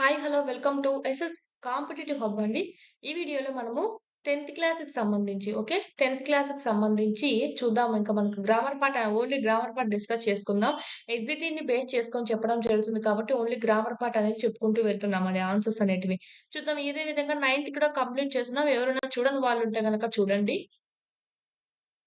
Hi! Hello! Welcome to SS competitive hub అండి. ఈ వీడియోలో మనము 10థ్ క్లాస్‌కి సంబంధించి ఓకే. 10థ్ క్లాస్‌కి సంబంధించి చూద్దాం. ఇంకా మనకు grammar part only grammar part discuss చేసుకుందాం. ఎవ్రీథింగ్‌ని బేస్ చేసుకొని చెప్పడం జరుగుతుంది కాబట్టి ఓన్లీ గ్రామర్ పార్ట్ అనేది చెప్పుకుంటూ వెళ్తున్నామండి ఆన్సర్స్ అనేటివి. చూద్దాం ఇదే విధంగా 9థ్ కూడా కంప్లీట్ చేస్తున్నాం. ఎవరైనా చూడని వాళ్ళుంటే గనక చూడండి.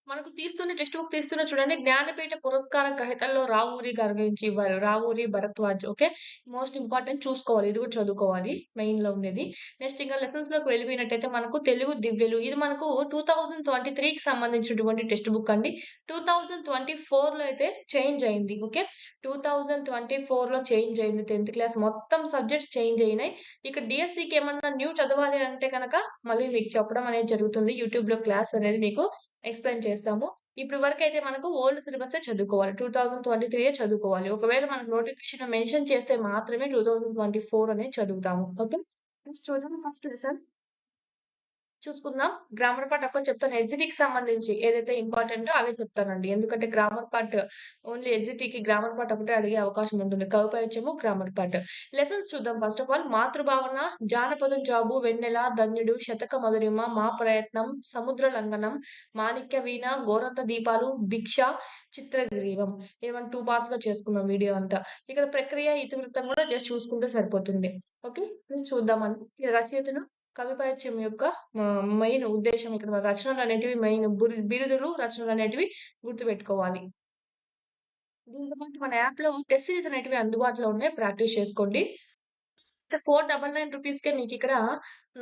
మనకు టెక్స్ట్ బుక్ తీస్తున్నా చూడండి. జ్ఞానపీఠ పురస్కార గ్రహీతల్లో రావూరి గారి గురించి ఇవ్వారు. Ravuri Bharadwaj okay. Most important చూసుకోవాలి. ఇది కూడా చదువుకోవాలి. మెయిన్‌లో ఉండేది. నెక్స్ట్ ఇంకా లెసన్స్‌లోకి వెళ్ళిపోయినట్టయితే మనకు తెలుగు దివ్యలు. ఇది మనకు 2023కి సంబంధించినటువంటి టెక్స్ట్ బుక్ అండి. 2024లో అయితే చేంజ్ అయింది. ఓకే. 2024లో చేంజ్ అయింది. 10థ్ క్లాస్ మొత్తం సబ్జెక్ట్స్ చేంజ్ అయినాయి. ఇక డీఎస్సీకి ఏమన్నా న్యూ చదవాలి అంటే గనక మళ్ళీ మీకు చెప్పడం అనేది జరుగుతుంది. యూట్యూబ్‌లో క్లాస్ అనేది మీకు ఎక్స్‌ప్లెయిన్ చేస్తాము. ఇప్పుడు వరకైతే మనకు ఓల్డ్ సిలబస్సే చదువుకోవాలి. 2023 చదువుకోవాలి. ఒకవేళ మనకు నోటిఫికేషన్‌లో మెన్షన్ చేస్తే మాత్రమే 2024 అనేది చదువుతాము. ఓకే. నెక్స్ట్ చూద్దాం ఫస్ట్ లెసన్. చూసుకుందాం. గ్రామర్ పార్ట్ ఒక్కటి చెప్తాను. ఎస్‌జిటికి సంబంధించి ఏదైతే ఇంపార్టెంటో అవే చెప్తానండి. ఎందుకంటే గ్రామర్ పార్ట్ ఓన్లీ ఎస్‌జిటికి గ్రామర్ పార్ట్ ఒకటే అడిగే అవకాశం ఉంటుంది. కవిపరిచయము, గ్రామర్ పార్ట్. లెసన్స్ చూద్దాం ఫస్ట్ ఆఫ్ ఆల్. మాతృభావన, జానపదం జాబు, వెన్నెల, ధన్యుడు, శతక మధురిమ, మా ప్రయత్నం, సముద్ర లంఘనం, మాణిక్య వీణ, గోరంత దీపాలు, భిక్ష, చిత్రగ్రీవం. ఇది మనం 2 పార్ట్స్‌గా చేసుకుందాం వీడియో అంతా. ఇక్కడ ప్రక్రియ, ఇతివృత్తం కూడా జస్ట్ చూసుకుంటే సరిపోతుంది. ఓకే. చూద్దామండి. రచయితలు కవి పరిచయం యొక్క మెయిన్ ఉద్దేశ్యం ఇక్కడ రచనలనేటివి మెయిన్ బిరుదులు, రచనలనేటివి గుర్తుపెట్టుకోవాలి. దీంతో పాటు మన యాప్‌లో టెస్ట్ సిరీస్ అనేటివి అందుబాటులో ఉన్నాయి. ప్రాక్టీస్ చేసుకోండి. 499 రూపీస్‌కే మీకిక్కడ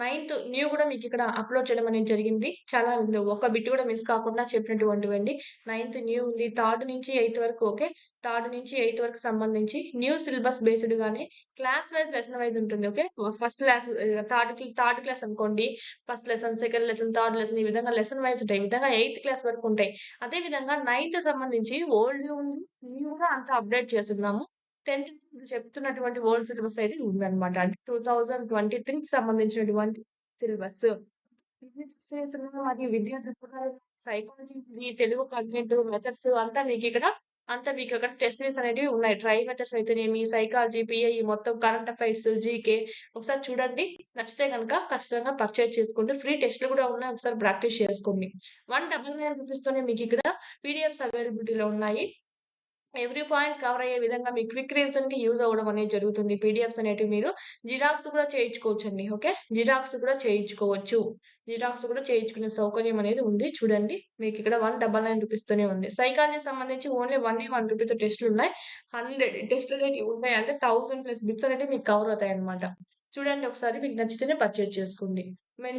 నైన్త్ న్యూ గూడా మీకిక్కడ అప్‌లోడ్ చేయడం అనేది జరిగింది. చాలా ఒక్క బిట్ గూడా మిస్ కాకుండా చెప్పినటువంటివండి. నైన్త్ న్యూ ఉంది. థర్డ్ నుంచి ఎయిత్ వరకు ఓకే. థర్డ్ నుంచి ఎయిత్ వరకు సంబంధించి న్యూ సిలబస్ బేస్డ్‌గానే క్లాస్ వైస్, లెసన్ వైస్ ఉంటుంది. Okay. First class third class అనుకోండి. First lesson, second lesson, third lesson ఈ విధంగా లెసన్ వైస్ ఉంటాయి. ఈ విధంగా ఎయిత్ క్లాస్ వరకు ఉంటాయి. అదే విధంగా నైన్త్ సంబంధించి ఓల్డ్ ఉంది. న్యూగా అంతా అప్‌డేట్ చేసున్నాము. 10థ్ చెప్తున్నటువంటి ఓల్డ్ సిలబస్ అయితే ఉందన్నమాట. అంటే 2023కి సంబంధించినటువంటి సిలబస్. ఫిజిక్స్ మరియు విద్యా దృక్పథాలు, సైకాలజీ, ఈ తెలుగు కంటెంట్, మెథడ్స్ అంతా మీకక్కడ టెస్ట్ సిరీస్ అనేటివి ఉన్నాయి. ట్రై మెథడ్స్ అయితేనేమి, సైకాలజీ, పీఐఈ మొత్తం కరెంట్ అఫైర్స్, జీకే ఒకసారి చూడండి. నచ్చితే గనక ఖచ్చితంగా పర్చేజ్ చేసుకోండి. ఫ్రీ టెస్ట్‌లు కూడా ఉన్నాయి. ఒకసారి ప్రాక్టీస్ చేసుకోండి. 199 రూపీస్‌తోనే మీకిక్కడ పీడీఎఫ్స్ అవైలబిలిటీలో ఉన్నాయి. ఎవ్రీ పాయింట్ కవర్ అయ్యే విధంగా మీ క్విక్ రివిజన్‌కి యూజ్ అవ్వడం అనేది జరుగుతుంది. పీడీఎఫ్స్ అనేటివి మీరు జిరాక్స్ కూడా చేయించుకోవచ్చండి. ఓకే. జిరాక్స్ కూడా చేయించుకోవచ్చు. జిరాక్స్ కూడా చేయించుకునే సౌకర్యం అనేది ఉంది. చూడండి. మీకిక్కడ 199 రూపీస్‌తోనే ఉంది. సైకాలజీకి సంబంధించి ఓన్లీ 1 రూపీతో టెస్ట్‌లున్నాయి. 100 టెస్ట్‌లనేటివి ఉన్నాయి. అంటే 1000 ప్లస్ బిట్స్ అనేటివి మీకు కవర్ అవుతాయన్నమాట. చూడండి ఒకసారి మీకు నచ్చితేనే పర్చేజ్ చేసుకోండి.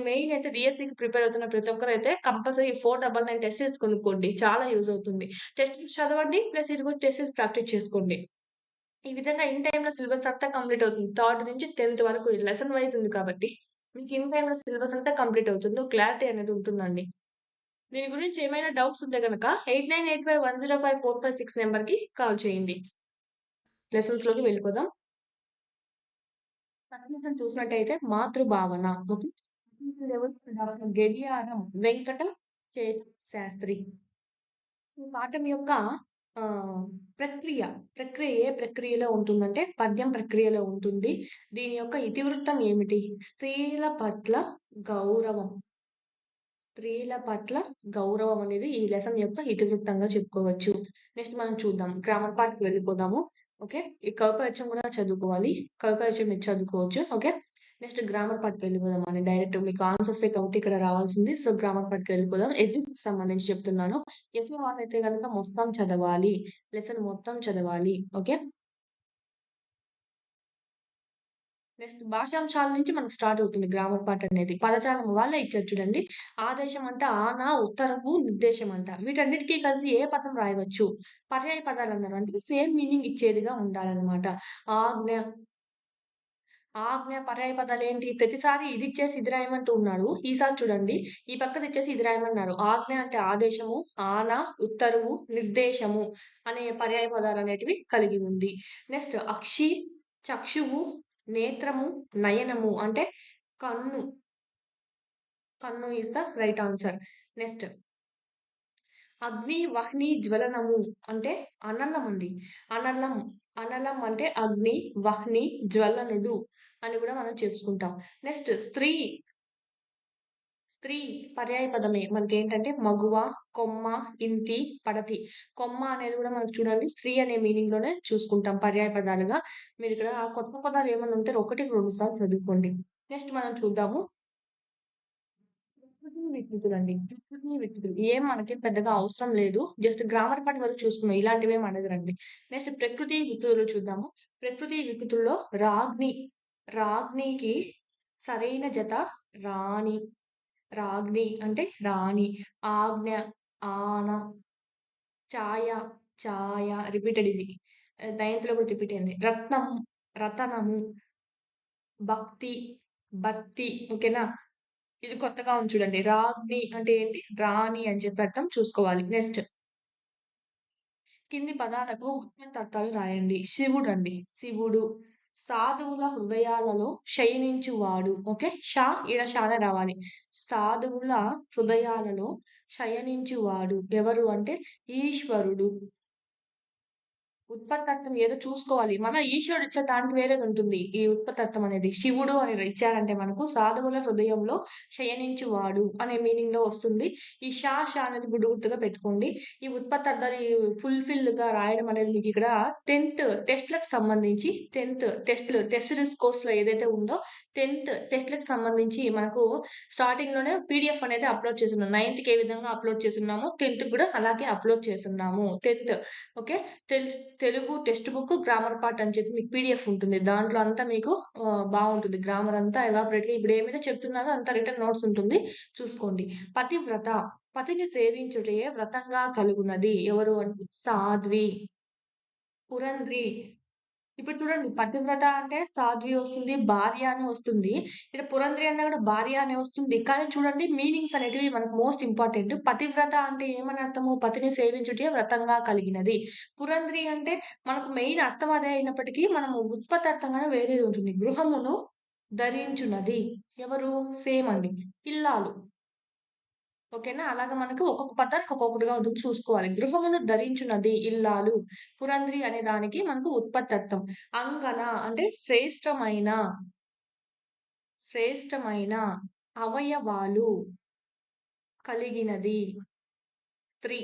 మెయిన్ అయితే డీఎస్సీకి ప్రిపేర్ అవుతున్న ప్రతి ఒక్కరైతే కంపల్సరీ 499 టెస్ట్ సీరీస్ కొనుక్కోండి. చాలా యూజ్ అవుతుంది. టెస్ట్ చదవండి. ప్లస్ ఇది కూడా టెస్ట్ సీరీస్ ప్రాక్టీస్ చేసుకోండి. ఈ విధంగా ఇన్ టైమ్‌లో సిలబస్ అంతా కంప్లీట్ అవుతుంది. థర్డ్ నుంచి 10థ్ వరకు లెసన్ వైస్ ఉంది కాబట్టి, మీకు ఇన్ టైమ్‌లో సిలబస్ అంతా కంప్లీట్ అవుతుంది. క్లారిటీ అనేది ఉంటుందండి. దీని గురించి ఏమైనా డౌట్స్ ఉంటే గనక 8985105456 నంబర్‌కి కాల్ చేయండి. లెసన్స్‌లోకి వెళ్ళిపోదాం. ఫస్ట్ లెసన్ చూసినట్టయితే మాతృభావన. ఓకే. ఎవరు? డాక్టర్ గడియారం వెంకట శాస్త్రి. ఈ పాఠం యొక్క ఆహ్, ప్రక్రియ, ఏ ప్రక్రియలో ఉంటుందంటే పద్యం ప్రక్రియలో ఉంటుంది. దీని యొక్క ఇతివృత్తం ఏమిటి? స్త్రీల పట్ల గౌరవం. స్త్రీల పట్ల గౌరవం అనేది ఈ లెసన్ యొక్క ఇతివృత్తంగా చెప్పుకోవచ్చు. నెక్స్ట్ మనం చూద్దాం. గ్రామర్ పార్ట్‌కి వెళ్ళిపోదాము. ఓకే. ఈ కవిపరిచయం కూడా చదువుకోవాలి. కవిపరిచయం మీరు చదువుకోవచ్చు. ఓకే. నెక్స్ట్ గ్రామర్ పార్ట్‌కి వెళ్ళిపోదామండి. డైరెక్ట్ మీకు ఆన్సర్సే కాబట్టి ఇక్కడ రావాల్సింది. సో, గ్రామర్ పార్ట్‌కి వెళ్ళిపోదాం. ఎస్‌జిటికి సంబంధించి చెప్తున్నాను. ఎస్‌ఈ వాళ్ళైతే గనుక మొత్తం చదవాలి. లెసన్ మొత్తం చదవాలి. ఓకే. నెక్స్ట్ భాషాంశాల నుంచి మనకు స్టార్ట్ అవుతుంది గ్రామర్ పార్ట్ అనేది. పదజాలం వాళ్ళే ఇచ్చారు చూడండి. ఆదేశం అంట ఆన, ఉత్తరము, నిర్దేశం అంట. వీటన్నిటికి కలిసి ఏ పదం రాయవచ్చు? పర్యాయ పదాలన్నారు. అంటే సేమ్ మీనింగ్ ఇచ్చేదిగా ఉండాలనమాట. ఆజ్ఞ, పర్యాయ పదాలేంటి? ప్రతిసారి ఇదిచ్చేసి ఇది రాయమంటూ ఉన్నాడు. ఈసారి చూడండి. ఈ పక్కదిచ్చేసి ఇది రాయమన్నారు. ఆజ్ఞ అంటే ఆదేశము, ఆన, ఉత్తరువు, నిర్దేశము అనే పర్యాయ పదాలనేటివి కలిగి ఉంది. నెక్స్ట్ అక్షి, చక్షువు, నేత్రము, నయనము అంటే కన్ను. కన్ను is the right answer. Next అగ్ని, వహ్ని, జ్వలనము అంటే అనలం అండి. అనలం అనలం అంటే అగ్ని, వహ్ని, జ్వలనుడు అని కూడా మనం చెప్పుకుంటాం. నెక్స్ట్ స్త్రీ, స్త్రీ పర్యాయ పదమే. మనకేంటంటే మగువ, కొమ్మ, ఇంతి, పడతి. కొమ్మ అనేది కూడా మనకు చూడండి స్త్రీ అనే మీనింగ్ లోనే చూసుకుంటాం పర్యాయ పదాలుగా. మీరిక్కడ కొత్త పదాలు ఏమన్నా ఉంటే ఒకటికి 2 సార్లు చదువుకోండి. నెక్స్ట్ మనం చూద్దాము. ప్రకృతి వికృతులండి. ప్రకృతి వికృతులు. ఏం మనకి పెద్దగా అవసరం లేదు. జస్ట్ గ్రామర్ పార్ట్ వరకు చూసుకుందాం. ఇలాంటివేమి అడగరండి. నెక్స్ట్ ప్రకృతి వికృతులు చూద్దాము. ప్రకృతి వికృతుల్లో రాజ్ఞి. రాజ్ఞికి సరైన జత రాణి. రాజ్ఞి అంటే రాణి. ఆజ్ఞ, ఆన, ఛాయ, ఛాయ రిపీటెడ్ ఇది. నైన్త్ లో కూడా రిపీట్ అయింది. రత్నం, రతనము, భక్తి, భక్తి. ఓకేనా? ఇది కొత్తగా ఉంది చూడండి. రాజ్ఞి అంటే ఏంటి? రాణి అని చెప్పి అర్థం చూసుకోవాలి. నెక్స్ట్ కింది పదాలకు ఉత్పత్తి అర్థాలు రాయండి. శివుడు అండి. శివుడు. సాధువుల హృదయాలలో శయనించువాడు. ఓకే, ఈడ షానే రావాలి. సాధువుల హృదయాలలో శయనించువాడు ఎవరు అంటే ఈశ్వరుడు. ఉత్పత్తర్థం ఏదో చూసుకోవాలి. మన ఈశ్వరుడు ఇచ్చే దానికి వేరేది ఉంటుంది. ఈ ఉత్పత్తర్థం అనేది శివుడు అని ఇచ్చారంటే మనకు సాధువుల హృదయంలో శయనించువాడు అనే మీనింగ్ లో వస్తుంది. ఈ షా అనేది గుర్తుగా పెట్టుకోండి. ఈ ఉత్పత్తర్థాలు ఫుల్ఫిల్ గా రాయడం అనేది మీకు ఇక్కడ 10th టెస్ట్లకు సంబంధించి 10th టెస్ట్ సిరీస్ కోర్స్ లో ఏదైతే ఉందో 10th టెస్ట్లకు సంబంధించి మనకు స్టార్టింగ్ లోనే పీడిఎఫ్ అనేది అప్లోడ్ చేస్తున్నాం. 9th కి ఏ విధంగా అప్లోడ్ చేస్తున్నామో 10th కూడా అలాగే అప్లోడ్ చేస్తున్నాము. 10th okay. Telugu text book grammar part అని చెప్పి మీకు పీడిఎఫ్ ఉంటుంది. దాంట్లో అంతా మీకు బాగుంటుంది. గ్రామర్ అంతా ఎలాబరేట్ గా ఇప్పుడు ఏమైతే చెప్తున్నారో అంతా రిటర్న్ నోట్స్ ఉంటుంది. చూసుకోండి. పతివ్రత. పతిని సేవించుటే వ్రతంగా కలుగునది ఎవరు అంటే సాధ్వి. పురంధ్రి. ఇప్పుడు చూడండి పతివ్రత అంటే సాధ్వి వస్తుంది, భార్య అని వస్తుంది. ఇక్కడ పురంధ్రి అన్నా కూడా భార్య అనే వస్తుంది. కానీ చూడండి మీనింగ్స్ అనేటివి మనకు మోస్ట్ ఇంపార్టెంట్. పతివ్రత అంటే ఏమని అర్థము? పతిని సేవించుటే వ్రతంగా కలిగినది. పురంధ్రి అంటే మనకు మెయిన్ అర్థం అదే అయినప్పటికీ మనము ఉత్పత్తి అర్థంగానే వేరేది ఉంటుంది. గృహమును ధరించున్నది ఎవరు? సేమ్ అండి. ఇల్లాలు. ఓకేనా? అలాగా మనకు ఒక్కొక్క పదానికి ఒక్కొక్కటిగా ఉంటుంది చూసుకోవాలి. గృహమును ధరించున్నది ఇల్లాలు. పురంధ్రి అనే దానికి మనకు ఉత్పత్తర్థం. అంగన అంటే శ్రేష్టమైన, శ్రేష్టమైన అవయవాలు కలిగినది స్త్రీ.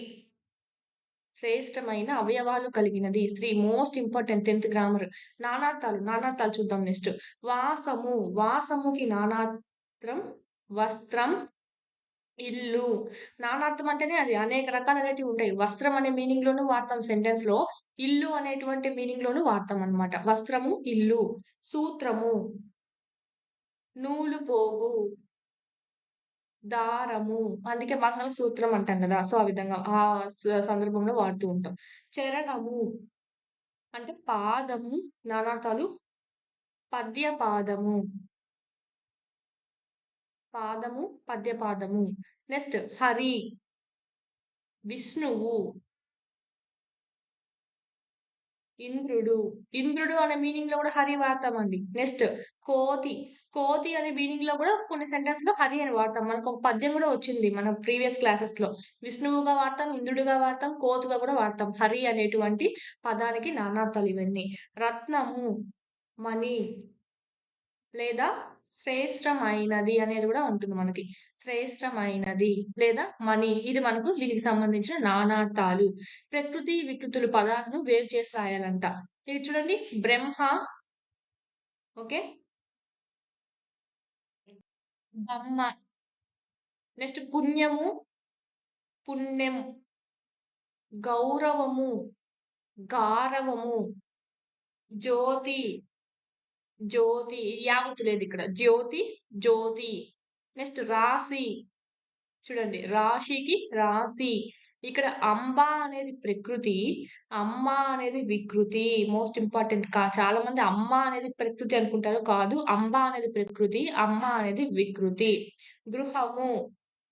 శ్రేష్టమైన అవయవాలు కలిగినది స్త్రీ. Most important 10th grammar. నానార్థాలు, నానార్థాలు చూద్దాం నెక్స్ట్. వాసము, వాసముకి నానార్థం వస్త్రం, ఇల్లు. నానార్థం అంటేనే అది అనేక రకాలనేటివి ఉంటాయి. వస్త్రం అనే మీనింగ్ లోను వాడతాం సెంటెన్స్ లో. ఇల్లు అనేటువంటి మీనింగ్ లోను వాడతాం అన్నమాట. వస్త్రము, ఇల్లు. సూత్రము, నూలు పోగు, దారము. అందుకే మంగళసూత్రం అంటాం కదా! సో, ఆ విధంగా ఆ సందర్భంలో వాడుతూ ఉంటాం. చరణము అంటే పాదము. నానార్థాలు పద్యపాదము. పాదము, పద్యపాదము. నెక్స్ట్ హరి, విష్ణువు, ఇంద్రుడు. ఇంద్రుడు అనే మీనింగ్ లో కూడా హరి వాడతామండి. నెక్స్ట్ కోతి. కోతి అనే మీనింగ్ లో కూడా కొన్ని సెంటెన్స్ లో హరి అని వాడతాం. మనకు ఒక పద్యం కూడా వచ్చింది మన ప్రీవియస్ క్లాసెస్ లో. విష్ణువుగా వాడతాం, ఇంద్రుడిగా వాడతాం, కోతుగా కూడా వాడతాం. హరి అనేటువంటి పదానికి నానార్థాలు ఇవన్నీ. రత్నము, మణి లేదా శ్రేష్టమైనది అనేది కూడా ఉంటుంది మనకి. శ్రేష్టమైనది లేదా మణి. ఇది మనకు దీనికి సంబంధించిన నానార్థాలు. ప్రకృతి వికృతులు పదాలను వేరు చేసి రాయాలంట. ఇది చూడండి బ్రహ్మ. ఓకే. బమ్మ. నెక్స్ట్ పుణ్యము, పుణ్యం. గౌరవము, గారవము. జ్యోతి, జ్యోతి. యావత్తు లేదు ఇక్కడ. జ్యోతి, జ్యోతి. నెక్స్ట్ రాశి. చూడండి రాశికి రాశి. ఇక్కడ అంబ అనేది ప్రకృతి, అమ్మ అనేది వికృతి. Most important. చాలా మంది అమ్మ అనేది ప్రకృతి అనుకుంటారు. కాదు, అంబ అనేది ప్రకృతి, అమ్మ అనేది వికృతి. గృహము,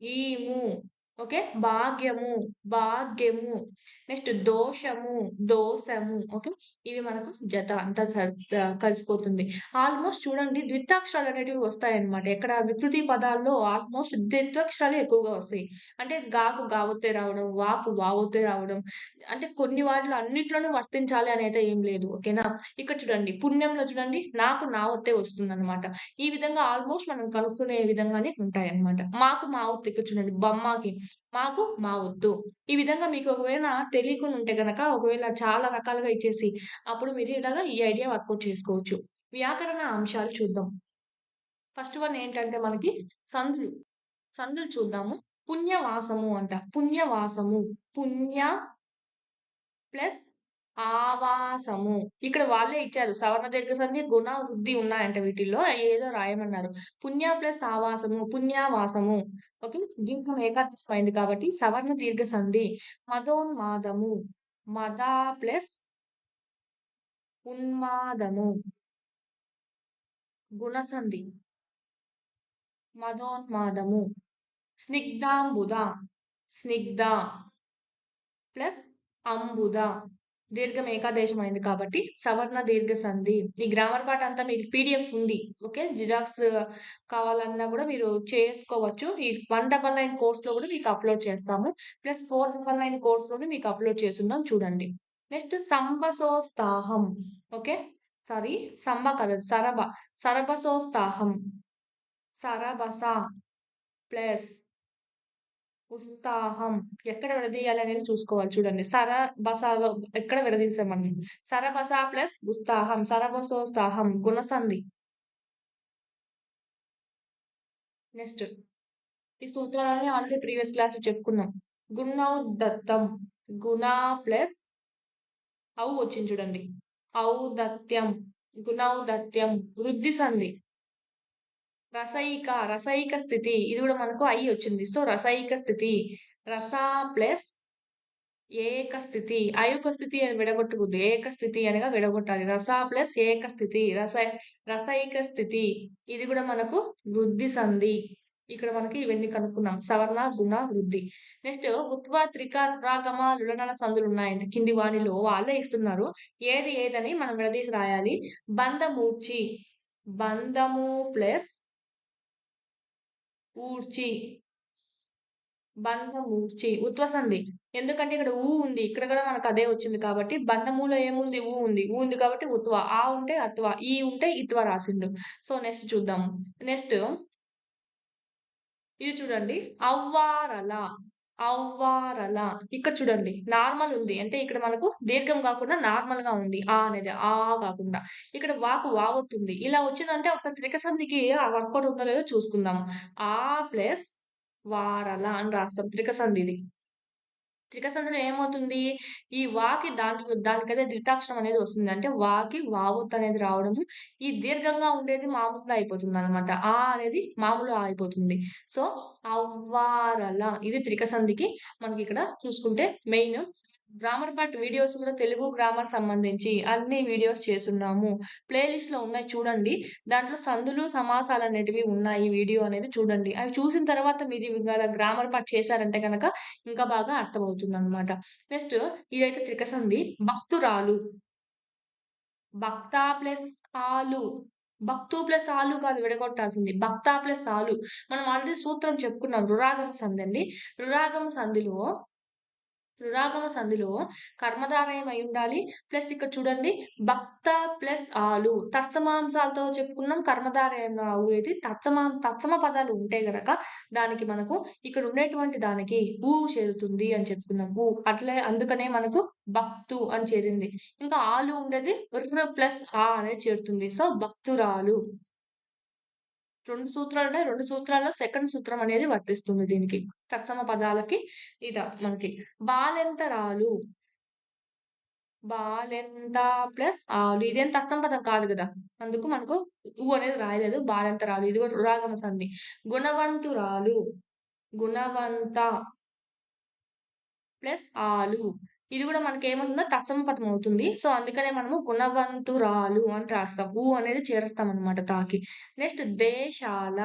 ఈము, ఓకే. భాగ్యము, భాగ్యము. నెక్స్ట్ దోషము, దోసము. ఓకే. ఇవి మనకు జత అంతా కలిసిపోతుంది. ఆల్మోస్ట్ చూడండి ద్విత్తాక్షరాలు అనేటివి వస్తాయన్నమాట. ఎక్కడ వికృతి పదాల్లో ఆల్మోస్ట్ ద్విత్వక్షరాలే ఎక్కువగా వస్తాయి. అంటే గాకు గావొత్తే రావడం, వాకు వావొత్తే రావడం. అంటే కొన్ని వాటిలో అన్నిట్లోనూ వర్తించాలి అనైతే ఏం లేదు. ఓకేనా? ఇక్కడ చూడండి పుణ్యంలో చూడండి నాకు నా ఒత్తే వస్తుందన్నమాట. ఈ విధంగా ఆల్మోస్ట్ మనం కనుక్కునే విధంగానే ఉంటాయన్నమాట. మాకు మా ఒత్తు ఇక్కడ చూడండి బమ్మాకి మాకు మా వద్దు. ఈ విధంగా మీకు ఒకవేళ తెలియకుండా ఉంటే గనక ఒకవేళ చాలా రకాలుగా ఇచ్చేసి అప్పుడు మీరు ఇలాగా ఈ ఐడియా వర్కౌట్ చేసుకోవచ్చు. వ్యాకరణ అంశాలు చూద్దాం. ఫస్ట్ వన్ ఏంటంటే మనకి సందులు. సందులు చూద్దాము. పుణ్యవాసము అంట. పుణ్యవాసము. పుణ్య ప్లస్ ఆవాసము. ఇక్కడ వాళ్ళే ఇచ్చారు. సవర్ణ దీర్ఘ సంధి, గుణ, వృద్ధి ఉన్నాయంట వీటిల్లో. ఏదో రాయమన్నారు. పుణ్య ప్లస్ ఆవాసము, పుణ్యావాసము. ఓకే. దీర్ఘం ఏకాదేశమైంది కాబట్టి సవర్ణ దీర్ఘ సంధి. మదోన్మాదము. మద ప్లస్ ఉన్మాదము. గుణసంధి. మదోన్మాదము. స్నిగ్ధాంబుద. స్నిగ్ధ ప్లస్ అంబుద. దీర్ఘం ఏకాదేశమైంది కాబట్టి సవర్ణ దీర్ఘ సంధి. ఈ గ్రామర్ పార్ట్ అంతా మీకు పీడిఎఫ్ ఉంది. ఓకే. జిరాక్స్ కావాలన్నా కూడా మీరు చేసుకోవచ్చు. ఈ 199 కోర్స్‌లో కూడా మీకు అప్‌లోడ్ చేస్తాము. ప్లస్ 499 కోర్స్‌లోనే మీకు అప్‌లోడ్ చేసున్నాం చూడండి. నెక్స్ట్ సంబసోత్సాహం. ఓకే. సారీ సంబ కాదు సరబ. సరబసోత్సాహం. సరబస ప్లస్ ఉత్సాహం. ఎక్కడ విడదీయాలి అనేది చూసుకోవాలి చూడండి. సర, బసలో ఎక్కడ విడదీసాం మనం. సరబస ప్లస్ ఉత్సాహం. సరబసోత్సాహం. గుణసంధి. నెక్స్ట్ ఈ సూత్రాలన్నీ ఆల్రెడీ ప్రీవియస్ క్లాస్‌లో చెప్పుకున్నాం. గుణౌద్ధత్తం. గుణ ప్లస్ ఔ వచ్చింది చూడండి. ఔదత్యం. గుణౌదత్యం. వృద్ధి సంధి. రసైక స్థితి. ఇది కూడా మనకు ఐ వచ్చింది. సో రసైక స్థితి. రస ప్లస్ ఏకస్థితి. అయుక స్థితి అని విడగొట్టకూడదు. ఏకస్థితి అనగా విడగొట్టాలి. రస ప్లస్ ఏకస్థితి. రసైక స్థితి. ఇది కూడా మనకు వృద్ధి సంధి. ఇక్కడ మనకి ఇవన్నీ కనుక్కున్నాం. సవర్ణ, గుణ, వృద్ధి. నెక్స్ట్ ఉత్వ, త్రిక, రురాగమ, లులనల సందులు ఉన్నాయండి. కింది వాణిలో వాళ్ళే ఇస్తున్నారు. ఏది ఏదని మనం విడదీసి రాయాలి. బంధమూర్చి. బంధము ప్లస్ ఊర్చి. బంధమూర్చి. ఉత్వ సంధి. ఎందుకంటే ఇక్కడ ఊ ఉంది. ఇక్కడ కూడా మనకు అదే వచ్చింది కాబట్టి బంధములో ఏముంది? ఊ ఉంది. ఊ ఉంది కాబట్టి ఉత్వ. ఆ ఉంటే అత్వ. ఈ ఉంటే ఇత్వ రాసిండు. సో నెక్స్ట్ చూద్దాము. నెక్స్ట్ ఇది చూడండి. అవ్వారల. అవ్వారల. ఇక్కడ చూడండి. నార్మల్ ఉంది. అంటే ఇక్కడ మనకు దీర్ఘం కాకుండా నార్మల్‌గా ఉంది. ఆ అనేది. ఆ కాకుండా. ఇక్కడ వాకు వావొత్తుంది. ఇలా వచ్చిందంటే ఒకసారి త్రిక సంధికి ఆ వర్కౌట్ ఉందో లేదో చూసుకుందాం. ఆ ప్లస్ వారల అని రాస్తాం. త్రిక సంధిది. త్రిక సంధిలో ఏమవుతుంది? ఈ వాకి దానికదే ద్వితాక్షరం అనేది వస్తుంది. అంటే వాకి వావొత్తు అనేది రావడము. ఈ దీర్ఘంగా ఉండేది మామూలుగా అయిపోతుందనమాట. ఆ అనేది మామూలు ఆ అయిపోతుంది. సో, అవ్వారల ఇది త్రిక సంధికి మనకిక్కడ చూసుకుంటే మెయిన్. గ్రామర్ పార్ట్ వీడియోస్ కూడా తెలుగు గ్రామర్ సంబంధించి అన్ని వీడియోస్ చేసున్నాము. ప్లే లిస్ట్‌లో ఉన్నాయి చూడండి. దాంట్లో సందులు, సమాసాలనేటివి ఉన్నాయి. వీడియో అనేది చూడండి. అవి చూసిన తర్వాత మీరు ఇవాళ గ్రామర్ పార్ట్ చేశారంటే గనక ఇంకా బాగా అర్థమవుతుందనమాట. నెక్స్ట్ ఇదైతే త్రిక సంధి. భక్తురాలు. భక్త ప్లస్ ఆలు. భక్తు ప్లస్ ఆలు కాదు విడగొట్టాల్సింది. భక్త ప్లస్ ఆలు. మనం ఆల్రెడీ సూత్రం చెప్పుకున్నాం. రురాగమ సంధి అండి. రురాగమ సంధిలో రురాగమ సంధిలో కర్మధారయం అయ్యుండాలి. ప్లస్ ఇక్కడ చూడండి భక్త ప్లస్ ఆలు. తత్సమాంసాలతో చెప్పుకున్నాం. కర్మధారయం అయ్యేది తత్సమ పదాలు ఉంటే గనక దానికి మనకు ఇక్కడ ఉండేటువంటి దానికి ఊ చేరుతుంది అని చెప్పుకున్నాం. ఊ అట్లే అందుకనే మనకు భక్తు అని చేరింది. ఇంకా ఆలు ఉండేది ప్లస్ ఆ అనేది చేరుతుంది. సో భక్తురాలు. 2 సూత్రాలున్నాయి. 2 సూత్రాల్లో సెకండ్ సూత్రం అనేది వర్తిస్తుంది దీనికి. తత్సమ పదాలకి మనకి. బాలెంతరాలు. బాలెంత ప్లస్ ఆలు. ఇదేం తత్సమ పదం కాదు గదా! అందుకు మనకు అనేది రాయలేదు. బాలెంతరాలు. ఇది కూడా రురాగమ సంధి. గుణవంతురాలు. గుణవంత ప్లస్ ఆలు. ఇది కూడా మనకేమవుతుందో తత్సమ పదం అవుతుంది. సో, అందుకనే మనము గుణవంతురాలు అని రాస్తాం. అనేది చేరుస్తామనమాట తాకి. నెక్స్ట్ దేశాల.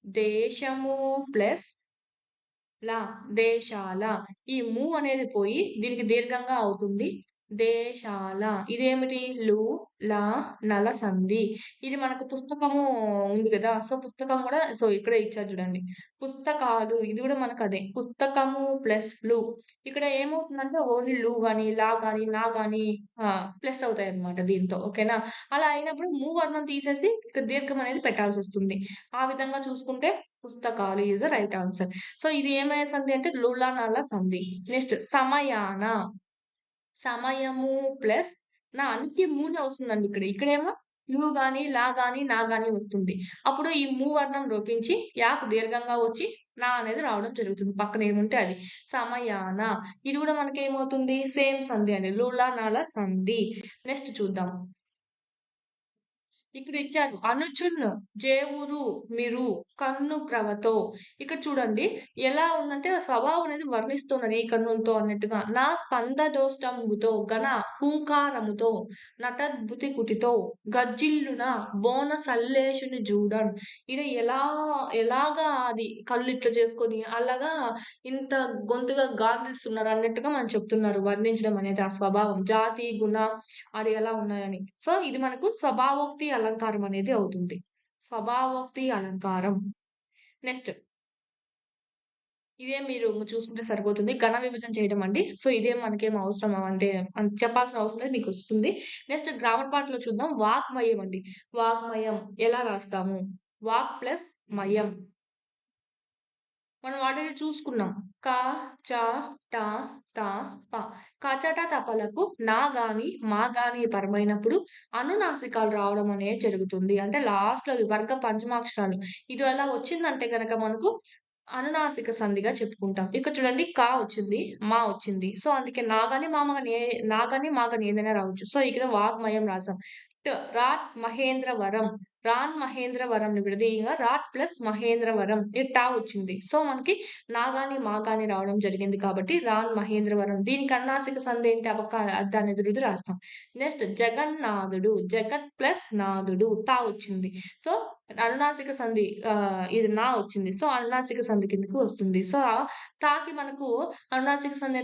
దేశము ప్లస్ లా దేశాల. ఈ అనేది పోయి దీనికి దీర్ఘంగా అవుతుంది. దేశాల. ఇదేమిటి? లు, లా, నల సంధి. ఇది మనకు పుస్తకము ఉంది గదా! సో, పుస్తకం గూడా ఇక్కడే ఇచ్చారు జూడండి. పుస్తకాలు ఇది గూడా మనకదే. పుస్తకము ప్లస్ లు. ఇక్కడ ఏమవుతుందంటే ఓన్లీ లు గాని, లా గాని, నా గాని ప్లస్ అవుతాయన్నమాట దీంతో. ఓకేనా? అలా అయినప్పుడు వర్ణం తీసేసి ఇక్కడ దీర్ఘం అనేది పెట్టాల్సొస్తుంది. ఆ విధంగా చూసుకుంటే పుస్తకాలు is the right answer. So, ఇది ఏమయ్యే సంధి అంటే లులనల సంధి. నెక్స్ట్ సమయాన. సమయము ప్లస్ నా అన్నిటికి మూనే వస్తుందండి ఇక్కడ. ఇక్కడేమో యు గాని, లా గాని, నా గాని వస్తుంది. అప్పుడు ఈ వర్ణం లోపించి యాకు దీర్ఘంగా వచ్చి నా అనేది రావడం జరుగుతుంది. పక్కన ఏముంటే అది. సమయాన. ఇది గూడా మనకేమవుతుంది? సేమ్ సంధి అండి. లుల, నల సంధి. నెక్స్ట్ చూద్దాం. ఇక్కడ ఇచ్చారు. అనుచున్ జేవురు మిరు కన్ను క్రవతో. ఇక్కడ చూడండి ఎలా ఉందంటే ఆ స్వభావం అనేది వర్ణిస్తున్నది ఈ కన్నులతో అన్నట్టుగా. నా స్పందదోష్టంబుతో గణ హూంకారముతో నటద్భుతి కుటితో గజ్జిల్లున బోన సల్లేషుని జూడన్. ఇది ఎలాగా అది కళ్ళు ఇట్లా చేసుకొని అలాగా ఇంత గొంతుగా గాంధిస్తున్నారు అన్నట్టుగా మనం చెప్తున్నారు. వర్ణించడం అనేది ఆ స్వభావం. జాతి, గుణ అది ఎలా ఉన్నాయని. సో, ఇది మనకు స్వభావోక్తి అలంకారం అనేది అవుతుంది. స్వభావోక్తి అలంకారం. నెక్స్ట్ ఇదే మీరు చూసుకుంటే సరిపోతుంది. ఘన విభజన చేయడం అండి. సో, ఇదేం మనకేం అవసరం అంటే చెప్పాల్సిన అవసరం లేదు మీకొస్తుంది. నెక్స్ట్ గ్రామర్ పార్ట్‌లో చూద్దాం. వాక్మయం అండి. వాక్మయం ఎలా రాస్తాము? వాక్ ప్లస్ మయం. మనం ఆల్రెడీ చూసుకున్నాం. క, చ, ట, త, ప. కచట తపలకు నా గాని, మా గాని పరమైనప్పుడు అనునాసికాలు రావడం అనేది జరుగుతుంది. అంటే లాస్ట్‌లో వివర్గ పంచమాక్షరాలు. ఇది అలా వచ్చిందంటే గనక మనకు అనునాసిక సంధిగా చెప్పుకుంటాం. ఇక్కడ చూడండి వచ్చింది, మా వచ్చింది. సో, అందుకే నా గాని, మా గాని ఏదైనా రావచ్చు. సో, ఇక్కడ వాగ్మయం రాసాం. రాట్ మహేంద్రవరం. రాన్ మహేంద్రవరంని విడదీయంగా రాట్ ప్లస్ మహేంద్రవరం ఈ వచ్చింది. సో, మనకి నా గాని, మా గాని రావడం జరిగింది కాబట్టి రాన్ మహేంద్రవరం. దీనికి అనునాసిక సంధి ఏంటి దాని ఎదురుది రాస్తాం. నెక్స్ట్ జగన్నాథుడు. జగత్ ప్లస్ నాథుడు వచ్చింది. సో, అనునాసిక సంధి ఇది వచ్చింది. సో, అనునాసిక సంధి కిందకి వస్తుంది. సో, తాకి మనకు అనునాసిక సంధి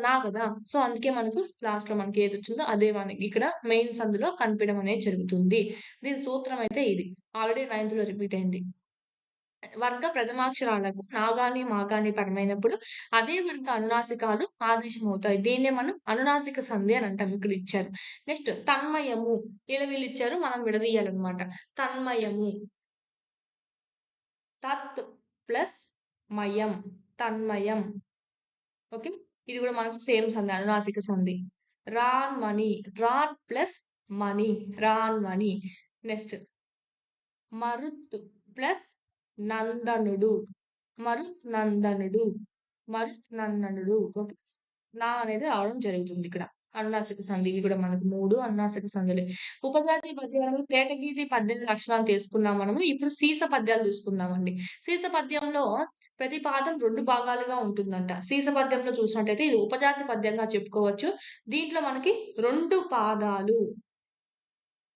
నా గదా! సో, అందుకే మనకు లాస్ట్‌లో మనకి ఏదొచ్చిందో అదే మనకి ఇక్కడ మెయిన్ సంధిలో కనిపియడం అనేది జరుగుతుంది. దీని సూత్రం అయితే ఇది. ఆల్రెడీ నైన్త్‌లో రిపీట్ అయింది. వర్గ ప్రథమాక్షరాలకు నా గాని, మా గాని పరమైనప్పుడు అదే వర్గ అనునాసికాలు ఆదేశమవుతాయి. దీన్నే మనం అనునాసిక సంధి అని అంటాం. ఇక్కడ ఇచ్చారు. నెక్స్ట్ తన్మయము. ఈడ వీళ్ళిచ్చారు. మనం విడదీయాలన్నమాట. తన్మయము. తత్ ప్లస్ మయం. తన్మయం. ఓకే. ఇది గూడా మనకు సేమ్ సంధి. అనునాసిక సంధి. రాన్మని. రాన్ ప్లస్ మని. రాన్మని. నెక్స్ట్ మరుత్ ప్లస్ నందనుడు. మరుత్నందనుడు. మరుత్నందనుడు. ఓకే. అనేది రావడం జరుగుతుందిక్కడ. అనునాసిక సంధి. ఇవి కూడా మనకు 3 అనునాసిక సంధులే. ఉపజాతి పద్యాలు, తేటగీతి 18 లక్షణాలు తీసుకున్నాం మనము. ఇప్పుడు సీస పద్యాలు చూసుకుందామండి. సీస పద్యంలో ప్రతి పాదం 2 భాగాలుగా ఉంటుందంట. సీస పద్యంలో చూసినట్టయితే ఇది ఉపజాతి పద్యంగా చెప్పుకోవచ్చు. దీంట్లో మనకి 2 పాదాలు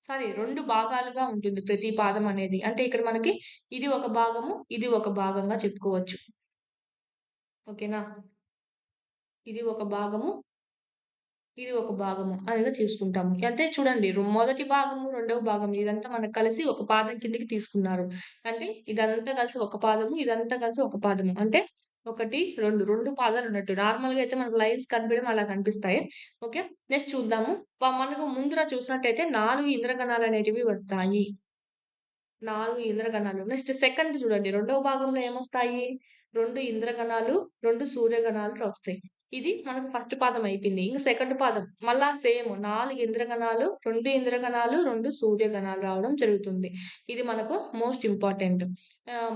2 భాగాలుగా ఉంటుంది ప్రతి పాదం అనేది. అంటే ఇక్కడ మనకి ఇది ఒక భాగము, ఇది ఒక భాగంగా చెప్పుకోవచ్చు. ఓకేనా? ఇది ఒక భాగము, ఇది ఒక భాగము అనేది తీసుకుంటాము. అంటే చూడండి మొదటి భాగము, రెండవ భాగం ఇదంతా మనకు కలిసి ఒక పాదం కిందకి తీసుకున్నారు. అంటే ఇదంతా కలిసి ఒక పాదము, ఇదంతా కలిసి ఒక పాదము. అంటే 1, 2 పాదాలున్నట్టు. నార్మల్‌గా అయితే మనకు లైన్స్ కనిపియడం అలా కనిపిస్తాయి. ఓకే. నెక్స్ట్ చూద్దాము. మనకు ముందర చూసినట్టయితే 4 ఇంద్రగణాలనేటివి వస్తాయి. 4 ఇంద్రగణాలు. నెక్స్ట్ సెకండ్ చూడండి. రెండవ భాగంలో ఏమొస్తాయి? 2 ఇంద్రగణాలు, 2 సూర్యగణాలు వస్తాయి. ఇది మనకు ఫస్ట్ పాదం అయిపోయింది. ఇంక సెకండ్ పాదం మళ్ళా సేమ్ 4 ఇంద్రగణాలు, 2 ఇంద్రగణాలు, 2 సూర్యగణాలు రావడం జరుగుతుంది. ఇది మనకు మోస్ట్ ఇంపార్టెంట్.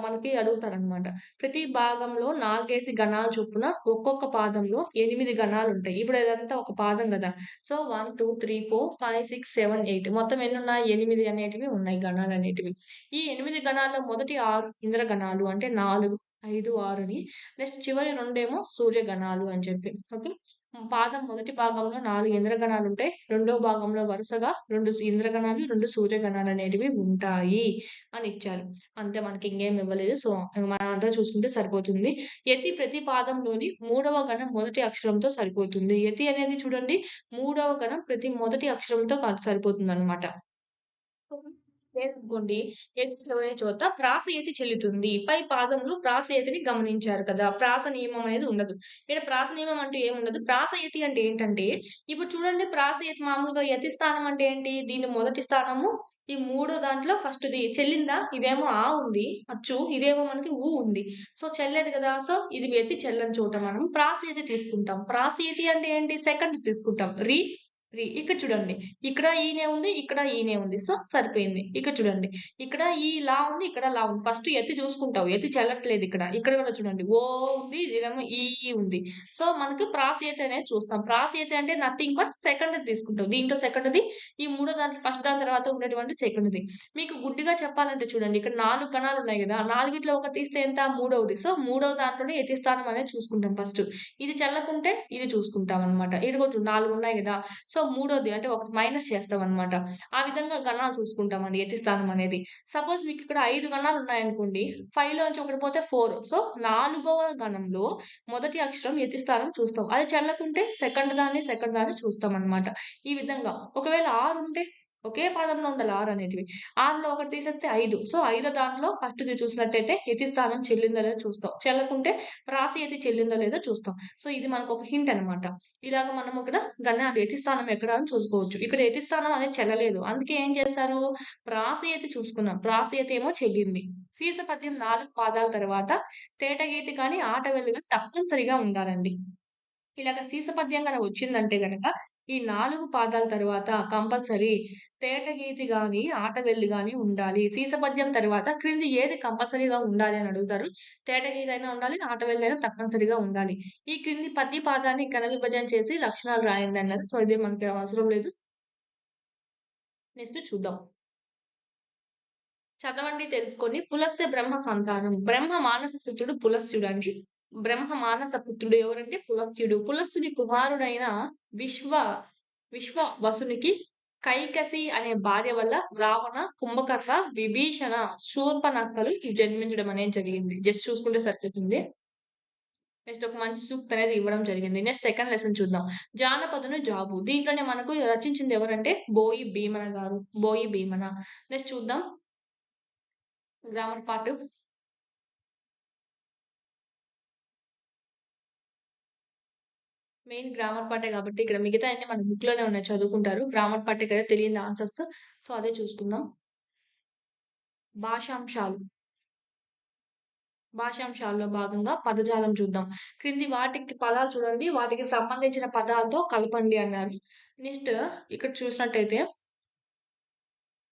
మనకి అడుగుతారనమాట. ప్రతి భాగంలో 4 గణాలు చొప్పున ఒక్కొక్క పాదంలో 8 గణాలుంటాయి. ఇప్పుడు ఇదంతా ఒక పాదం గదా! సో, 1, 2, 3, 4, 5, 6, 7, 8 మొత్తం ఎన్నున్నాయి? 8 అనేటివి ఉన్నాయి గణాలనేటివి. ఈ 8 గణాల్లో మొదటి 6 ఇంద్రగణాలు అంటే 4, 5, 6 అని. నెక్స్ట్ చివరి 2 సూర్యగణాలు అని చెప్పి. ఓకే. పాదం మొదటి భాగంలో 4 ఇంద్రగణాలుంటాయి. రెండో భాగంలో వరుసగా 2 ఇంద్రగణాలు, 2 సూర్యగణాలనేటివి ఉంటాయి అని ఇచ్చారు. అంతే, మనకి ఇంకేం ఇవ్వలేదు. సో, మనం అంతా చూసుకుంటే సరిపోతుంది. యతి ప్రతి పాదంలోని మూడవ గణం మొదటి అక్షరంతో సరిపోతుంది. యతి అనేది చూడండి, మూడవ గణం ప్రతి మొదటి అక్షరంతో సరిపోతుందనమాట. లేదనుకోండి, యతిలోని చోట ప్రాసయతి చెల్లుతుంది. పై పాదంలో ప్రాసయతిని గమనించారు కదా! ప్రాస నియమం అనేది ఉండదు. ఇక్కడ ప్రాస నియమం అంటూ ఏముండదు. ప్రాసయతి అంటే ఏంటంటే, ఇప్పుడు చూడండి, ప్రాసయతి మామూలుగా యతి స్థానం అంటే ఏంటి? దీని మొదటి స్థానము, ఈ మూడో దాంట్లో ఫస్ట్‌ది చెల్లిందా? ఇదేమో ఆ ఉంది అచ్చు. ఇదేమో మనకి ఊ ఉంది. సో, చెల్లేదు కదా! సో, ఇది యతి చెల్లని చోట మనం ప్రాసయతి తీసుకుంటాం. ప్రాసయతి అంటే ఏంటి? సెకండ్ తీసుకుంటాం. ఇక్కడ చూడండి. ఇక్కడ ఈనే ఉంది. ఇక్కడ ఈనే ఉంది. సో, సరిపోయింది. ఇక్కడ చూడండి. ఇక్కడ ఈ లా ఉంది. ఇక్కడ లా ఉంది. ఫస్ట్ యతి చూసుకుంటావు. యతి చెల్లట్లేదు ఇక్కడ. ఇక్కడ కూడా చూడండి. ఓ ఉంది. ఇదేమో ఈ ఉంది. సో, మనకు ప్రాసయతి అనేది చూస్తాం. ప్రాసయతి అంటే నథింగ్ బట్ సెకండ్‌ది తీసుకుంటాం. దీంట్లో సెకండ్‌ది, ఈ మూడో దాంట్లో ఫస్ట్ దాని తర్వాత ఉండేటువంటి సెకండ్‌ది. మీకు గుడ్డిగా చెప్పాలంటే చూడండి. ఇక్కడ 4 కణాలు ఉన్నాయి గదా! నాలుగిట్లో ఒకటి తీస్తే ఎంత? మూడవది. సో, మూడవ దాంట్లోనే యతి స్థానం అనేది చూసుకుంటాం ఫస్ట్. ఇది చెల్లకుంటే ఇది చూసుకుంటామనమాట. ఇదిగో 4 ఉన్నాయి గదా! సో, మూడోది అంటే ఒకటి మైనస్ చేస్తామనమాట. ఆ విధంగా గణాలు చూసుకుంటామండి యతి స్థానం అనేది. సపోజ్ మీకిక్కడ 5 గణాలున్నాయనుకోండి. 5 లోంచి ఒకటి పోతే 4. సో, నాలుగవ గణంలో మొదటి అక్షరం యతి స్థానం చూస్తాం. అది చెల్లకుంటే సెకండ్ దాన్ని చూస్తామనమాట. ఈ విధంగా. ఒకవేళ 6 ఉంటే ఒకే పాదంలో ఉండాలి 6 అనేటివి. 6లో ఒకటి తీసేస్తే 5. సో, ఐదో దాంట్లో ఫస్ట్‌ది చూసినట్టయితే యతి స్థానం చెల్లిందో లేదో చూస్తాం. చెల్లకుంటే ప్రాసయతి చెల్లిందో లేదో చూస్తాం. సో, ఇది మనకొక హింట్ అనమాట. ఇలాగ మనం ఇక్కడ యతి స్థానం ఎక్కడ అని చూసుకోవచ్చు. ఇక్కడ యతి స్థానం అనేది చెల్లలేదు. అందుకే ఏం చేశారు? ప్రాసయతి చూసుకున్నాం. ప్రాసయతి ఏమో చెల్లింది. సీస పద్యం 4 పాదాల తర్వాత తేటగీతి గాని, ఆటవెల్లి గాని తప్పనిసరిగా ఉండాలండి. ఇలాగ సీస పద్యం గనక వచ్చిందంటే గనక, ఈ 4 పాదాల తర్వాత కంపల్సరీ తేటగీతి గాని, ఆటవెల్లి గాని ఉండాలి. సీస పద్యం తర్వాత క్రింది ఏది కంపల్సరీగా ఉండాలి అని అడుగుతారు. తేటగీతి అయినా ఉండాలి, ఆటవెల్లి అయినా తప్పనిసరిగా ఉండాలి. ఈ క్రింది ప్రతి పాదాన్ని ఘన విభజన చేసి లక్షణాలు రాయండి అన్నారు. సో, ఇది మనకి అవసరం లేదు. నెక్స్ట్ చూద్దాం. చదవండి, తెలుసుకోండి. పులస్త్య బ్రహ్మ సంతానం. బ్రహ్మ మానస పుత్రుడు పులస్త్యుడండి. బ్రహ్మ మానస పుత్రుడు ఎవరంటే పులస్త్యుడు. పులస్త్యుని కుమారుడైన విశ్వ విశ్వవసునికి కైకసి అనే భార్య వల్ల రావణ, కుంభకర్ణ, విభీషణ, శూర్పణఖలు జన్మించడం అనేది జరిగింది. జస్ట్ చూసుకుంటే సరిపోతుంది. నెక్స్ట్ ఒక మంచి సూక్తి అనేది ఇవ్వడం జరిగింది. నెక్స్ట్ సెకండ్ లెసన్ చూద్దాం. జానపదుని జాబు. దీంట్లోనే మనకు రచించింది ఎవరంటే బోయి భీమన గారు. బోయి భీమన. నెక్స్ట్ చూద్దాం గ్రామర్ పార్ట్. మెయిన్ గ్రామర్ పార్టే కాబట్టి ఇక్కడ మిగతాయన్నీ మన బుక్‌లోనే ఉన్నాయి, చదువుకుంటారు. గ్రామర్ పార్టే కదా తెలియని ఆన్సర్స్. సో, అదే చూసుకుందాం. భాషాంశాలు. భాషాంశాల్లో భాగంగా పదజాలం చూద్దాం. క్రింది వాటికి పదాలు చూడండి. వాటికి సంబంధించిన పదాలతో కలపండి అన్నారు. నెక్స్ట్ ఇక్కడ చూసినట్టయితే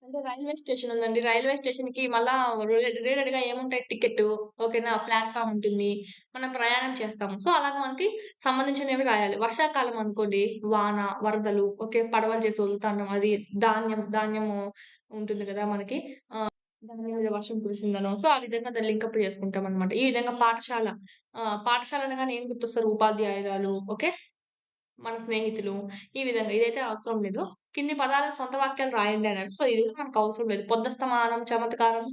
అంటే రైల్వే స్టేషన్ ఉందండి. రైల్వే స్టేషన్‌కి మళ్ళా రిలేటెడ్‌గా ఏముంటాయి? టికెట్టు, ఓకేనా? ప్లాట్‌ఫార్మ్ ఉంటుంది. మనం ప్రయాణం చేస్తాము. సో, అలాగా మనకి సంబంధించినవి రాయాలి. వర్షాకాలం అనుకోండి, వాన, వరదలు, ఓకే. పడవలు చేసి వదులుతాన్నాం. అది ధాన్యము ఉంటుంది కదా మనకి. ధాన్యం మీద వర్షం కురిసిందనో, సో, ఆ విధంగా దాన్ని లింకప్ చేసుకుంటామనమాట. ఈ విధంగా పాఠశాల. పాఠశాల అనగానే ఏం గుర్తొస్తారు? ఉపాధ్యాయురాలు, ఓకే. మన స్నేహితులు, ఈ విధంగా. ఇదైతే అవసరం లేదు. కింది పదాల సొంత వాక్యాలు రాయండి అన్నాడు. సో, ఇది మనకు అవసరం లేదు. పొద్దస్తమానం, చమత్కారం,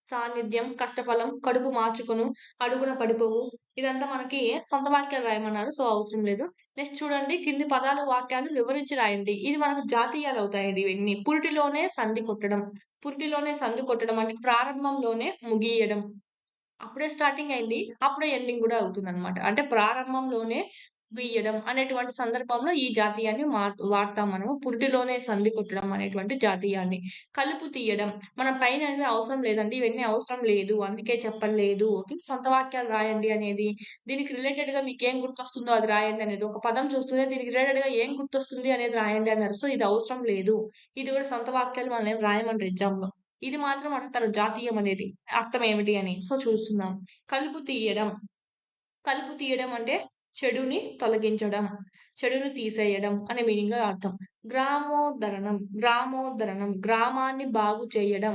సాన్నిధ్యం, కష్టఫలం, కడుపు మార్చుకొను, అడుగున పడిపోవు, ఇదంతా మనకి సొంత వాక్యాలు రాయమన్నారు. సో, అవసరం లేదు. నెక్స్ట్ చూడండి, కింది పదాలు, వాక్యాలు వివరించి రాయండి. ఇది మనకు జాతీయాలవుతాయండి ఇవన్నీ. పురిటిలోనే సంధి కొట్టడం అంటే ప్రారంభంలోనే ముగియడం. అప్పుడే స్టార్టింగ్ అయింది. అప్పుడే ఎండింగ్ గూడా అవుతుందనమాట. అంటే ప్రారంభంలోనే బియ్యడం అనేటువంటి సందర్భంలో ఈ జాతీయాన్ని వాడతాం మనము. పురిటిలోనే సంధి కొట్టడం అనేటువంటి జాతీయాన్ని. కలుపు తీయడం. మనం పైనవి అవసరం లేదండి. ఇవన్నీ అవసరం లేదు. అందుకే చెప్పలేదు. ఓకే. సొంత వాక్యాలు రాయండి అనేది. దీనికి రిలేటెడ్‌గా మీకేం గుర్తొస్తుందో అది రాయండి అనేది. ఒక పదం చూస్తూనే దీనికి రిలేటెడ్‌గా ఏం గుర్తొస్తుంది అనేది రాయండి అన్నారు. సో, ఇది అవసరం లేదు. ఇది గూడా సొంత వాక్యాలు మనల్నేం రాయమనరు ఎగ్జామ్‌లో. ఇది మాత్రం అడుగుతారు జాతీయం అనేది. అర్థం ఏమిటి అని. సో, చూస్తున్నాం. కలుపు తీయడం. కలుపు తీయడం అంటే చెడుని తొలగించడం, చెడుని తీసేయడం అనే మీనింగ్‌లో అర్థం. గ్రామోద్ధరణం, గ్రామాన్ని బాగు చేయడం.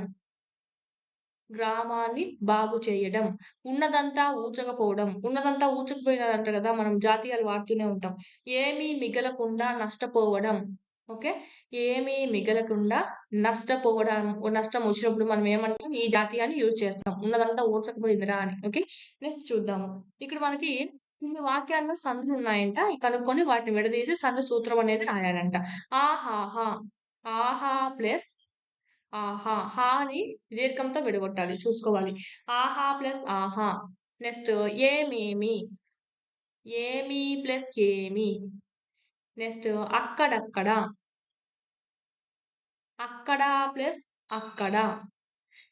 గ్రామాన్ని బాగు చేయడం. ఉన్నదంతా ఊచకపోవడం. ఉన్నదంతా ఊచకపోయినారు అంటారు కదా! మనం జాతీయాలు వాడుతూనే ఉంటాం. ఏమీ మిగలకుండా నష్టపోవడం. ఓకే. ఏమీ మిగలకుండా నష్టపోవడం. నష్టం వచ్చినప్పుడు మనం ఏమంటాం? ఈ జాతీయాన్ని యూజ్ చేస్తాం. ఉన్నదంతా ఊచకపోయిందిరా అని. ఓకే. నెక్స్ట్ చూద్దాము. ఇక్కడ మనకి కొన్ని వాక్యాల్లో సందులున్నాయంట. కనుక్కొని వాటిని విడదీసి సందు సూత్రం అనేది రాయాలంట. ఆహాహా! ఆహా ప్లస్ ఆహా! హాని దీర్ఘంతో విడగొట్టాలి. చూసుకోవాలి. ఆహా ప్లస్ ఆహా. నెక్స్ట్ ఏమేమి, ఏమి ప్లస్ ఏమి. నెక్స్ట్ అక్కడక్కడ, అక్కడ ప్లస్ అక్కడ.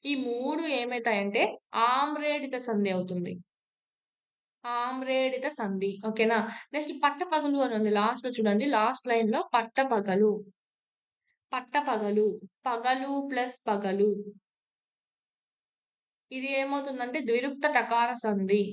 ఈ 3 ఏమైతాయంటే ఆమ్రేడిత సంధి అవుతుంది. ఆమ్రేడిత సంధి. ఓకేనా? నెక్స్ట్ పట్టపగలు అని ఉంది. లాస్ట్‌లో చూడండి. లాస్ట్ లైన్‌లో పట్టపగలు, పట్టపగలు, పగలు ప్లస్ పగలు. ఇది ఏమవుతుందంటే ద్విరుక్త టకార సంధి.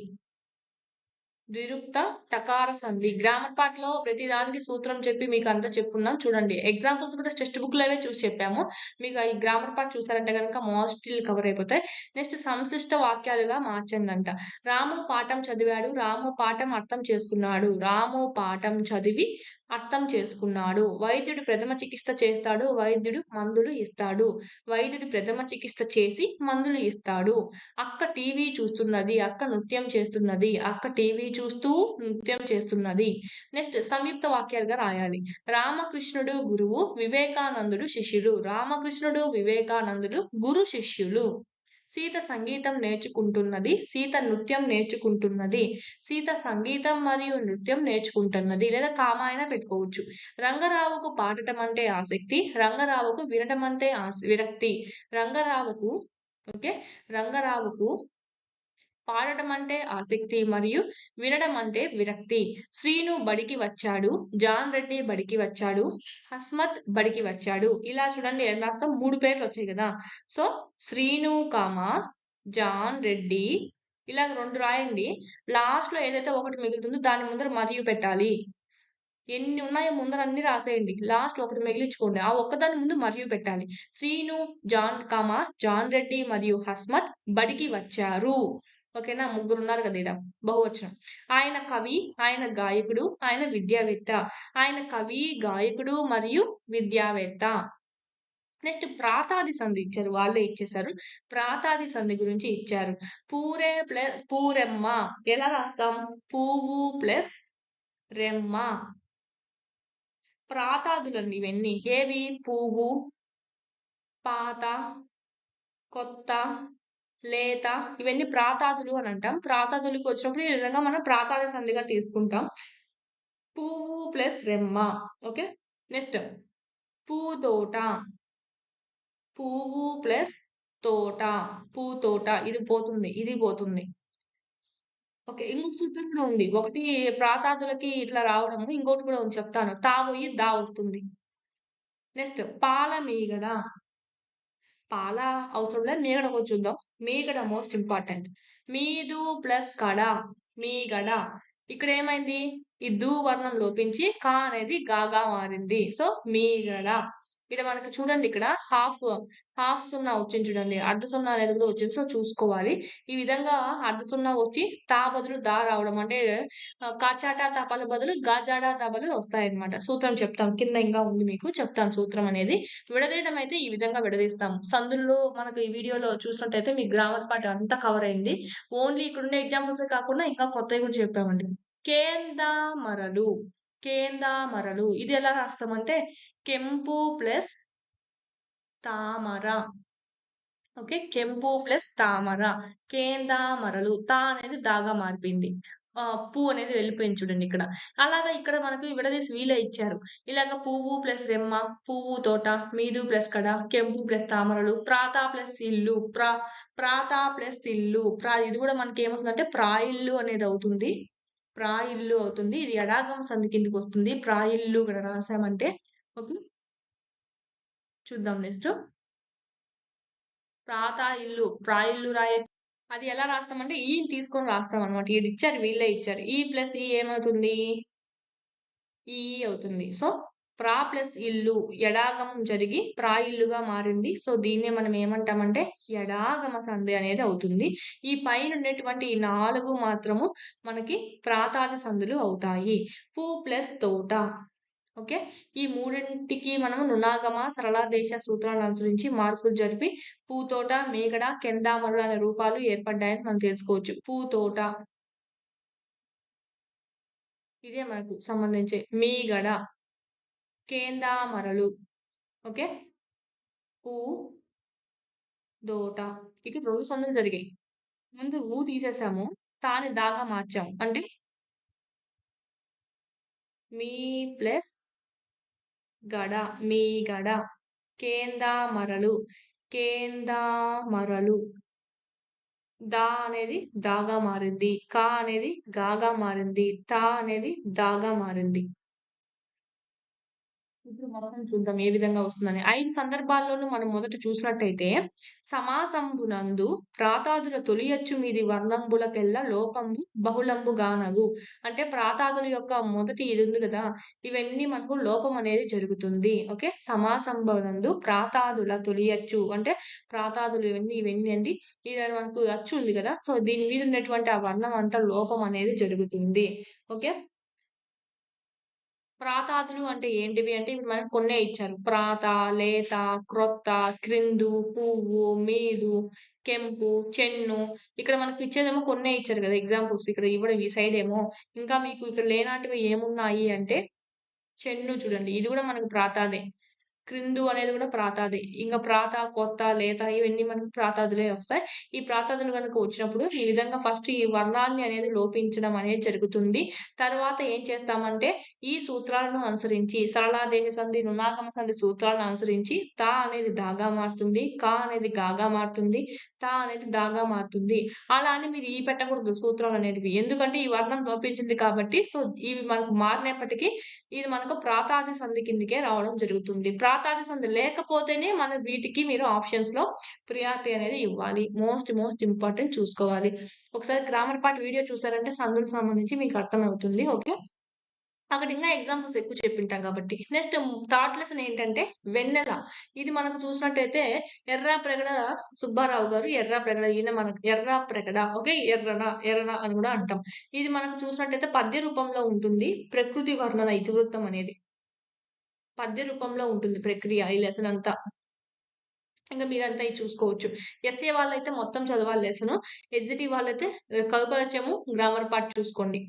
ద్విరుక్త టకార సంధి. గ్రామర్ పార్ట్‌లో ప్రతి దానికి సూత్రం చెప్పి మీకంతా చెప్పున్నాం చూడండి. ఎగ్జాంపుల్స్ కూడా టెక్స్ట్ బుక్‌లోవే చూసి చెప్పాము. మీకు ఈ గ్రామర్ పార్ట్ చూసారంటే గనక మోస్ట్‌లీ కవర్ అయిపోతాయి. నెక్స్ట్ సంశిష్ట వాక్యాలుగా మార్చండంట. రాము పాఠం చదివాడు. రాము పాఠం అర్థం చేసుకున్నాడు. రాము పాఠం చదివి అర్థం చేసుకున్నాడు. వైద్యుడు ప్రథమ చికిత్స చేస్తాడు. వైద్యుడు మందులు ఇస్తాడు. వైద్యుడు ప్రథమ చికిత్స చేసి మందులు ఇస్తాడు. అక్క టీవీ చూస్తున్నది. అక్క నృత్యం చేస్తున్నది. అక్క టీవీ చూస్తూ నృత్యం చేస్తున్నది. నెక్స్ట్ సంయుక్త వాక్యాలుగా రాయాలి. రామకృష్ణుడు గురువు, వివేకానందుడు శిష్యులు. రామకృష్ణుడు, వివేకానందుడు గురు శిష్యులు. సీత సంగీతం నేర్చుకుంటున్నది. సీత నృత్యం నేర్చుకుంటున్నది. సీత సంగీతం మరియు నృత్యం నేర్చుకుంటున్నది. లేదా కామా అయినా పెట్టుకోవచ్చు. రంగరావుకు పాడటం అంటే ఆసక్తి. రంగరావుకు వినటం అంటే విరక్తి. రంగరావుకు ఓకే. రంగరావుకు పాడటం అంటే ఆసక్తి మరియు వినడం అంటే విరక్తి. శ్రీను బడికి వచ్చాడు. జాన్ రెడ్డి బడికి వచ్చాడు. హస్మత్ బడికి వచ్చాడు. ఇలా చూడండి ఎలా రాస్తాం 3 పేర్లు వచ్చాయి కదా! సో, శ్రీను, జాన్ రెడ్డి ఇలా 2 రాయండి. లాస్ట్‌లో ఏదైతే ఒకటి మిగులుతుందో దాని ముందర మరియు పెట్టాలి. ఎన్ని ఉన్నాయో ముందర అన్ని రాసేయండి. లాస్ట్ ఒకటి మిగిలించుకోండి. ఆ ఒక్కదాని ముందు మరియు పెట్టాలి. శ్రీను, జాన్ రెడ్డి మరియు హస్మత్ బడికి వచ్చారు. ఓకేనా? ముగ్గురున్నారు కదా ఈడ. బహువచనం. ఆయన కవి, ఆయన గాయకుడు, ఆయన విద్యావేత్త. ఆయన కవి, గాయకుడు మరియు విద్యావేత్త. నెక్స్ట్ ప్రాతాది సంధి ఇచ్చారు. వాళ్ళే ఇచ్చేసారు. ప్రాతాది సంధి గురించి ఇచ్చారు. పూరే ప్లస్ పూరెమ్మ. ఎలా రాస్తాం? పువ్వు ప్లస్ రెమ్మ. ప్రాతాదులండి ఇవన్నీ. ఏవి? పువ్వు, పాత, కొత్త, లేత ఇవన్నీ ప్రాతాదులు అని అంటాం. ప్రాతాదులకు వచ్చినప్పుడు ఈ విధంగా మనం ప్రాతాద సంధిగా తీసుకుంటాం. పువ్వు ప్లస్ రెమ్మ. ఓకే. నెక్స్ట్ పూతోట. పువ్వు ప్లస్ తోట. పూతోట. ఇది పోతుంది. ఇది పోతుంది. ఓకే. ఇంకొక సూత్రం కూడా ఉంది. ఒకటి ప్రాతాదులకి ఇట్లా రావడము. ఇంకోటి కూడా ఉంది చెప్తాను. తా పోయి దా వస్తుంది. నెక్స్ట్ పాలమీగడ. పాల అవసరం లేదు. మీగడ కూడా చూద్దాం. మీగడ మోస్ట్ ఇంపార్టెంట్. మీదు ప్లస్ కడ. మీగడ. ఇక్కడ ఏమైంది? ఈ దు వర్ణం లోపించి క అనేది గాగా మారింది. సో, మీగడ. ఇక్కడ మనకి చూడండి ఇక్కడ హాఫ్ సున్నా వచ్చింది చూడండి. అర్ధ సున్నా అనేది కూడా వచ్చింది. సో, చూసుకోవాలి. ఈ విధంగా అర్ధ సున్నా వచ్చి తా బదులు దా రావడం అంటే కాచాటా తపాల బదులు గాజాడా తపాలు వస్తాయన్నమాట. సూత్రం చెప్తాం. కింద ఇంకా ఉంది మీకు చెప్తాను సూత్రం అనేది. విడదీయడం అయితే ఈ విధంగా విడదీస్తాం. సందుల్లో మనకు ఈ వీడియోలో చూసినట్టయితే మీకు గ్రామర్ పార్ట్ అంతా కవర్ అయింది. ఓన్లీ ఇక్కడున్న ఎగ్జాంపుల్సే కాకుండా ఇంకా కొత్తవి కూడా చెప్పామండి. కేందామరలు. కేందామరలు. ఇది ఎలా రాస్తామంటే కెంపు ప్లస్ తామర. ఓకే. కెంపు ప్లస్ తామర. కేందామరలు. తా అనేది దాగా మారిపోయింది. పు అనేది వెళ్ళిపోయింది చూడండి ఇక్కడ. అలాగా ఇక్కడ మనకు విడదీసి వీలే ఇచ్చారు. ఇలాగ పువ్వు ప్లస్ రెమ్మ, పువ్వు తోట, మీదు ప్లస్ కడ, కెంపు ప్లస్ తామరలు, ప్రాత ప్లస్ ఇల్లు, ప్రాత ప్లస్ ఇల్లు. ఇది కూడా మనకేమవుతుందంటే ప్రాయిల్లు అనేది అవుతుంది. ప్రాయిల్లు అవుతుంది. ఇది ఎడాగమ సంధి కిందకి వస్తుంది. ప్రాయిల్లు ఇక్కడ రాసామంటే. ఓకే. చూద్దాం నెక్స్ట్. ఇల్లు. ప్రాయిల్లు అది ఎలా రాస్తామంటే ఈని తీసుకొని రాస్తామనమాట. ఈడిచ్చారు వీళ్ళే ఇచ్చారు. ఈ ప్లస్ ఈ ఏమవుతుంది? ఈ అవుతుంది. సో, ప్రా ప్లస్ ఇల్లు ఎడాగమం జరిగి ఇల్లుగా మారింది. సో, దీన్నే మనం ఏమంటామంటే ఎడాగమ సంధి అనేది అవుతుంది. ఈ పైనున్నటువంటి ఈ 4 మాత్రము మనకి ప్రాతాది సందులు అవుతాయి. పు ప్లస్ తోట. ఓకే. ఈ మూడింటికి మనం నునాగమ, సరళాదేశ సూత్రాలను అనుసరించి మార్పులు జరిపి పూతోట, మేగడ, కెందామరుడు అనే రూపాలు ఏర్పడ్డాయని మనం తెలుసుకోవచ్చు. పూతోట ఇదే మనకు సంబంధించి మీగడ, కేందామరలు. ఓకే. ఊ, దోట. ఇక్కడ 2 సందులు జరిగాయి. ముందు ఊ తీసేసాము. తాని దాగా మార్చాం. అంటే మీ ప్లస్ గడ, మీగడ. కేందామరలు, కేందామరలు. దా అనేది దాగా మారింది. కా అనేది గాగా మారింది. తా అనేది దాగా మారింది. ఇప్పుడు మొత్తం చూద్దాం ఏ విధంగా వస్తుందని. 5 సందర్భాల్లోనూ మనం మొదట చూసినట్టయితే, సమాసంబునందు ప్రాతాదుల తొలి అచ్చు మీది వర్ణంబులకెల్ల లోపంబు బహుళంబు గానగు. అంటే ప్రాతాదుల యొక్క మొదటి ఇది ఉంది గదా! ఇవన్నీ మనకు లోపం అనేది జరుగుతుంది. ఓకే. సమాసంబునందు ప్రాతాదుల తొలి అచ్చు అంటే ప్రాతాదులు ఇవన్నీ అండి. ఇది మనకు అచ్చు ఉంది గదా! సో, దీని మీద ఉన్నటువంటి ఆ వర్ణం అంతా లోపం అనేది జరుగుతుంది. ఓకే. ప్రాతాదులు అంటే ఏంటివి అంటే ఇప్పుడు మనకు కొన్నే ఇచ్చారు. ప్రాత, లేత, క్రొత్త, క్రిందు, పువ్వు, మీదు, కెంపు, చెన్ను. ఇక్కడ మనకి ఇచ్చేదేమో కొన్నే ఇచ్చారు గదా! ఎగ్జాంపుల్స్ ఇక్కడ ఇవ్వడం ఈ సైడ్ ఏమో ఇంకా మీకు ఇక్కడ లేనాటివి ఏమున్నాయి అంటే చెన్ను చూడండి. ఇది గూడా మనకు ప్రాతాదే. క్రిందు అనేది గూడా ప్రాతాదే. ఇంక ప్రాత, కొత్త, లేత ఇవన్నీ మనకు ప్రాతాదులే వస్తాయి. ఈ ప్రాతాదులు గనుక వచ్చినప్పుడు ఈ విధంగా ఫస్ట్ ఈ వర్ణాన్ని అనేది లోపించడం అనేది జరుగుతుంది. తర్వాత ఏం చేస్తామంటే ఈ సూత్రాలను అనుసరించి సరళాదేశ సంధి, నునాగమ సంధి సూత్రాలను అనుసరించి తా అనేది దాగా మారుతుంది. కా అనేది గాగా మారుతుంది. తా అనేది దాగా మారుతుంది. అలా అని మీరు ఈ పెట్టకూడదు సూత్రాలనేటివి. ఎందుకంటే ఈ వర్ణం లోపించింది కాబట్టి సో, ఇవి మనకు మారినప్పటికీ ఇది మనకు ప్రాతాది సంధి కిందకే రావడం జరుగుతుంది. ప్రాతాది సంధి లేకపోతేనే మన వీటికి మీరు ఆప్షన్స్‌లో ప్రియారిటీ అనేది ఇవ్వాలి. మోస్ట్ ఇంపార్టెంట్ చూసుకోవాలి. ఒకసారి గ్రామర్ పార్ట్ వీడియో చూసారంటే సందులకు సంబంధించి మీకు అర్థమవుతుంది. ఓకే. అక్కడ ఇంకా ఎగ్జాంపుల్స్ ఎక్కువ చెప్పింటాం కాబట్టి. నెక్స్ట్ థర్డ్ లెసన్ ఏంటంటే వెన్నెల. ఇది మనకు చూసినట్టయితే ఎర్రాప్రగడ సుబ్బారావు గారు ఎర్రాప్రగడ ఈయన మనకు ఎర్రాప్రగడ ఓకే. ఎర్రన అని కూడా అంటాం. ఇది మనకు చూసినట్టయితే పద్య రూపంలో ఉంటుంది. ప్రకృతి వర్ణన ఇతివృత్తం అనేది. పద్య రూపంలో ఉంటుంది ప్రక్రియ ఈ లెసన్ అంతా. ఇంక మీరంతా ఇది చూసుకోవచ్చు. ఎస్ఏ వాళ్ళైతే మొత్తం చదవాలి లెసను. ఎస్జిటి వాళ్ళైతే కవిపరిచయము, గ్రామర్ పార్ట్ చూసుకోండి.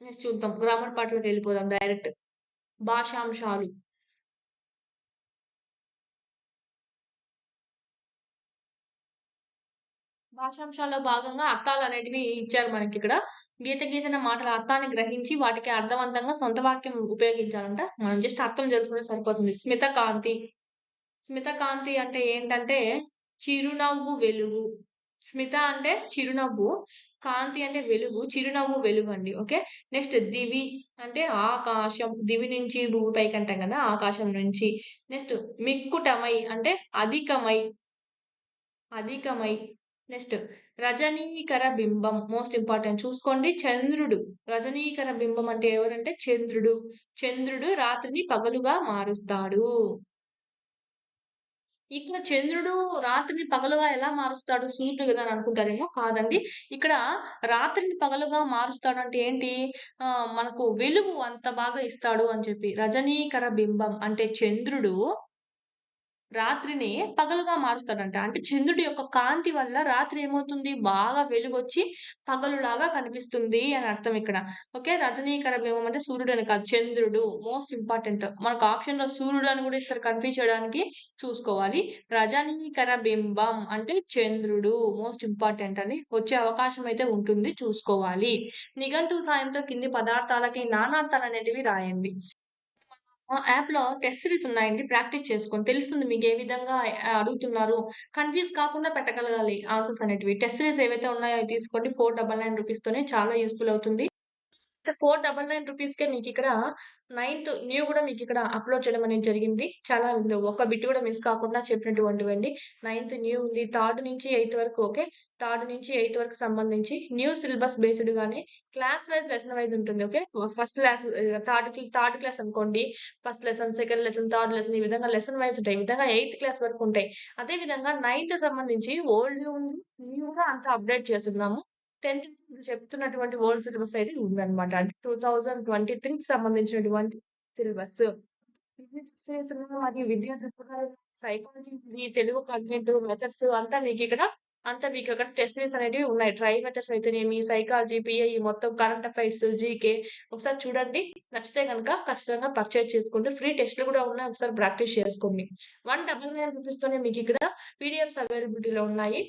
నెక్స్ట్ చూద్దాం. గ్రామర్ పార్ట్‌లోకెళ్ళిపోదాం డైరెక్ట్. భాషాంశాలు. భాషాంశాల్లో భాగంగా అర్థాలనేటివి ఇచ్చారు మనకిక్కడ. గీత గీసిన మాటల అర్థాన్ని గ్రహించి వాటికి అర్థవంతంగా సొంత వాక్యం ఉపయోగించాలంట. మనం జస్ట్ అర్థం తెలుసుకుంటే సరిపోతుంది. స్మితకాంతి. స్మితకాంతి అంటే ఏంటంటే చిరునవ్వు వెలుగు. స్మిత అంటే చిరునవ్వు. కాంతి అంటే వెలుగు. చిరునవ్వు వెలుగండి. ఓకే. నెక్స్ట్ దివి అంటే ఆకాశం. దివి నుంచి భూమి పైకంటాం గదా! ఆకాశం నుంచి. నెక్స్ట్ మిక్కుటమై అంటే అధికమై. అధికమై. నెక్స్ట్ రజనీకర బింబం మోస్ట్ ఇంపార్టెంట్ చూసుకోండి. చంద్రుడు. రజనీకర బింబం అంటే ఎవరంటే చంద్రుడు. చంద్రుడు రాత్రిని పగలుగా మారుస్తాడు. ఇక్కడ చంద్రుడు రాత్రిని పగలుగా ఎలా మారుస్తాడు? సూర్యుడు గదా అని అనుకుంటారేమో. కాదండి. ఇక్కడ రాత్రిని పగలుగా మారుస్తాడంటే ఏంటి? మనకు వెలుగు అంత బాగా ఇస్తాడు అని చెప్పి. రజనీకర బింబం అంటే చంద్రుడు రాత్రిని పగలుగా మారుస్తాడంట. అంటే చంద్రుడి యొక్క కాంతి వల్ల రాత్రి ఏమవుతుంది? బాగా వెలుగొచ్చి పగలులాగా కనిపిస్తుంది అని అర్థం ఇక్కడ. ఓకే. రజనీకర బింబం అంటే సూర్యుడని కాదు. చంద్రుడు మోస్ట్ ఇంపార్టెంట్. మనకు ఆప్షన్‌లో సూర్యుడు అని గూడా ఇస్తారు కన్‌ఫ్యూజ్ చేయడానికి చూసుకోవాలి. రజనీకర బింబం అంటే చంద్రుడు మోస్ట్ ఇంపార్టెంట్ అని వచ్చే అవకాశం అయితే ఉంటుంది చూసుకోవాలి. నిఘంటువు సాయంతో కింది పదార్థాలకి నానార్థాలనేటివి రాయండి. యాప్‌లో టెస్ట్ సిరీస్ ఉన్నాయండి. ప్రాక్టీస్ చేసుకోండి. తెలుస్తుంది మీకు ఏ విధంగా అడుగుతున్నారు. కన్‌ఫ్యూజ్ కాకుండా పెట్టగలగాలి ఆన్సర్స్ అనేటివి. టెస్ట్ సిరీస్ ఏవైతే ఉన్నాయో అవి తీసుకోండి. 499 రూపీస్‌తోనే చాలా యూజ్‌ఫుల్ అవుతుంది. జస్ట్ 499 రూపీస్‌కే మీకిక్కడ నైన్త్ న్యూ గూడా మీకిక్కడ అప్‌లోడ్ చేయడం అనేది జరిగింది. చాలా ఒక్క బిట్ కూడా మిస్ కాకుండా చెప్పినటువంటివండి. నైన్త్ న్యూ ఉంది. థర్డ్ నుంచి ఎయిత్ వరకు ఓకే. థర్డ్ నుంచి ఎయిత్ వరకు సంబంధించి న్యూ సిలబస్ బేస్డ్‌గానే క్లాస్ వైస్, లెసన్ వైస్ ఉంటుంది. Okay. First class third class అనుకోండి. First lesson, second lesson, third lesson ఈ విధంగా లెసన్ వైస్ ఉంటాయి. ఈ విధంగా ఎయిత్ క్లాస్ వరకు ఉంటాయి. అదే విధంగా నైన్త్ సంబంధించి ఓల్డ్ ఉంది. న్యూ కూడా అంతా అప్‌డేట్ చేసున్నాము. 10థ్ చెప్తున్నటువంటి ఓల్డ్ సిలబస్ అయితే ఉందన్నమాట. అంటే 2023కి సంబంధించినటువంటి సిలబస్. మరియు విద్యా దృక్పథాలు, సైకాలజీ, ఈ తెలుగు కంటెంట్, మెథడ్స్ అంతా మీకక్కడ టెస్ట్ సిరీస్ అనేటివి ఉన్నాయి. ట్రై మెథడ్స్ అయితేనేమి, సైకాలజీ, పీఐఈ మొత్తం కరెంట్ అఫైర్స్, జీకే ఒకసారి చూడండి. నచ్చితే గనక ఖచ్చితంగా పర్చేజ్ చేసుకోండి. ఫ్రీ టెస్ట్‌లు కూడా ఉన్నాయి. ఒకసారి ప్రాక్టీస్ చేసుకోండి. 199 రూపీస్‌తోనే మీకిక్కడ పీడీఎఫ్స్ అవైలబిలిటీలో ఉన్నాయి.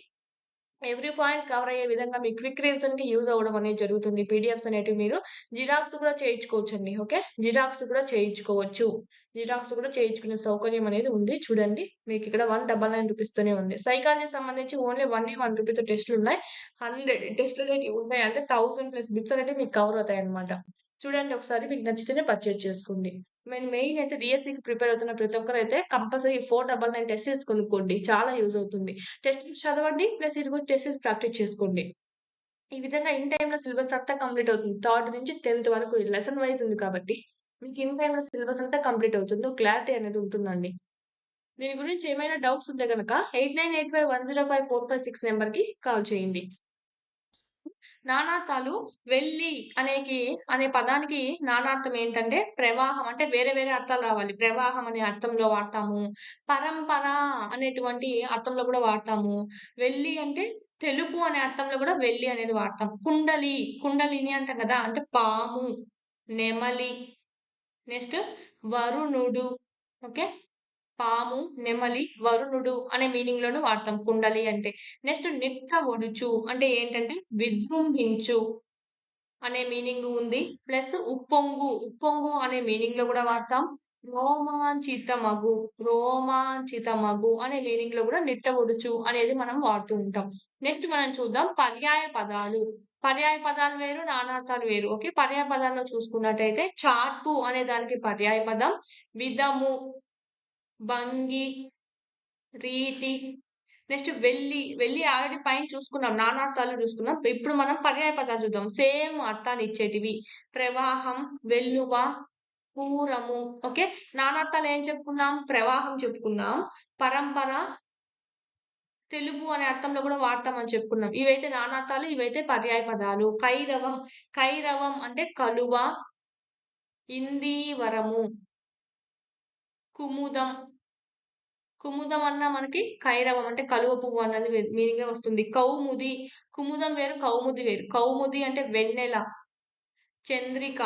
ఎవ్రీ పాయింట్ కవర్ అయ్యే విధంగా మీ క్విక్ రివిజన్‌కి యూజ్ అవ్వడం అనేది జరుగుతుంది. పీడీఎఫ్స్ అనేటివి మీరు జిరాక్స్ కూడా చేయించుకోవచ్చండి. ఓకే. జిరాక్స్ కూడా చేయించుకోవచ్చు. జిరాక్స్ కూడా చేయించుకునే సౌకర్యం అనేది ఉంది. చూడండి. మీకిక్కడ 199 రూపీస్‌తోనే ఉంది. సైకాలజీకి సంబంధించి ఓన్లీ 1 రూపీతో టెస్ట్‌లున్నాయి. 100 టెస్ట్‌లనేటివి ఉన్నాయి. అంటే 1000 ప్లస్ బిట్స్ అనేటివి మీకు కవర్ అవుతాయన్నమాట. చూడండి ఒకసారి మీకు నచ్చితేనే పర్చేజ్ చేసుకోండి. మెయిన్ అయితే డీఎస్సీకి ప్రిపేర్ అవుతున్న ప్రతి ఒక్కరైతే కంపల్సరీ 499 టెస్ట్ సీరీస్ కొనుక్కోండి. చాలా యూజ్ అవుతుంది. టెస్ట్ చదవండి. ప్లస్ ఇది కూడా టెస్ట్ ప్రాక్టీస్ చేసుకోండి. ఈ విధంగా ఇన్ టైమ్‌లో సిలబస్ అంతా కంప్లీట్ అవుతుంది. థర్డ్ నుంచి 10థ్ వరకు లెసన్ వైస్ ఉంది కాబట్టి, మీకు ఇన్ టైమ్‌లో సిలబస్ అంతా కంప్లీట్ అవుతుంది. క్లారిటీ అనేది ఉంటుందండి. దీని గురించి ఏమైనా డౌట్స్ ఉంటే గనక 8985105456 నంబర్‌కి కాల్ చేయండి. నానార్థాలు వెల్లి అనే పదానికి నానార్థం ఏంటంటే ప్రవాహం. అంటే వేరే వేరే అర్థాలు రావాలి. ప్రవాహం అనే అర్థంలో వాడతాము. పరంపర అనేటువంటి అర్థంలో కూడా వాడతాము. వెల్లి అంటే తెలుపు అనే అర్థంలో కూడా వెల్లి అనేది వాడతాం. కుండలిని అంటాం కదా! అంటే పాము, నెమలి, నెక్స్ట్ వరుణుడు. ఓకే. పాము, నెమలి, వరుణుడు అనే మీనింగ్‌లోను వాడతాం కుండలి అంటే. నెక్స్ట్ నిట్ట ఒడుచు అంటే ఏంటంటే విజృంభించు అనే మీనింగ్ ఉంది. ప్లస్ ఉప్పొంగు అనే మీనింగ్‌లో గూడా వాడతాం. రోమాంచితమగు, రోమాంచితమగు అనే మీనింగ్‌లో గూడా నిట్ట ఒడుచు అనేది మనం వాడుతూ ఉంటాం. నెక్స్ట్ మనం చూద్దాం పర్యాయ పదాలు. పర్యాయ పదాలు వేరు, నానార్థాలు వేరు. ఓకే. పర్యాయ పదాల్లో చూసుకున్నట్టయితే చార్పు అనే దానికి పర్యాయ పదం, విధము, భంగి, రీతి, నెక్స్ట్ వెళ్లి ఆల్రెడీ పైన చూసుకున్నాం. నానార్థాలు చూసుకున్నాం. ఇప్పుడు మనం పర్యాయ పదాలు చూద్దాం. సేమ్ అర్థాన్ని ఇచ్చేటివి. ప్రవాహం, వెల్లువ, పూరము. ఓకే. నానార్థాలు ఏం చెప్పుకున్నాం? ప్రవాహం చెప్పుకున్నాం. పరంపర, తెలుగు అనే అర్థంలో కూడా వాడతామని చెప్పుకున్నాం. ఇవైతే నానార్థాలు, ఇవైతే పర్యాయ పదాలు. కైరవం అంటే కలువ, ఇందీవరము, కుముదం. కుముదం అన్నా మనకి కైరవం అంటే కలువ పువ్వు అన్నది మీనింగే వస్తుంది. కౌముది, కుముదం వేరు, కౌముది వేరు. కౌముది అంటే వెన్నెల, చంద్రిక,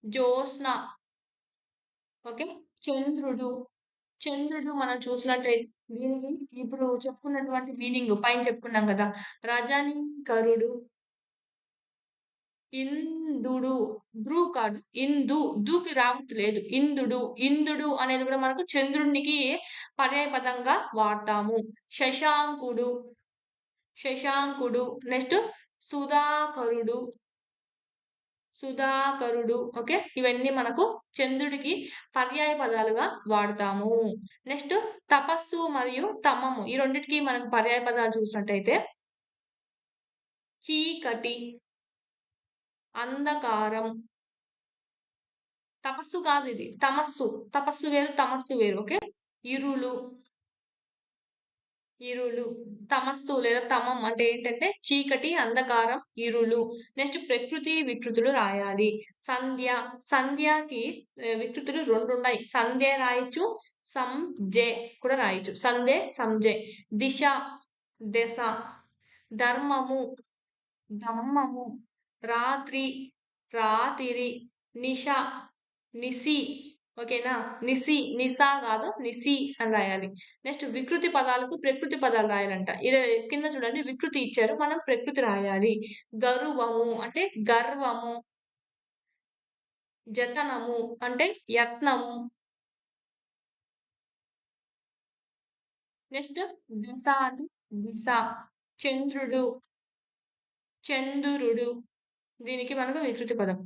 జ్యోత్స్న. ఓకే. చంద్రుడు. చంద్రుడు మనం చూసినట్టయితే దీనికి ఇప్పుడు చెప్పుకున్నటువంటి మీనింగ్ పైన చెప్పుకున్నాం కదా! రజనీకరుడు, ఇందుడు, కాదు. దుకి రావత్తు లేదు. ఇందుడు అనేది కూడా మనకు చంద్రునికి పర్యాయ పదంగా వాడతాము. శశాంకుడు, నెక్స్ట్ సుధాకరుడు, ఓకే. ఇవన్నీ మనకు చంద్రుడికి పర్యాయ పదాలుగా వాడతాము. నెక్స్ట్ తపస్సు మరియు తమము ఈ రెండిటికి మనకు పర్యాయ పదాలు చూసినట్టయితే చీకటి, అంధకారం. తపస్సు కాదు ఇది. తమస్సు. తపస్సు వేరు, తమస్సు వేరు. ఓకే. ఇరులు, తమస్సు లేదా తమం అంటే ఏంటంటే చీకటి, అంధకారం, ఇరులు. నెక్స్ట్ ప్రకృతి వికృతులు రాయాలి. సంధ్యకి వికృతులు 2 ఉన్నాయి. సంధ్య రాయొచ్చు, సంజే కూడా రాయొచ్చు. సంజే. దిశ, దశ. ధర్మము, దమ్మము. రాత్రి, రాతిరి. నిశ, నిసి. ఓకేనా? నిశా కాదు నిసి అని రాయాలి. నెక్స్ట్ వికృతి పదాలకు ప్రకృతి పదాలు రాయాలంట. కింద చూడండి వికృతి ఇచ్చారు. మనం ప్రకృతి రాయాలి. గరువము అంటే గర్వము. జతనము అంటే యత్నము. నెక్స్ట్ దిశ అంటే దిశ. చంద్రుడు, చందురుడు. దీనికి మనకు వికృతి పదం.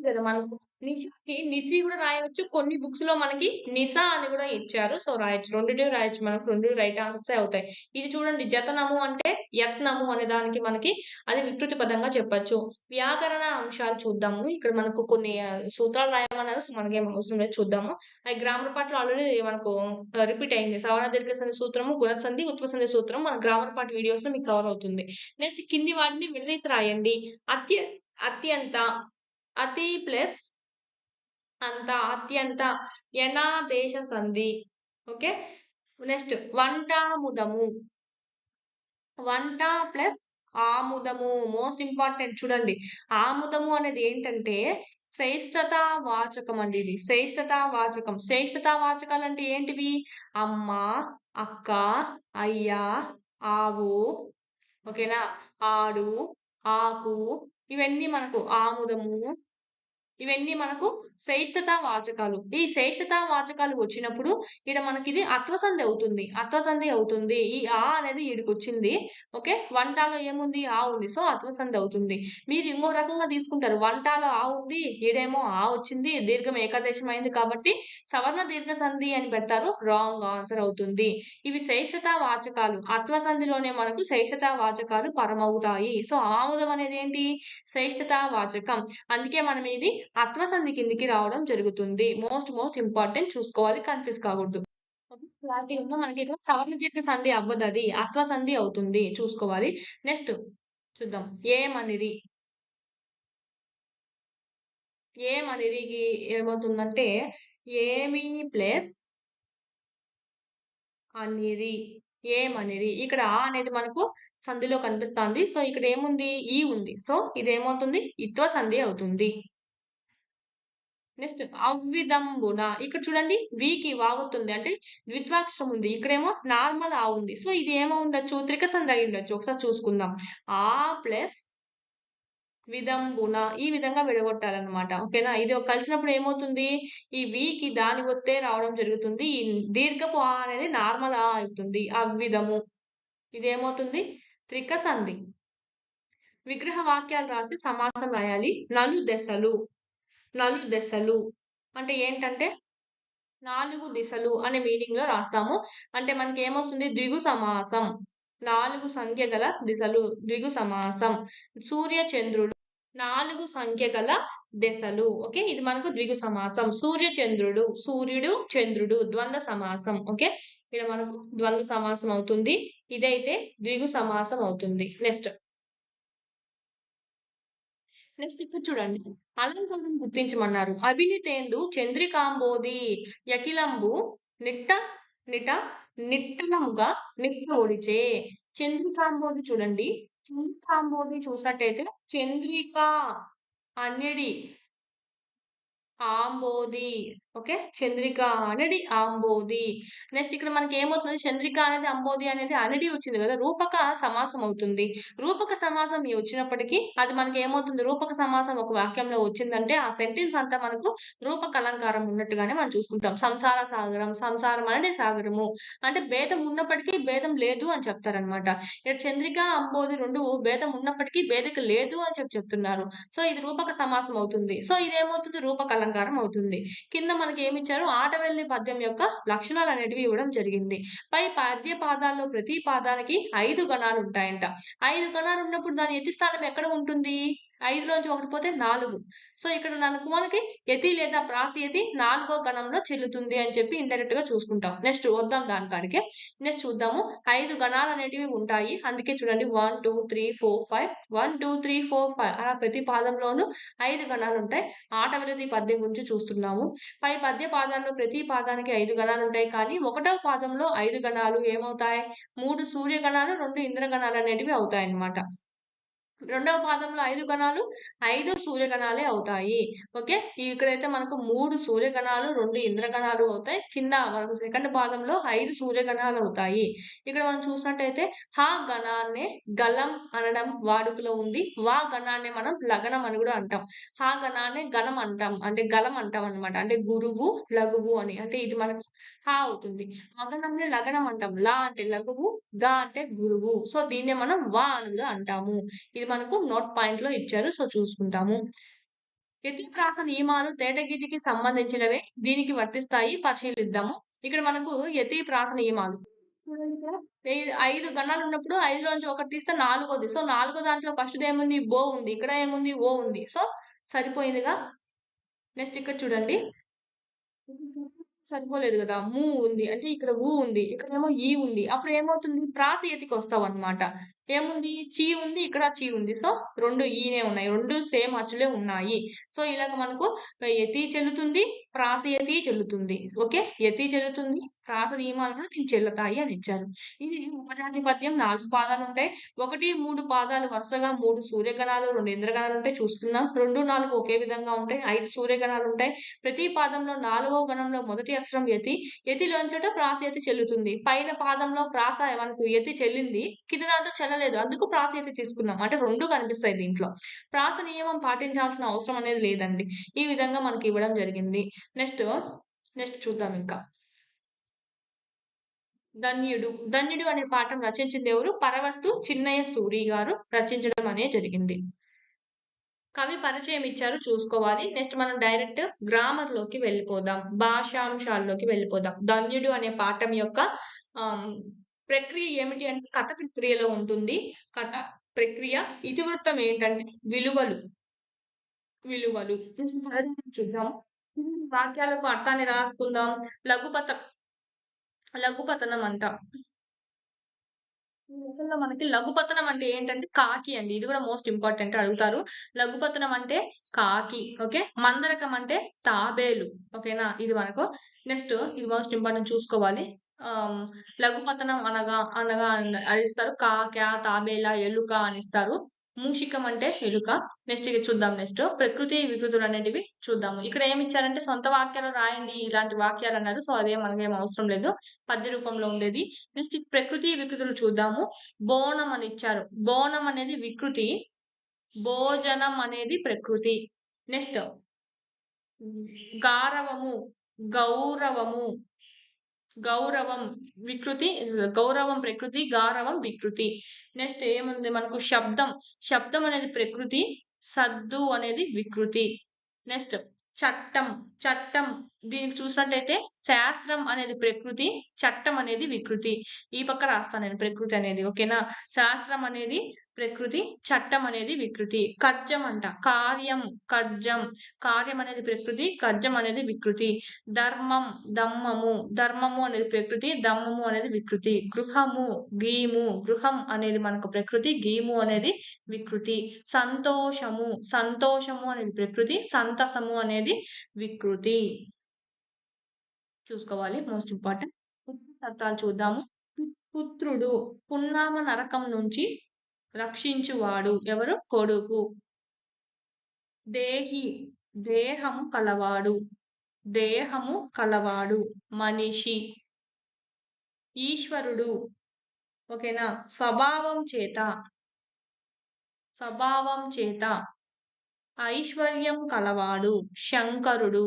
కదా మనకు. నిషాకి నిసి గూడా రాయొచ్చు. కొన్ని బుక్స్‌లో మనకి నిసా అని గూడా ఇచ్చారు. సో, రాయొచ్చు. రెండిటివి రాయొచ్చు మనకు. 2 రైట్ ఆన్సర్సే అవుతాయి. ఇది చూడండి జతనము అంటే యత్నము అనే దానికి మనకి అది వికృతి పదంగా చెప్పొచ్చు. వ్యాకరణ అంశాలు చూద్దాము. ఇక్కడ మనకు కొన్ని సూత్రాలు రాయమన్నారు. సో, మనకేం అవసరం లేదు చూద్దాము. అయి గ్రామర్ పార్ట్‌లో ఆల్రెడీ మనకు రిపీట్ అయింది. సవర్ణ దీర్ఘ సంధి సూత్రము, గుణ సంధి, ఉత్వ సంధి సూత్రం మన గ్రామర్ పార్ట్ వీడియోస్‌లో మీకు కవర్ అవుతుంది. నెక్స్ట్ కింది వాటిని విడదీసి రాయండి. అత్య అత్యంత అతి ప్లస్ అంత, అత్యంత, యనాదేశ సంధి. ఓకే. నెక్స్ట్ వంటాముదము. వంట ప్లస్ ఆముదము. మోస్ట్ ఇంపార్టెంట్ చూడండి. ఆముదము అనేది ఏంటంటే శ్రేష్ఠతా వాచకం అండి ఇది. శ్రేష్ఠతా వాచకం. శ్రేష్ఠతా వాచకాలంటే ఏంటివి? అమ్మ, అక్క, అయ్య, ఆవు, ఓకేనా? ఆడు, ఆకు ఇవన్నీ మనకు ఆముదము ఇవన్నీ మనకు శ్రేష్ఠతా వాచకాలు. ఈ శ్రేష్ఠతా వాచకాలు వచ్చినప్పుడు ఈడ మనకిది అత్వసంధి అవుతుంది. అత్వసంధి అవుతుంది. ఈ ఆ అనేది ఈడికొచ్చింది. ఓకే. వంటాలో ఏముంది? ఆ ఉంది. సో, అత్వసంధి అవుతుంది. మీరు ఇంకో రకంగా తీసుకుంటారు. వంటాలో ఆ ఉంది. ఈడేమో ఆ వచ్చింది. దీర్ఘం ఏకాదేశం అయింది కాబట్టి సవర్ణ దీర్ఘ సంధి అని పెడతారు. రాంగ్ ఆన్సర్ అవుతుంది. ఇవి శ్రేష్ఠతా వాచకాలు. అత్వసంధిలోనే మనకు శ్రేష్ఠతా వాచకాలు పరమవుతాయి. సో, ఆముదం అనేది ఏంటి? శ్రేష్ఠతా వాచకం. అందుకే మనం ఇది అత్వసంధి కిందికి రావడం జరుగుతుంది. మోస్ట్ ఇంపార్టెంట్ చూసుకోవాలి. కన్‌ఫ్యూజ్ కాకూడదు. ఓకే. క్లారిటీ ఉందా? మనకి ఇక్కడ సవర్ణ దీర్ఘ సంధి అవ్వదది. అత్వసంధి అవుతుంది. చూసుకోవాలి. నెక్స్ట్ చూద్దాం. ఏమనిరి. ఏమనిరికి ఏమవుతుందంటే ఏమి ప్లస్ అనిరి. ఏమనిరి. ఇక్కడ ఆ అనేది మనకు సంధిలో కనిపిస్తాంది. సో, ఇక్కడ ఏముంది? ఈ ఉంది. సో, ఇదేమవుతుంది? ఇత్వ సంధి అవుతుంది. నెక్స్ట్ అవ్విదంబున. ఇక్కడ చూడండి వికి వావుతుంది. అంటే ద్విత్వాక్షరం ఉంది. ఇక్కడేమో నార్మల్ ఆ ఉంది. సో, ఇది ఏమో ఉండొచ్చు? త్రిక సంధి అయ్యుండొచ్చు. ఒకసారి చూసుకుందాం. ఆ ప్లస్ విదంబున. ఈ విధంగా విడగొట్టాలన్నమాట. ఓకేనా? ఇది కలిసినప్పుడు ఏమవుతుంది? ఈ వికి దాని ఒత్తే రావడం జరుగుతుంది. ఈ దీర్ఘపు ఆ అనేది నార్మల్ ఆ అవుతుంది. అవ్విదము. ఇదేమవుతుంది? త్రిక సంధి. విగ్రహ వాక్యాలు రాసి సమాసం రాయాలి. నలుదెసలు. నలుదెసలు అంటే ఏంటంటే 4 దిశలు అనే మీనింగ్‌లో రాస్తాము. అంటే మనకేమొస్తుంది ద్విగు సమాసం. 4 సంఖ్య గల దిశలు ద్విగు సమాసం. సూర్య, చంద్రుడు 4 సంఖ్య గల దెసలు. ఓకే. ఇది మనకు ద్విగు సమాసం. సూర్య, చంద్రుడు, సూర్యుడు, చంద్రుడు ద్వంద్వ సమాసం. ఓకే. ఇక్కడ మనకు ద్వంద్వ సమాసం అవుతుంది. ఇదైతే ద్విగు సమాసం అవుతుంది. నెక్స్ట్ ఇక్కడ చూడండి. అలంకారం గుర్తించమన్నారు. అభినితేందు చంద్రికాంబోది యకిలంబు నిట్ట నిట నిట్టలముగా నిట్టోడిచే. చంద్రికాంబోది చూడండి. చంద్రికాంబోది చూసినట్టయితే చంద్రిక అనేది ఆంబోది. ఓకే. చంద్రిక అనడి ఆంబోది. నెక్స్ట్ ఇక్కడ మనకేమవుతుంది చంద్రిక అనేది, అంబోది అనేది అనడి వచ్చింది గదా! రూపక సమాసం అవుతుంది. రూపక సమాసం వచ్చినప్పటికీ అది మనకేమవుతుంది రూపక సమాసం ఒక వాక్యంలో వచ్చిందంటే ఆ సెంటెన్స్ అంతా మనకు రూపక అలంకారం ఉన్నట్టుగానే మనం చూసుకుంటాం. సంసార సాగరం, సంసారం అనడి సాగరము. అంటే భేదం ఉన్నప్పటికీ భేదం లేదు అని చెప్తారనమాట. ఇక్కడ చంద్రిక, అంబోది 2 భేదం ఉన్నప్పటికీ భేదిక లేదు అని చెప్తున్నారు. సో, ఇది రూపక సమాసం అవుతుంది. సో, ఇదేమవుతుంది రూపక అలంకారం అవుతుంది. కింద మనకేమిచ్చారు ఆటవెల్లి పద్యం యొక్క లక్షణాలనేటివి ఇవ్వడం జరిగింది. పై పద్య పాదాల్లో ప్రతి పాదానికి 5 గణాలుంటాయంట. 5 గణాలున్నప్పుడు దాని యతి స్థానం ఎక్కడ ఉంటుంది? 5లోంచి 1 పోతే 4. సో, ఇక్కడ మనకి యతి లేదా ప్రాసయతి 4గో గణంలో చెల్లుతుంది అని చెప్పి ఇండైరెక్ట్‌గా చూసుకుంటాం. నెక్స్ట్ వద్దాం దాని కాడికే. నెక్స్ట్ చూద్దాము. 5 గణాలనేటివి ఉంటాయి. అందుకే చూడండి 1, 2, 3, 4, 5 1, 2, 3, 4, 5 అలా ప్రతి పాదంలోనూ 5 గణాలుంటాయి. ఆటవిరతి పద్యం గురించి చూస్తున్నాము. పై పద్య పాదాల్లో ప్రతి పాదానికి 5 గణాలుంటాయి. కానీ ఒకటవ పాదంలో 5 గణాలు ఏమవుతాయి? 3 సూర్య గణాలు, 2 ఇంద్ర గణాలనేటివి అవుతాయన్నమాట. రెండవ పాదంలో 5 గణాలు, 5 సూర్యగణాలే అవుతాయి. ఓకే. ఇక్కడైతే మనకు 3 సూర్యగణాలు, 2 ఇంద్రగణాలు అవుతాయి. కింద మనకు సెకండ్ పాదంలో 5 సూర్యగణాలు అవుతాయి. ఇక్కడ మనం చూసినట్టయితే హ గణాన్నే గలం అనడం వాడుకలో ఉంది. వా గణాన్నే మనం లగనం అని కూడా అంటాం. హ గణాన్నే గణం అంటాం. అంటే గలం అంటాం అన్నమాట. అంటే గురువు, లఘువు అని. అంటే ఇది మనకు హ అవుతుంది. మగనంనే లగనం అంటాం. ల అంటే లఘువు, గ అంటే గురువు. సో, దీన్నే మనం వా అని కూడా అంటాము. ఇది మనకు నోట్ పాయింట్‌లో ఇచ్చారు. సో, చూసుకుంటాము. యతిప్రాస నియమాలు తేటగీటికి సంబంధించినవే. దీనికి వర్తిస్తాయి. పరిశీలిద్దాము. ఇక్కడ మనకు యతిప్రాస నియమాలు. చూడండి ఇక్కడ. 5 గణాలున్నప్పుడు 5లోంచి ఒకటి తీస్తే నాలుగోది. సో, నాలుగో దాంట్లో ఫస్ట్‌దేముంది? బో ఉంది. ఇక్కడ ఏముంది? ఓ ఉంది. సో, సరిపోయిందిగా. నెక్స్ట్ ఇక్కడ చూడండి. సరిపోలేదు గదా! ము ఉంది. అంటే ఇక్కడ ఊ ఉంది. ఇక్కడేమో ఈ ఉంది. అప్పుడు ఏమవుతుంది? ప్రాస యతికొస్తావన్నమాట. ఏముంది? చి ఉంది. ఇక్కడ చి ఉంది. సో, 2 ఈనే ఉన్నాయి. 2 సేమ్ అచ్చులే ఉన్నాయి. సో, ఇలాగ మనకు యతి చెల్లుతుంది. ప్రాస యతి చెల్లుతుంది. ఓకే. యతి చెల్లుతుంది. ప్రాస నియమాలు కూడా దీనికి చెల్లుతాయి అని ఇచ్చారు. ఇది ఉపజాతి పద్యం 4 పాదాలుంటాయి. 1, 3 పాదాలు వరుసగా 3 సూర్యగణాలు, 2 ఇంద్రగణాలుంటాయి చూసుకుందాం. 2, 4 ఒకే విధంగా ఉంటాయి. 5 సూర్యగణాలుంటాయి. ప్రతి పాదంలో 4వ గణంలో మొదటి అక్షరం యతి. యతిలోంచట ప్రాస యతి చెల్లుతుంది. పైన పాదంలో ప్రాస మనకు యతి చెల్లింది. కింద దాంట్లో చెల్లలేదు. అందుకు ప్రాస యతి తీసుకున్నాం. అంటే 2 కనిపిస్తాయి దీంట్లో. ప్రాస నియమం పాటించాల్సిన అవసరం అనేది లేదండి. ఈ విధంగా మనకి ఇవ్వడం జరిగింది. నెక్స్ట్ చూద్దాం ఇంకా. ధన్యుడు. ధన్యుడు అనే పాఠం రచించింది ఎవరు? పరవస్తు చిన్నయ్య సూరి గారు రచించడం అనేది జరిగింది. కవి పరిచయం ఇచ్చారు చూసుకోవాలి. నెక్స్ట్ మనం డైరెక్ట్ గ్రామర్‌లోకి వెళ్ళిపోదాం. భాషాంశాల్లోకి వెళ్ళిపోదాం. ధన్యుడు అనే పాఠం యొక్క ఆహ్, ప్రక్రియ ఏమిటి అంటే కథ ప్రక్రియలో ఉంటుంది. కథ ప్రక్రియ. ఇతివృత్తం ఏంటంటే విలువలు. విలువలు. కొంచెం పదజాలం చూద్దాం. వాక్యాలకు అర్థాన్ని రాసుకుందాం. లఘుపథ లఘుపతనం అంట. ఈ లెసన్‌లో మనకి లఘుపతనం అంటే ఏంటంటే కాకి అండి. ఇది కూడా మోస్ట్ ఇంపార్టెంట్ అడుగుతారు. లఘుపతనం అంటే కాకి. ఓకే. మందరకం అంటే తాబేలు. ఓకేనా. ఇది మనకు నెక్స్ట్ ఇది మోస్ట్ ఇంపార్టెంట్ చూసుకోవాలి. ఆహ్, లఘుపతనం అనిస్తారు. కాక, తాబేల, ఎలుక అనిస్తారు. మూషికం అంటే ఎలుక. నెక్స్ట్ ఇగ చూద్దాం నెక్స్ట్. ప్రకృతి, వికృతులు అనేటివి చూద్దాము. ఇక్కడ ఏమిచ్చారంటే సొంత వాక్యాలు రాయండి ఇలాంటి వాక్యాలన్నారు. సో, అదేం మనకేం అవసరం లేదు. పద్య రూపంలో ఉండేది. నెక్స్ట్ ప్రకృతి వికృతులు చూద్దాము. బోనం అని ఇచ్చారు. బోనం అనేది వికృతి. భోజనం అనేది ప్రకృతి. నెక్స్ట్ గారవము, గౌరవము, గౌరవం వికృతి, గౌరవం ప్రకృతి, గారవం వికృతి. నెక్స్ట్ ఏముంది మనకు శబ్దం. శబ్దం అనేది ప్రకృతి. సద్దు అనేది వికృతి. నెక్స్ట్ చట్టం. చట్టం దీనికి చూసినట్టయితే శాస్త్రం అనేది ప్రకృతి. చట్టం అనేది వికృతి. ఈ పక్క రాస్తాను నేను ప్రకృతి అనేది. ఓకేనా. శాస్త్రం అనేది ప్రకృతి. చట్టం అనేది వికృతి. కర్జం అంట. కార్యం, కర్జం. కార్యం అనేది ప్రకృతి. కర్జం అనేది వికృతి. ధర్మం, దమ్మము. ధర్మము అనేది ప్రకృతి. దమ్మము అనేది వికృతి. గృహము, గీము. గృహం అనేది మనకు ప్రకృతి. గీము అనేది వికృతి. సంతోషము. సంతోషము అనేది ప్రకృతి. సంతసము అనేది వికృతి. చూసుకోవాలి మోస్ట్ ఇంపార్టెంట్. తత్వాలు చూద్దాము. పుత్రుడు. పున్నామ నరకం నుంచి రక్షించువాడు. ఎవరు? కొడుకు. దేహి. దేహము కలవాడు. దేహము కలవాడు. మనిషి. ఈశ్వరుడు. ఓకేనా. స్వభావం చేత. స్వభావం చేత. ఐశ్వర్యం కలవాడు. శంకరుడు.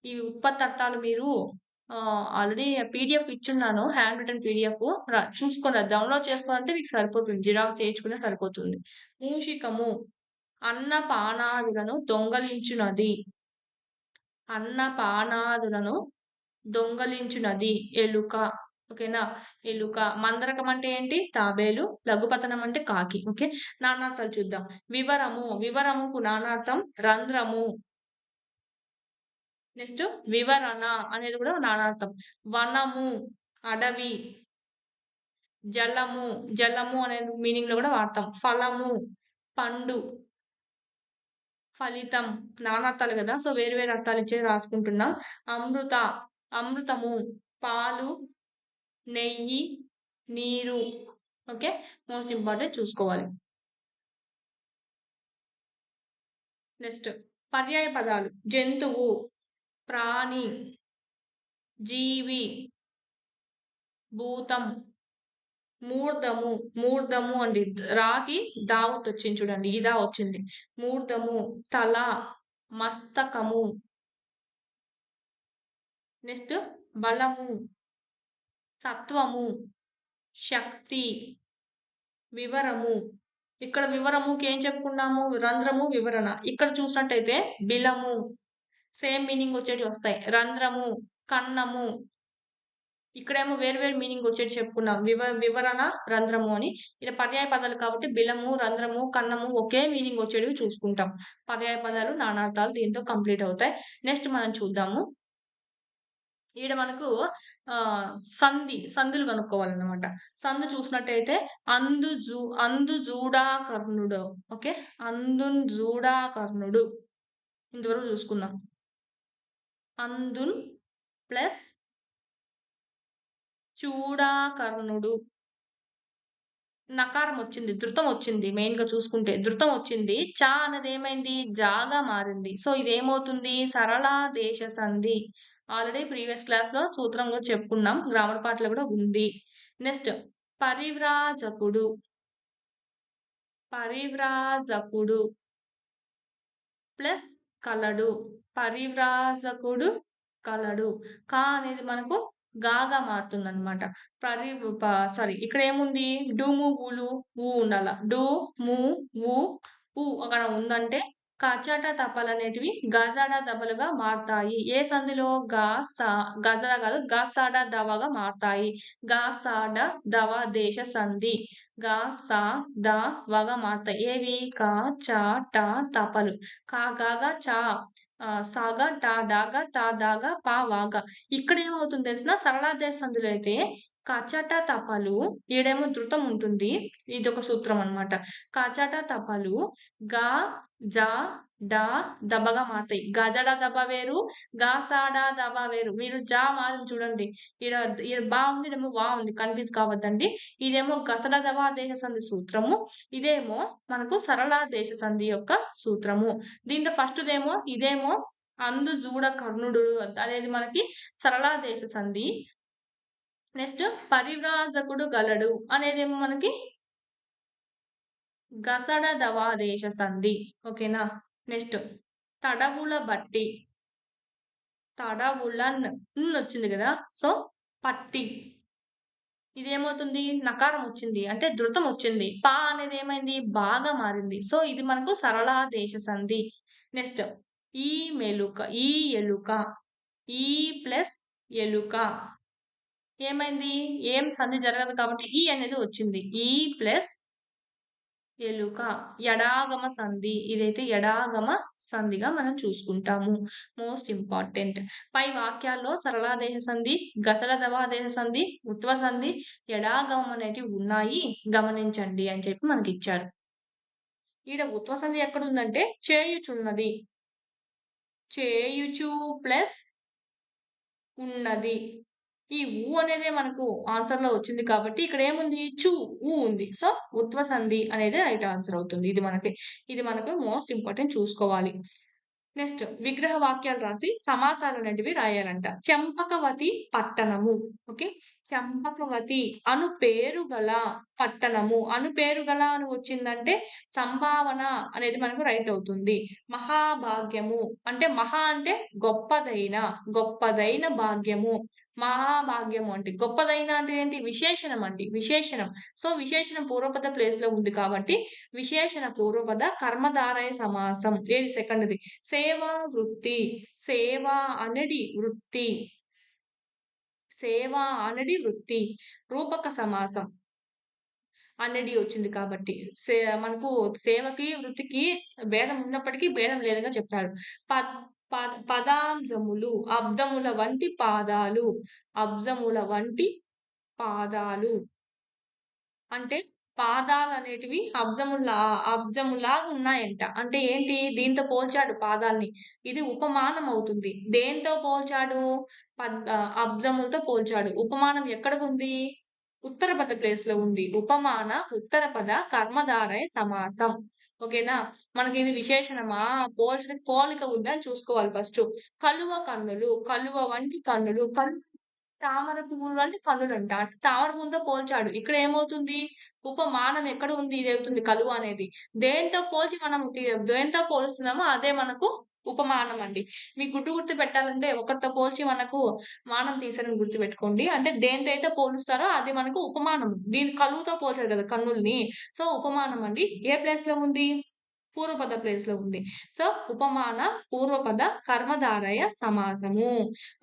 ఈ ఉత్పత్తర్థాలు మీరు ఆల్రెడీ పీడిఎఫ్ ఇచ్చున్నాను. హ్యాండ్ రిటన్ పీడిఎఫ్ చూసుకోండి. డౌన్‌లోడ్ చేసుకోవాలంటే మీకు సరిపోతుంది. జిరాక్స్ చేయించుకున్నా సరిపోతుంది. మూషికము. అన్నపానాదులను దొంగలించునది. అన్నపానాదులను దొంగలించునది ఎలుక. ఓకేనా. ఎలుక. మందరకం అంటే ఏంటి? తాబేలు. లఘుపతనం అంటే కాకి. ఓకే. నానార్థాలు చూద్దాం. వివరము. వివరముకు నానార్థం రంధ్రము. నెక్స్ట్ వివరణ అనేది కూడా నానార్థం. వనము, అడవి. జలము. జలము అనే మీనింగ్ లో కూడా వాడతాం. ఫలము, పండు. ఫలితం. నానార్థాలు కదా. సో, వేరు వేరు అర్థాలు ఇచ్చేది రాసుకుంటున్నాం. అమృత. అమృతము. పాలు, నెయ్యి, నీరు. ఓకే. మోస్ట్ ఇంపార్టెంట్ చూసుకోవాలి. నెక్స్ట్ పర్యాయ పదాలు. జంతువు, ప్రాణి, జీవి, భూతం, మూర్ధము. మూర్ధము అండి. రాకి దావత్ వచ్చింది చూడండి. ఇదా వచ్చింది. మూర్ధము. తల, మస్తకము. నెక్స్ట్ బలము, సత్వము, శక్తి, వివరము, ఇక్కడ వివరముకి ఏం చెప్పుకున్నాము? రంధ్రము, వివరణ. ఇక్కడ చూసినట్టయితే బిలము సేమ్ మీనింగ్ వచ్చేటివి వస్తాయి. రంధ్రము, కన్నము. ఇక్కడేమో వేరు వేరు మీనింగ్ వచ్చేటి చెప్పుకున్నాం. వివరణ, రంధ్రము అని. ఇలా పర్యాయ పదాలు కాబట్టి బిలము, రంధ్రము, కన్నము ఒకే మీనింగ్ వచ్చేటివి చూసుకుంటాం. పర్యాయ పదాలు, నానార్థాలు దీంతో కంప్లీట్ అవుతాయి. నెక్స్ట్ మనం చూద్దాము. ఈడ మనకు సందులు కనుక్కోవాలన్నమాట. సందు చూసినట్టయితే అందు జూడాకర్ణుడు. ఓకే, అందున్ జూడాకర్ణుడు ఇంతవరకు చూసుకుందాం. అందున్ ప్లస్ చూడాకర్ణుడు. నకారం వచ్చింది, ధృతం వచ్చింది. మెయిన్ గా చూసుకుంటే ధృతం వచ్చింది. చా అనేది ఏమైంది? జాగా మారింది. సో ఇదేమవుతుంది? సరళ దేశ సంధి. ఆల్రెడీ ప్రీవియస్ క్లాస్ లో సూత్రం కూడా చెప్పుకున్నాం, గ్రామర్ పాటలో కూడా ఉంది. నెక్స్ట్ పరివ్రాజకుడు. పరివ్రాజకుడు ప్లస్ కలడు. పరివ్రాజకుడు కలడు. కా అనేది మనకు గాగా మారుతుంది అనమాట. సారీ, ఇక్కడ ఏముంది? డుము ఊలు ఊ ఉండాల. డు ము ఊ ఊ అక్కడ ఉందంటే కచట తపలు అనేటివి గజడ దబలుగా మారుతాయి. ఏ సంధిలో? గజడ కాదు, గసాడ దవగా మారుతాయి. గసాడ దవ దేశ సంధి. దవగా మారుతాయి. ఏవి? క చ ట తపలు. కా గాగా చ సాగా టా డాగా తా దాగా పా వాగా. ఇక్కడ ఏమవుతుంది తెలిసిన? సరళాదేశ సంధులు అయితే కచట తపలు, ఈడేమో ధృతం ఉంటుంది. ఇది ఒక సూత్రం అన్నమాట. కచట తపలు గా జ డా దబగా మారుతాయి. గజడ దబ వేరు, గాసాడా దబ వేరు. మీరు జా మారి చూడండి. ఈడ బా ఉంది, ఇదేమో వా ఉంది. కన్ఫ్యూజ్ కావద్దండి. ఇదేమో గసడ దబా దేశ సంధి సూత్రము, ఇదేమో మనకు సరళ దేశ సంధి యొక్క సూత్రము. దీంట్లో ఫస్ట్దేమో ఇదేమో అందు జూడ కర్ణుడు అనేది మనకి సరళ దేశ సంధి. నెక్స్ట్ పరివ్రాజకుడు గలడు అనేదేమో మనకి గసడ దవాదేశ సంధి. ఓకేనా. నెక్స్ట్ తడవుల బట్టి. తడవులన్ వచ్చింది కదా, సో పట్టి. ఇదేమవుతుంది? నకారం వచ్చింది అంటే ధృతం వచ్చింది. పా అనేది ఏమైంది? బాగా మారింది. సో ఇది మనకు సరళ దేశ సంధి. నెక్స్ట్ ఈ మెలుక. ఈ ఎలుక. ఈ ప్లస్ ఎలుక ఏమైంది? ఏం సంధి జరగదు కాబట్టి ఈ అనేది వచ్చింది. ఈ ప్లస్ ఎలుక. ఎడాగమ సంధి. ఇదైతే ఎడాగమ సంధిగా మనం చూసుకుంటాము. Most important. పై వాక్యాల్లో సరళాదేశ సంధి, గసల దవాదేశ సంధి, ఉత్వ సంధి, ఎడాగమం అనేటివి ఉన్నాయి, గమనించండి అని చెప్పి మనకి ఇచ్చారు. ఈడ ఉత్వ సంధి ఎక్కడుందంటే చేయుచున్నది. చేయుచు ప్లస్ ఉన్నది. ఈ ఊ అనేది మనకు ఆన్సర్ లో వచ్చింది కాబట్టి ఇక్కడ ఏముంది? చూ ఊ ఉంది. సో ఉత్వ సంధి అనేది రైట్ ఆన్సర్ అవుతుంది. ఇది మనకు మోస్ట్ ఇంపార్టెంట్, చూసుకోవాలి. నెక్స్ట్ విగ్రహ వాక్యాలు రాసి సమాసాలు అనేటివి రాయాలంట. చెంపకవతి పట్టణము. ఓకే, చెంపకవతి అను పేరు గల పట్టణము. అను పేరు గల అని వచ్చిందంటే సంభావన అనేది మనకు రైట్ అవుతుంది. మహాభాగ్యము అంటే మహా అంటే గొప్పదైన భాగ్యము. మహాభాగ్యము అంటే గొప్పదైన అంటే ఏంటి? విశేషణం అండి, విశేషణం. సో విశేషణం పూర్వపద ప్లేస్ లో ఉంది కాబట్టి విశేషణ పూర్వపద కర్మధారయ సమాసం. ఏది? సెకండ్ది. సేవా వృత్తి. సేవ అనడి వృత్తి. సేవ అనడి వృత్తి. రూపక సమాసం. అనడి వచ్చింది కాబట్టి మనకు సేవకి వృత్తికి భేదం ఉన్నప్పటికీ భేదం లేదుగా చెప్పారు. పదాంశములు. అబ్దముల వంటి పాదాలు. అబ్జముల వంటి పాదాలు అంటే పాదాలు అనేటివి అబ్జములా ఉన్నాయంట. అంటే ఏంటి? దీంతో పోల్చాడు పాదాల్ని. ఇది ఉపమానం అవుతుంది. దేంతో పోల్చాడు? అబ్జములతో పోల్చాడు. ఉపమానం ఎక్కడ ఉంది? ఉత్తర పద ప్లేస్ లో ఉంది. ఉపమాన ఉత్తర పద కర్మధారయ సమాసం. ఓకేనా. మనకి ఇది విశేషణమా? పోలిక ఉందని చూసుకోవాలి ఫస్ట్. కలువ కన్నులు. కలువ వంటి కన్నులు. తామర పువ్వులు అంటే కన్నులంట. తామర పువ్వులతో పోల్చాడు. ఇక్కడ ఏమవుతుంది? ఉపమానం ఎక్కడ ఉంది? ఇది అవుతుంది కలువ అనేది. దేంతో పోల్చి మనం దేంతో పోలుస్తున్నామో అదే మనకు ఉపమానం అండి. మీకు గుర్తు పెట్టాలంటే ఒకరితో పోల్చి మనకు మానం తీశారని గుర్తుపెట్టుకోండి. అంటే దేనితో అయితే పోలుస్తారో అది మనకు ఉపమానం. దీన్ని కలువుతో పోల్చారు కదా! కన్నుల్ని. సో, ఉపమానం అండి. ఏ ప్లేస్‌లో ఉంది? పూర్వపద ప్లేస్‌లో ఉంది. సో, ఉపమాన పూర్వపద కర్మధారయ సమాసము.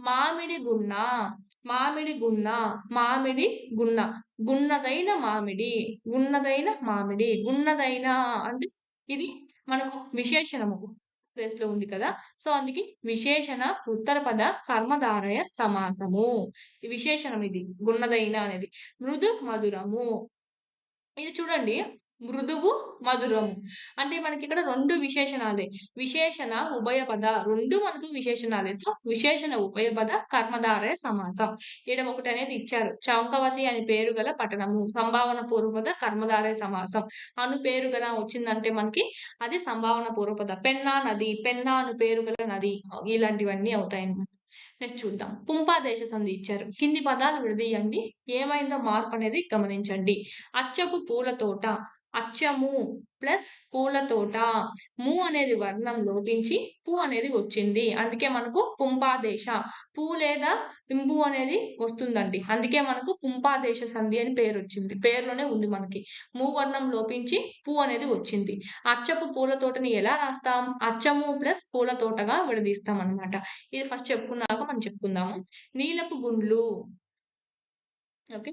మామిడి గున్న, మామిడి గున్న, మామిడి గున్న. గున్నదైన మామిడి, గున్నదైన మామిడి, గున్నదైన అంటే ఇది మనకు విశేషణము. ప్లేస్‌లో ఉంది కదా! సో, అందుకే విశేషణ ఉత్తర పద కర్మధారయ సమాసము. ఈ విశేషణం ఇది. గున్నదైన అనేది. మృదు మధురము. ఇది చూడండి. మృదువు, మధురము. అంటే మనకిక్కడ 2 విశేషణాలే. విశేషణ, ఉభయ పద 2 మనకు విశేషణాలే. సో, విశేషణ ఉభయ పద కర్మధారయ సమాసం. ఈడ ఒకటనేది ఇచ్చారు. చంకవతి అని పేరు గల పట్టణము. సంభావన పూర్వపద కర్మధారయ సమాసం. అను పేరు గల వచ్చిందంటే మనకి అది సంభావన పూర్వపద. పెన్నా నది, పెన్నా అను పేరు గల నది. ఇలాంటివన్నీ అవుతాయన్నమాట. నెక్స్ట్ చూద్దాం. పుంపాదేశ సంధి ఇచ్చారు. కింది పదాలు విడదీయండి. ఏమైందో మార్పనేది గమనించండి. అచ్చపు పూల తోట. అచ్చము ప్లస్ పూల తోట. ము అనేది వర్ణం లోపించి పు అనేది వచ్చింది. అందుకే మనకు పుంపాదేశ. పు లేదా ఇంబు అనేది వస్తుందండి. అందుకే మనకు పుంపాదేశ సంధి అని పేరొచ్చింది. పేరులోనే ఉంది మనకి. ము వర్ణం లోపించి పు అనేది వచ్చింది. అచ్చపు పూల తోటని ఎలా రాస్తాం? అచ్చము ప్లస్ పూల తోటగా విడదీస్తాం అన్నమాట. ఇది ఫస్ట్ చెప్పుకున్నాక మనం చెప్పుకుందాము. నీలపు గుండ్లు. ఓకే.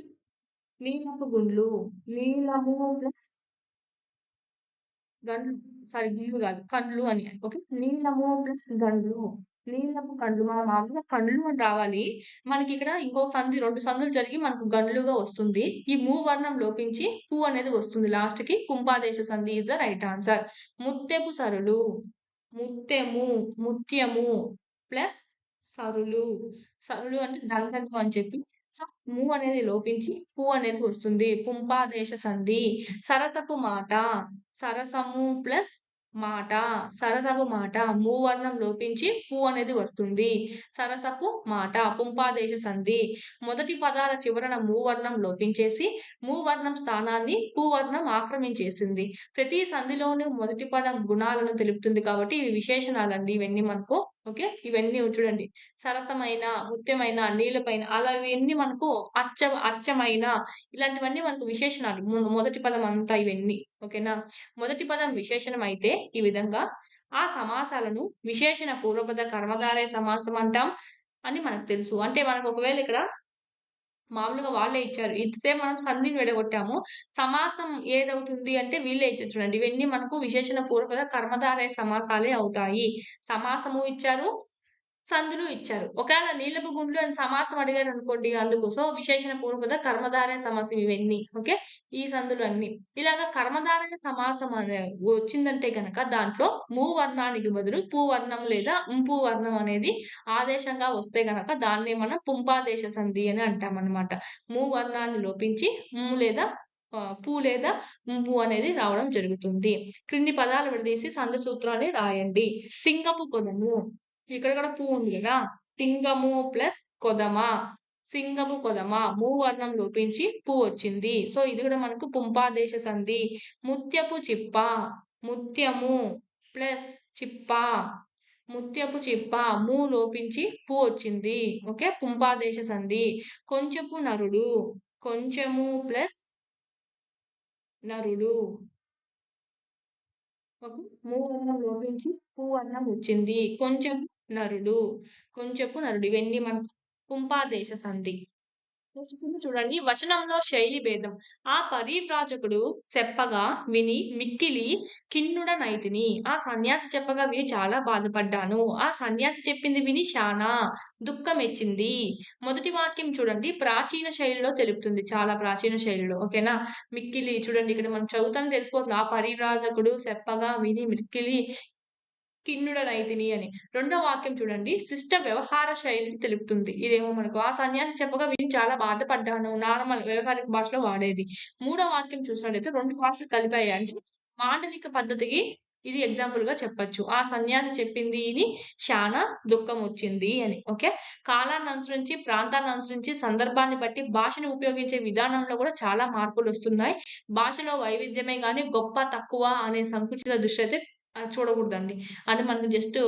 నీలపు గుండ్లు. నీలము ప్లస్ గండ్లు. సారీ గుండ్లు కాదు. కండ్లు అని. ఓకే. నీలము ప్లస్ గండ్లు. నీలపు కండ్లు. మనం మామూలుగా కండ్లు అని రావాలి. మనకిక్కడ ఇంకో సంధి 2 సంధులు జరిగి మనకు గండ్లుగా వస్తుంది. ఈ ము వర్ణం లోపించి పు అనేది వస్తుంది లాస్ట్‌కి. కుంభాదేశ సంధి ఈస్ ద రైట్ ఆన్సర్. ముత్తెపు సరులు. ముత్తెము, ముత్యము ప్లస్ సరులు. సరులు అంటే దండలు అని చెప్పి. సో, ము అనేది లోపించి పు అనేది వస్తుంది. పుంపాదేశ సంధి. సరసపు మాట. సరసము ప్లస్ మాట. సరసపు మాట. ము వర్ణం లోపించి పు అనేది వస్తుంది. సరసపు మాట. పుంపాదేశ సంధి. మొదటి పదాల చివరన ము వర్ణం లోపించేసి ము వర్ణం స్థానాన్ని పు వర్ణం ఆక్రమించేసింది. ప్రతి సంధిలోనూ మొదటి పదం గుణాలను తెలుపుతుంది కాబట్టి ఇవి విశేషణాలండి ఇవన్నీ మనకు. ఓకే. ఇవన్నీ చూడండి. సరసమైన, ముత్యమైన, నీలపైన అలా ఇవన్నీ మనకు అచ్చమైన ఇలాంటివన్నీ మనకు విశేషణాలు. మొదటి పదం అంతా ఇవన్నీ. ఓకేనా? మొదటి పదం విశేషణం అయితే ఈ విధంగా ఆ సమాసాలను విశేషణ పూర్వపద కర్మధారయ సమాసం అంటాం అని మనకు తెలుసు. అంటే మనకు ఒకవేళ ఇక్కడ మామూలుగా వాళ్ళే ఇచ్చారు. ఇంతసేపు మనం సంధిని విడగొట్టాము. సమాసం ఏదవుతుంది అంటే వీళ్ళే ఇచ్చారు చూడండి. ఇవన్నీ మనకు విశేషణ పూర్వపద కర్మధారయ సమాసాలే అవుతాయి. సమాసము ఇచ్చారు. సందులు ఇచ్చారు. ఒకేళ నీలపు గుండ్లు అని సమాసం అడిగారనుకోండి అందుకు. సో, విశేషణ పూర్వపద కర్మధారయ సమాసం ఇవన్నీ. ఓకే. ఈ సందులు అన్నీ. ఇలాగ కర్మధారయ సమాసం అనే వచ్చిందంటే గనక దాంట్లో ము వర్ణానికి బదులు పు వర్ణం లేదా ఇంపు వర్ణం అనేది ఆదేశంగా వస్తే గనక దాన్నే మనం పుంపాదేశ సంధి అని అంటామన్నమాట. ము వర్ణాన్ని లోపించి ము లేదా పు లేదా ఇంపు అనేది రావడం జరుగుతుంది. క్రింది పదాలు విడదీసి సంధి సూత్రాన్ని రాయండి. సింగపు కొదము. ఇక్కడ కూడా పు ఉంది కదా! సింగము ప్లస్ కొదమ. సింగము కొదమ. ము వర్ణం లోపించి పు వచ్చింది. సో, ఇది కూడా మనకు పుంపాదేశ సంధి. ముత్యపు చిప్ప. ముత్యము ప్లస్ చిప్ప. ముత్యపు చిప్ప. ము లోపించి పు వచ్చింది. ఓకే. పుంపాదేశ సంధి. కొంచెపు నరుడు. కొంచెము ప్లస్ నరుడు. ఓకే. ము వర్ణం లోపించి పు వర్ణం వచ్చింది. కొంచెం నరుడు. కొంచెపు నరుడు. ఇవన్నీ మనకు పుంపాదేశ సంధి. నెక్స్ట్ కింద చూడండి. వచనంలో శైలి భేదం. ఆ పరివ్రాజకుడు చెప్పగా విని మిక్కిలి ఖిన్నుడనైతిని. ఆ సన్యాసి చెప్పగా విని చాలా బాధపడ్డాను. ఆ సన్యాసి చెప్పింది విని శానా దుఃఖమెచ్చింది. మొదటి వాక్యం చూడండి. ప్రాచీన శైలిలో తెలుపుతుంది. చాలా ప్రాచీన శైలిలో. ఓకేనా? మిక్కిలి చూడండి ఇక్కడ మనం చదువుతానే తెలిసిపోతుంది. ఆ పరివ్రాజకుడు చెప్పగా విని మిక్కిలి ఖిన్నుడనైతిని అని. రెండో వాక్యం చూడండి. శిష్ట వ్యవహార శైలిని తెలుపుతుంది. ఇదేమో మనకు ఆ సన్యాసి చెప్పగా విని చాలా బాధపడ్డాను. నార్మల్ వ్యవహారిక భాషలో వాడేది. మూడో వాక్యం చూసినట్లయితే 2 భాషలు కలిపాయి. అంటే మాండలిక పద్ధతికి ఇది ఎగ్జాంపుల్‌గా చెప్పొచ్చు. ఆ సన్యాసి చెప్పింది ఇని శానా దుఃఖమొచ్చింది అని. ఓకే. కాలాన్ని అనుసరించి, ప్రాంతాన్ని అనుసరించి, సందర్భాన్ని బట్టి భాషను ఉపయోగించే విధానంలో కూడా చాలా మార్పులొస్తున్నాయి. భాషలో వైవిధ్యమే గాని గొప్ప, తక్కువ అనే సంకుచిత దృష్టి అయితే చూడకూడదండి. అంటే మనం జస్ట్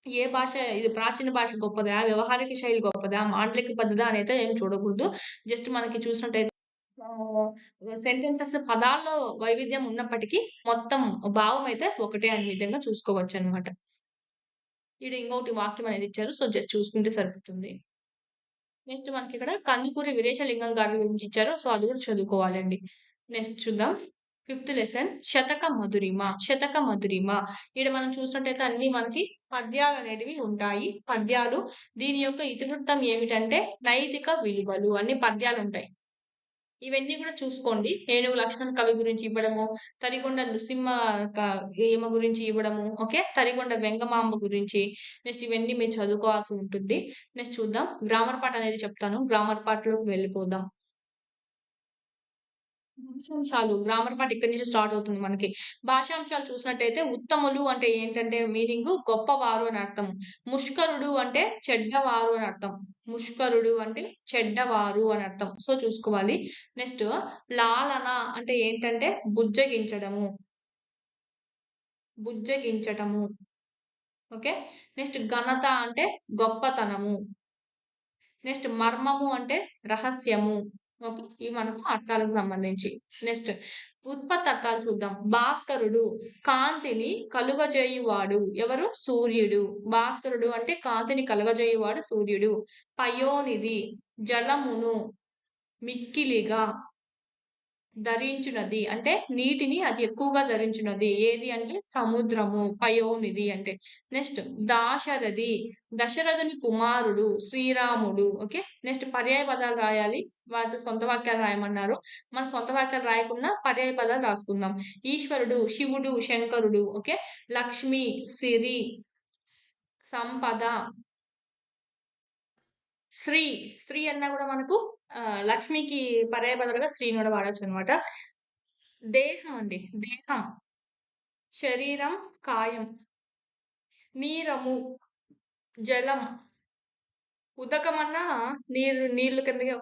ఏ భాష ఇది ప్రాచీన భాష గొప్పదా? వ్యవహారిక శైలి గొప్పదా? మాండలిక పద్ధతా అనైతే ఏం చూడకూడదు. జస్ట్ మనకి చూసినట్టయితే సెంటెన్సెస్ పదాల్లో వైవిధ్యం ఉన్నప్పటికీ మొత్తం భావం అయితే ఒకటే అనే విధంగా చూసుకోవచ్చనమాట. ఈడ ఇంకొకటి వాక్యం అనేది ఇచ్చారు. సో, జస్ట్ చూసుకుంటే సరిపోతుంది. నెక్స్ట్ మనకిక్కడ కందుకూరి వీరేశలింగం గారి గురించి ఇచ్చారు. సో, అది కూడా చదువుకోవాలండి. నెక్స్ట్ చూద్దాం. ఫిఫ్త్ లెసన్ శతక మధురిమ. శతక మధురిమ. ఈడ మనం చూసినట్టయితే అన్నీ మనకి పద్యాలనేటివి ఉంటాయి. పద్యాలు దీని యొక్క ఇతివృత్తం ఏమిటంటే నైతిక విలువలు అన్ని పద్యాలుంటాయి. ఇవన్నీ కూడా చూసుకోండి. ఏనుగు లక్ష్మణ్ కవి గురించి ఇవ్వడము, తరిగొండ నృసింహ క ఈమె గురించి ఇవ్వడము, ఓకే. తరిగొండ వెంగమాంబ గురించి. నెక్స్ట్ ఇవన్నీ మీరు చదువుకోవాల్సి ఉంటుంది. నెక్స్ట్ చూద్దాం. గ్రామర్ పార్ట్ అనేది చెప్తాను. గ్రామర్ పార్ట్‌లోకి వెళ్ళిపోదాం. భాషాంశాలు గ్రామర్ పార్ట్ ఇక్కడి నుంచి స్టార్ట్ అవుతుంది మనకి. భాషాంశాలు చూసినట్టయితే ఉత్తములు అంటే ఏంటంటే మీనింగు గొప్పవారు అని అర్థం. ముష్కరుడు అంటే చెడ్డవారు అని అర్థం. ముష్కరుడు అంటే చెడ్డవారు అని అర్థం. సో, చూసుకోవాలి. నెక్స్ట్ లాలన అంటే ఏంటంటే బుజ్జగించడము. బుజ్జగించటము. ఓకే. నెక్స్ట్ ఘనత అంటే గొప్పతనము. నెక్స్ట్ మర్మము అంటే రహస్యము. ఓకే. ఇవి మనకు అర్థాలకు సంబంధించి. నెక్స్ట్ ఉత్పత్తి అర్థాలు చూద్దాం. భాస్కరుడు కాంతిని కలుగజేయువాడు. ఎవరు? సూర్యుడు. భాస్కరుడు అంటే కాంతిని కలుగజేయువాడు సూర్యుడు. పయోనిధి జలమును మిక్కిలిగా ధరించునది. అంటే నీటిని అది ఎక్కువగా ధరించునది. ఏది అంటే సముద్రము. పయోనిధి అంటే. నెక్స్ట్ దాశరథి దశరథుని కుమారుడు శ్రీరాముడు. ఓకే. నెక్స్ట్ పర్యాయ పదాలు రాయాలి. వాటితో సొంత వాక్యాలు రాయమన్నారు. మన సొంత వాక్యాలు రాయకుండా పర్యాయ పదాలు రాసుకుందాం. ఈశ్వరుడు శివుడు, శంకరుడు. ఓకే. లక్ష్మి, సిరి, సంపద, శ్రీ. శ్రీ అన్నా కూడా మనకు లక్ష్మికి పర్యాయ పదాలుగా శ్రీని కూడా వాడొచ్చనమాట. దేహం అండి. దేహం. శరీరం, కాయం. నీరము, జలం. ఉదకమన్నా నీళ్ళు కిందకే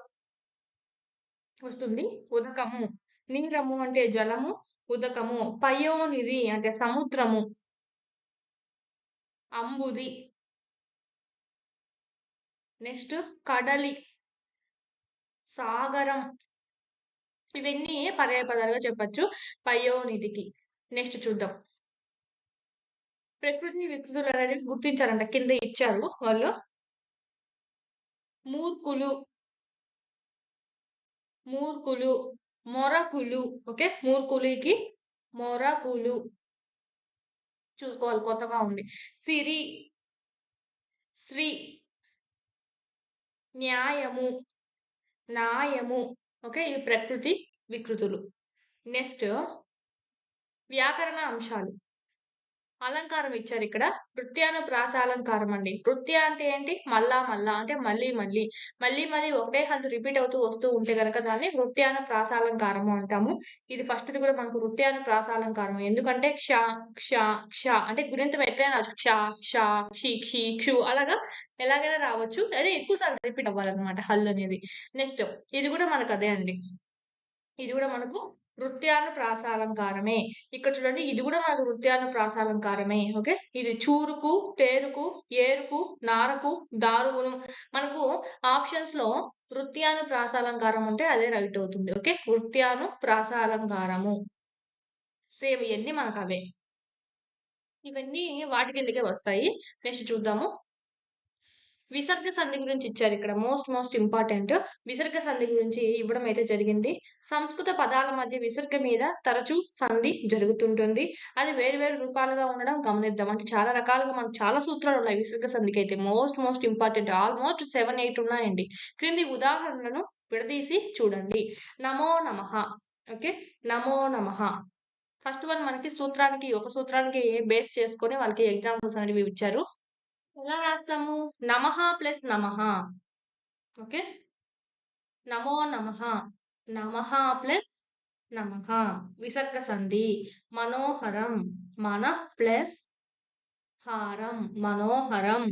వస్తుంది. ఉదకము. నీరము అంటే జలము. ఉదకము. పయోనిధి అంటే సముద్రము. అంబుది. నెక్స్ట్ కడలి. సాగరం. ఇవన్నీ పర్యాయ పదాలుగా చెప్పొచ్చు పయోనిధికి. నెక్స్ట్ చూద్దాం. ప్రకృతి వికృతులు అనేవి గుర్తించారంట. కింద ఇచ్చారు వాళ్ళు. మూర్ఖులు, మూర్ఖులు, మొరకులు. ఓకే. మూర్ఖులికి మొరకులు. చూసుకోవాలి కొత్తగా ఉంది. సిరి, శ్రీ, న్యాయము, న్యాయము. ఓకే. ఇవి ప్రకృతి వికృతులు. నెక్స్ట్ వ్యాకరణ అంశాలు. అలంకారం ఇచ్చారిక్కడ. ప్రాసాలంకారం అండి. నృత్య అంటే ఏంటి? మళ్ళా మళ్ళా అంటే మళ్ళీ మళ్ళీ. మళ్ళీ మళ్ళీ ఒకటే హల్లు రిపీట్ అవుతూ వస్తూ ఉంటే గనక దాన్ని ప్రాసాలంకారము అంటాము. ఇది ఫస్ట్‌ది కూడా మనకు ప్రాసాలంకారం. ఎందుకంటే క్ష, క్ష, క్ష అంటే గుణింతం ఎట్లైనా రావచ్చు. క్ష, క్ష, క్షి, క్షి, క్షు అలాగా ఎలాగైనా రావచ్చు. అదే ఎక్కువ సార్లు రిపీట్ అవ్వాలన్నమాట హల్లు అనేది. నెక్స్ట్ ఇది కూడా మనకు అదే అండి. ఇది కూడా మనకు ప్రాసాలంకారమే. ఇక్కడ చూడండి ఇది కూడా మనకు ప్రాసాలంకారమే. ఓకే. ఇది చూరుకు, తేరుకు, ఏరుకు, నారకు, దారువును. మనకు ఆప్షన్స్ లో ప్రాసాలంకారం ఉంటే అదే రైట్ అవుతుంది. ఓకే. ప్రాసాలంకారము. సేమ్ ఇయన్నీ మనకు అవే. ఇవన్నీ వాటి కిందకే వస్తాయి. నెక్స్ట్ చూద్దాము. విసర్గ సంధి గురించి ఇచ్చారు ఇక్కడ. Most important. విసర్గ సంధి గురించి ఇవ్వడం అయితే జరిగింది. సంస్కృత పదాల మధ్య విసర్గ మీద తరచూ సంధి జరుగుతుంటుంది. అది వేరు వేరు రూపాలుగా ఉండడం గమనిద్దాం. అంటే చాలా రకాలుగా మనకు చాలా సూత్రాలు ఉన్నాయి విసర్గ సంధికి అయితే. Most important. ఆల్మోస్ట్ 7, 8 ఉన్నాయండి. క్రింది ఉదాహరణలను విడదీసి చూడండి. నమో నమః. ఓకే. నమో నమః. ఫస్ట్ వన్ మనకి ఒక సూత్రానికి బేస్ చేసుకొని వాళ్ళకి ఎగ్జాంపుల్స్ అనేవి ఇచ్చారు. ఎలా రాస్తాము? నమః ప్లస్ నమః. ఓకే. నమో నమః. నమః ప్లస్ నమః. విసర్గ సంధి. మనోహరం. మన ప్లస్ హారం. మనోహరం.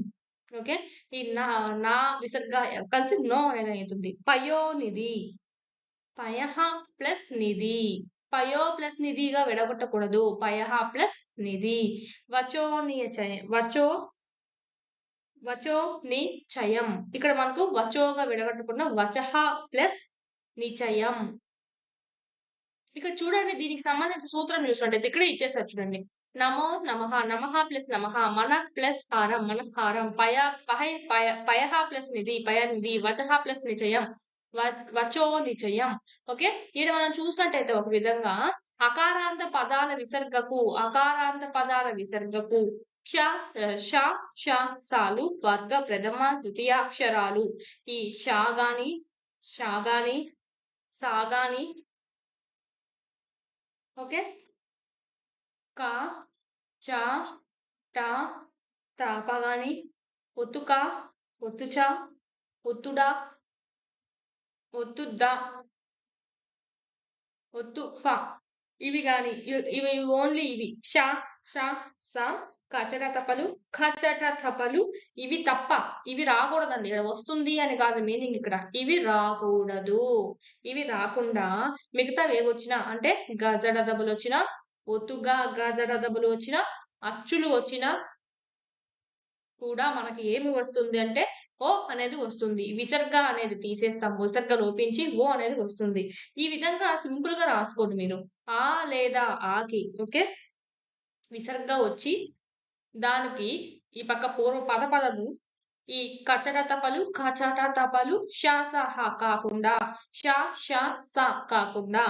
ఓకే. ఈ నా విసర్గ కలిసి నో అనేది అవుతుంది. పయోనిధి. పయః ప్లస్ నిధి. పయో ప్లస్ నిధిగా విడగొట్టకూడదు. పయః ప్లస్ నిధి. వచో వచో నిచయం. ఇక్కడ మనకు వచోగా విడగొట్టకుండా వచః ప్లస్ నిచయం. ఇక్కడ చూడండి దీనికి సంబంధించిన సూత్రం చూసినట్టయితే ఇక్కడే ఇచ్చేసారు చూడండి. నమో నమః, నమః ప్లస్ నమః, మనః ప్లస్ హారం, మనఃహారం, పయః ప్లస్ నిధి, పయనిధి, వచః ప్లస్ నిచయం, వచో నిచయం. ఓకే. ఈడ మనం చూసినట్టయితే ఒక విధంగా అకారాంత పదాల విసర్గకు క్ష, ష, ష, సాలు వర్గ ప్రథమ ద్వితీయాక్షరాలు ఈ ష గాని, ష గాని, సా గాని, ఓకే, క, చ, ట, తాప గాని, ఒత్తుక, ఒత్తుచ, ఒత్తుడ, ఒత్తుద్ద, ఒత్తు ఫ ఇవి గాని ఇవి ఓన్లీ ఇవి ష, ష, స, కచట తపలు, ఖచట తపలు ఇవి తప్ప ఇవి రాకూడదండి. ఇక్కడ వస్తుంది అని కాదు మీనింగ్. ఇక్కడ ఇవి రాకూడదు. ఇవి రాకుండా మిగతావి ఏవొచ్చినా అంటే గజడ దబులు వచ్చినా, ఒత్తుగా గజడ దబులు వచ్చినా, అచ్చులు వచ్చినా కూడా మనకి ఏమి వస్తుంది అంటే ఓ అనేది వస్తుంది. విసర్గ అనేది తీసేస్తాం. విసర్గ లోపించి ఓ అనేది వస్తుంది. ఈ విధంగా సింపుల్ గా రాసుకోండి మీరు. ఆ లేదా ఆకి ఓకే విసర్గ వచ్చి దానికి ఈ పక్క పూర్వ పదము ఈ కచట తపలు, ఖచట తపలు, ష, స, హ కాకుండా, ష, ష, స కాకుండా,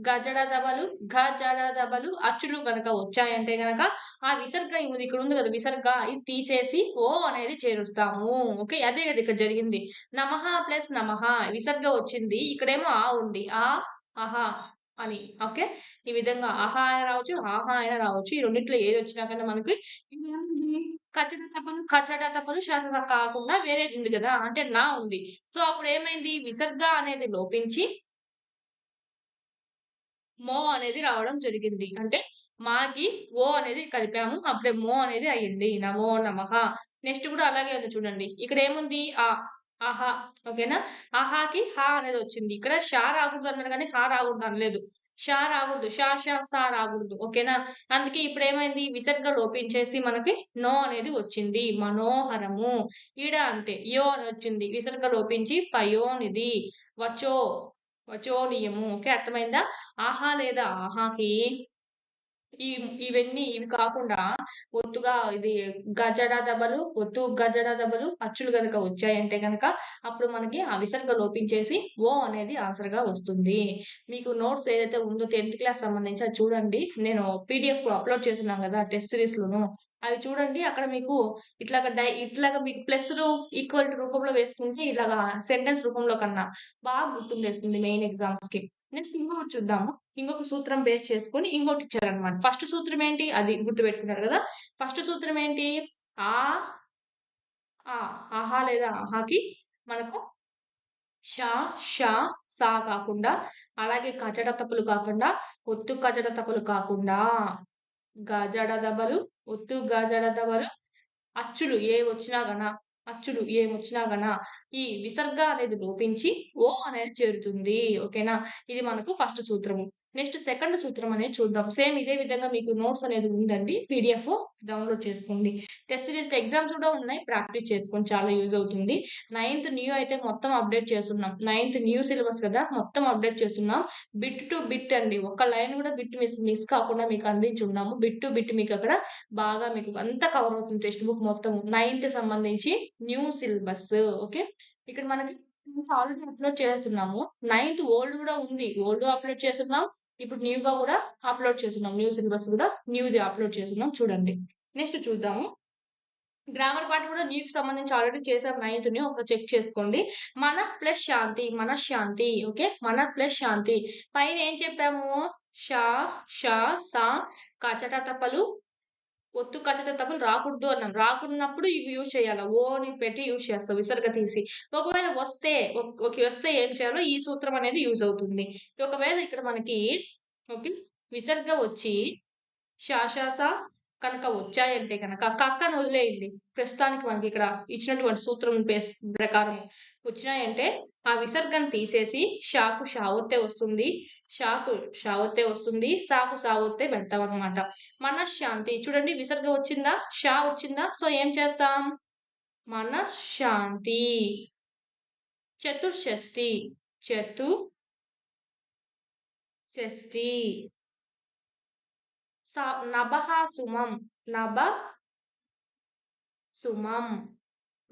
గజడ దబలు, ఘజడ దబలు అచ్చులు గనక వచ్చాయంటే గనక ఆ విసర్గ ఇక్కడ ఉంది కదా విసర్గ ఇది తీసేసి ఓ అనేది చేరుస్తాము. ఓకే. అదే కదా ఇక్కడ జరిగింది. నమః ప్లస్ నమః విసర్గ వచ్చింది. ఇక్కడేమో ఆ ఉంది. అహా అని. ఓకే. ఈ విధంగా అహా అయినా రావచ్చు, ఆహా అయినా రావచ్చు. ఈ రెండిట్లో ఏది వచ్చినా కన్నా మనకి కచట తపలు శాసన కాకుండా వేరే ఉంది కదా అంటే నా ఉంది. సో అప్పుడు ఏమైంది విసర్గ అనేది లోపించి మో అనేది రావడం జరిగింది. అంటే మాకి ఓ అనేది కలిపాము. అప్పుడే మో అనేది అయ్యింది. నమో నమః. నెక్స్ట్ కూడా అలాగే ఉంది చూడండి. ఇక్కడ ఏముంది ఆహా ఓకేనా. ఆహాకి హా అనేది వచ్చింది. ఇక్కడ షా రాకూడదు అన్నారు కానీ హా రాకూడదు అనలేదు. షా రాకూడదు. షా షా సా రాకూడదు. ఓకేనా. అందుకే ఇప్పుడు ఏమైంది విసర్గ లోపించేసి మనకి నో అనేది వచ్చింది. మనోహరము. ఈడ అంతే యో అని వచ్చింది. విసర్గ లోపించి పయోనిది. వచో వచోనియము. ఓకే. అర్థమైందా. ఆహా లేదా ఆహాకి ఇవన్నీ ఇవి కాకుండా ఒత్తుగా ఇది గజడ దబలు, ఒత్తు గజడ దబలు అచ్చులు గనక వచ్చాయంటే గనక అప్పుడు మనకి ఆ విసర్గ లోపించేసి ఓ అనేది ఆన్సర్ గా వస్తుంది. మీకు నోట్స్ ఏదైతే ఉందో 10th క్లాస్ సంబంధించి అది చూడండి. నేను పీడిఎఫ్ అప్లోడ్ చేస్తున్నాను కదా టెస్ట్ సిరీస్ లోను అవి చూడండి. అక్కడ మీకు ఇట్లాగా మీకు ప్లస్లు ఈక్వల్ రూపంలో వేసుకుంటే ఇలాగా సెంటెన్స్ రూపంలో కన్నా బాగా గుర్తుండేస్తుంది మెయిన్ ఎగ్జామ్స్ కి. నెక్స్ట్ ఇంకొకటి చూద్దాము. ఇంకొక సూత్రం బేస్ చేసుకొని ఇంకోటి ఇచ్చారనమాట. ఫస్ట్ సూత్రం ఏంటి అది గుర్తుపెట్టుకున్నారు కదా. ఫస్ట్ సూత్రం ఏంటి ఆ ఆహా లేదా ఆహాకి మనకు ష, ష, సా కాకుండా అలాగే కచట తప్పులు కాకుండా ఒత్తు కచట తప్పులు కాకుండా గజడ దబలు, ఒత్తు గజడ దబలు అచ్చులు ఏమొచ్చినా గన ఈ విసర్గ అనేది లోపించి ఓ అనేది చేరుతుంది. ఓకేనా. ఇది మనకు ఫస్ట్ సూత్రము. నెక్స్ట్ సెకండ్ సూత్రం అనేది చూద్దాం. సేమ్ ఇదే విధంగా మీకు నోట్స్ అనేది ఉందండి. పీడిఎఫ్ డౌన్లోడ్ చేసుకోండి. టెస్ట్ సిరీస్ ఎగ్జామ్స్ కూడా ఉన్నాయి. ప్రాక్టీస్ చేసుకోండి. చాలా యూజ్ అవుతుంది. 9th న్యూ అయితే మొత్తం అప్డేట్ చేస్తున్నాం. 9th న్యూ సిలబస్ కదా మొత్తం అప్డేట్ చేస్తున్నాం. బిట్ టు బిట్ అండి. ఒక్క లైన్ కూడా బిట్ మిస్ కాకుండా మీకు అందించి ఉన్నాము. బిట్ టు బిట్ మీకు అక్కడ బాగా మీకు అంతా కవర్ అవుతుంది. టెక్స్ట్ బుక్ మొత్తం 9th సంబంధించి న్యూ సిలబస్. ఓకే. ఇక్కడ మనకి ఆల్రెడీ అప్లోడ్ చేస్తున్నాము. 9th ఓల్డ్ కూడా ఉంది. ఓల్డ్ అప్లోడ్ చేస్తున్నాం. ఇప్పుడు న్యూగా కూడా అప్లోడ్ చేస్తున్నాం. న్యూ సిలబస్ కూడా న్యూది అప్లోడ్ చేస్తున్నాం. చూడండి. నెక్స్ట్ చూద్దాము. గ్రామర్ పార్ట్ కూడా న్యూకి సంబంధించి ఆల్రెడీ చేసాం 9th న్యూ. ఒక చెక్ చేసుకోండి. మన ప్లస్ శాంతి మనశ్శాంతి. ఓకే. మన ప్లస్ శాంతి పైన ఏం చెప్పాము ష, ష, స కచట తపలు ఒత్తు కచట తప్పులు రాకూడదు అన్నాం. రాకున్నప్పుడు ఇవి యూజ్ చేయాలి. ఓని పెట్టి యూజ్ చేస్తాం విసర్గ తీసి. ఒకవేళ వస్తే ఏం చేయాలో ఈ సూత్రం అనేది యూజ్ అవుతుంది. ఒకవేళ ఇక్కడ మనకి ఓకే విసర్గ వచ్చి శాశాస కనుక వచ్చాయంటే కనుక కక్కను వదిలేయండి. ప్రస్తుతానికి మనకి ఇక్కడ ఇచ్చినటువంటి సూత్రం ప్రకారం వచ్చినాయంటే ఆ విసర్గను తీసేసి షాకు షా ఒత్తే వస్తుంది. షాకు షా ఒత్తే వస్తుంది. సాకు సా ఒత్తే పెడతాం అనమాట. మనశ్శాంతి చూడండి విసర్గ వచ్చిందా? షా వచ్చిందా? సో ఏం చేస్తాం? మనశ్శాంతి. చతుర్షష్ఠి చతుషష్ఠి. నభః సుమం నభ సుమం.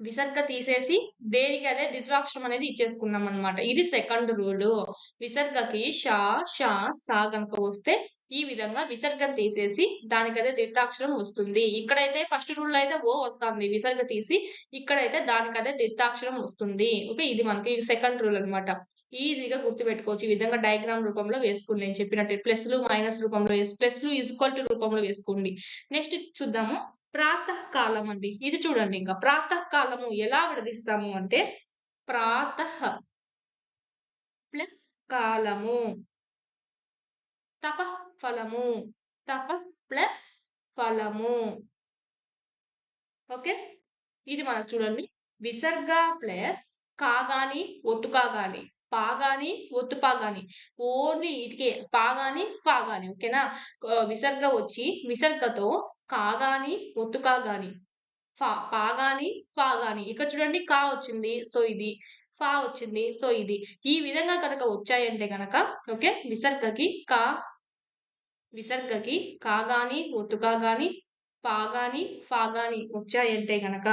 విసర్గ తీసేసి దేనికి అదే ద్విత్వాక్షరం అనేది ఇచ్చేసుకున్నాం అనమాట. ఇది సెకండ్ రూల్. విసర్గకి షా షా సా కనుక వస్తే ఈ విధంగా విసర్గం తీసేసి దానికదే ద్వితాక్షరం వస్తుంది. ఇక్కడైతే ఫస్ట్ రూల్ అయితే ఓ వస్తుంది విసర్గ తీసి, ఇక్కడైతే దానికదే ద్వితాక్షరం వస్తుంది. ఓకే, ఇది మనకి సెకండ్ రూల్ అనమాట. ఈజీగా గుర్తుపెట్టుకోవచ్చు. ఈ విధంగా డయాగ్రామ్ రూపంలో వేసుకోండి. నేను చెప్పినట్టు ప్లస్లు మైనస్ రూపంలో ప్లస్లు ఈక్వల్ టు రూపంలో వేసుకోండి. నెక్స్ట్ చూద్దాము ప్రాతకాలం అండి. ఇది చూడండి, ఇంకా ప్రాతకాలము ఎలా విడదీస్తాము అంటే ప్రాతః ప్లస్ కాలము, తప ఫలము, తప ప్లస్ ఫలము. ఓకే, ఇది మనకు చూడండి విసర్గ ప్లస్ కాగాని ఒత్తు కాగాని పాగాని ఒత్తు పాగాని ఓన్లీ ఇదికే పాగాని పాగాని. ఓకేనా, విసర్గ వచ్చి విసర్గతో కాగాని ఒత్తు కాగాని పాగాని ఫాగాని. ఇక్కడ చూడండి కా వచ్చింది సో ఇది, ఫా వచ్చింది సో ఇది. ఈ విధంగా కనుక వచ్చాయంటే గనక ఓకే, విసర్గకి కాగాని ఒత్తుకా గాని పాగాని ఫాగాని వచ్చాయంటే గనక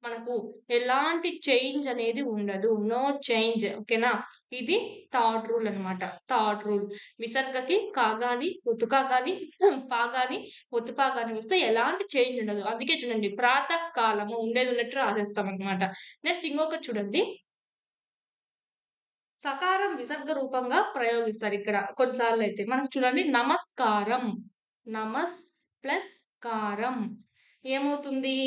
మనకు ఎలాంటి చేంజ్ అనేది ఉండదు. No change. ఓకేనా, ఇది థర్డ్ రూల్ అనమాట. థర్డ్ రూల్ విసర్గకి కాగాని ఒత్తుకా గాని పాగాని ఒత్తుపా గాని వస్తే ఎలాంటి చేంజ్ ఉండదు. అందుకే చూడండి ప్రాతః కాలము ఉండేది ఉన్నట్టు రాసేస్తాం అనమాట. నెక్స్ట్ ఇంకొకటి చూడండి, సకారం విసర్గ రూపంగా ప్రయోగిస్తారు ఇక్కడ కొన్నిసార్లు అయితే. మనకు చూడండి నమస్కారం, నమస్ ప్లస్ కారం ఏమవుతుంది?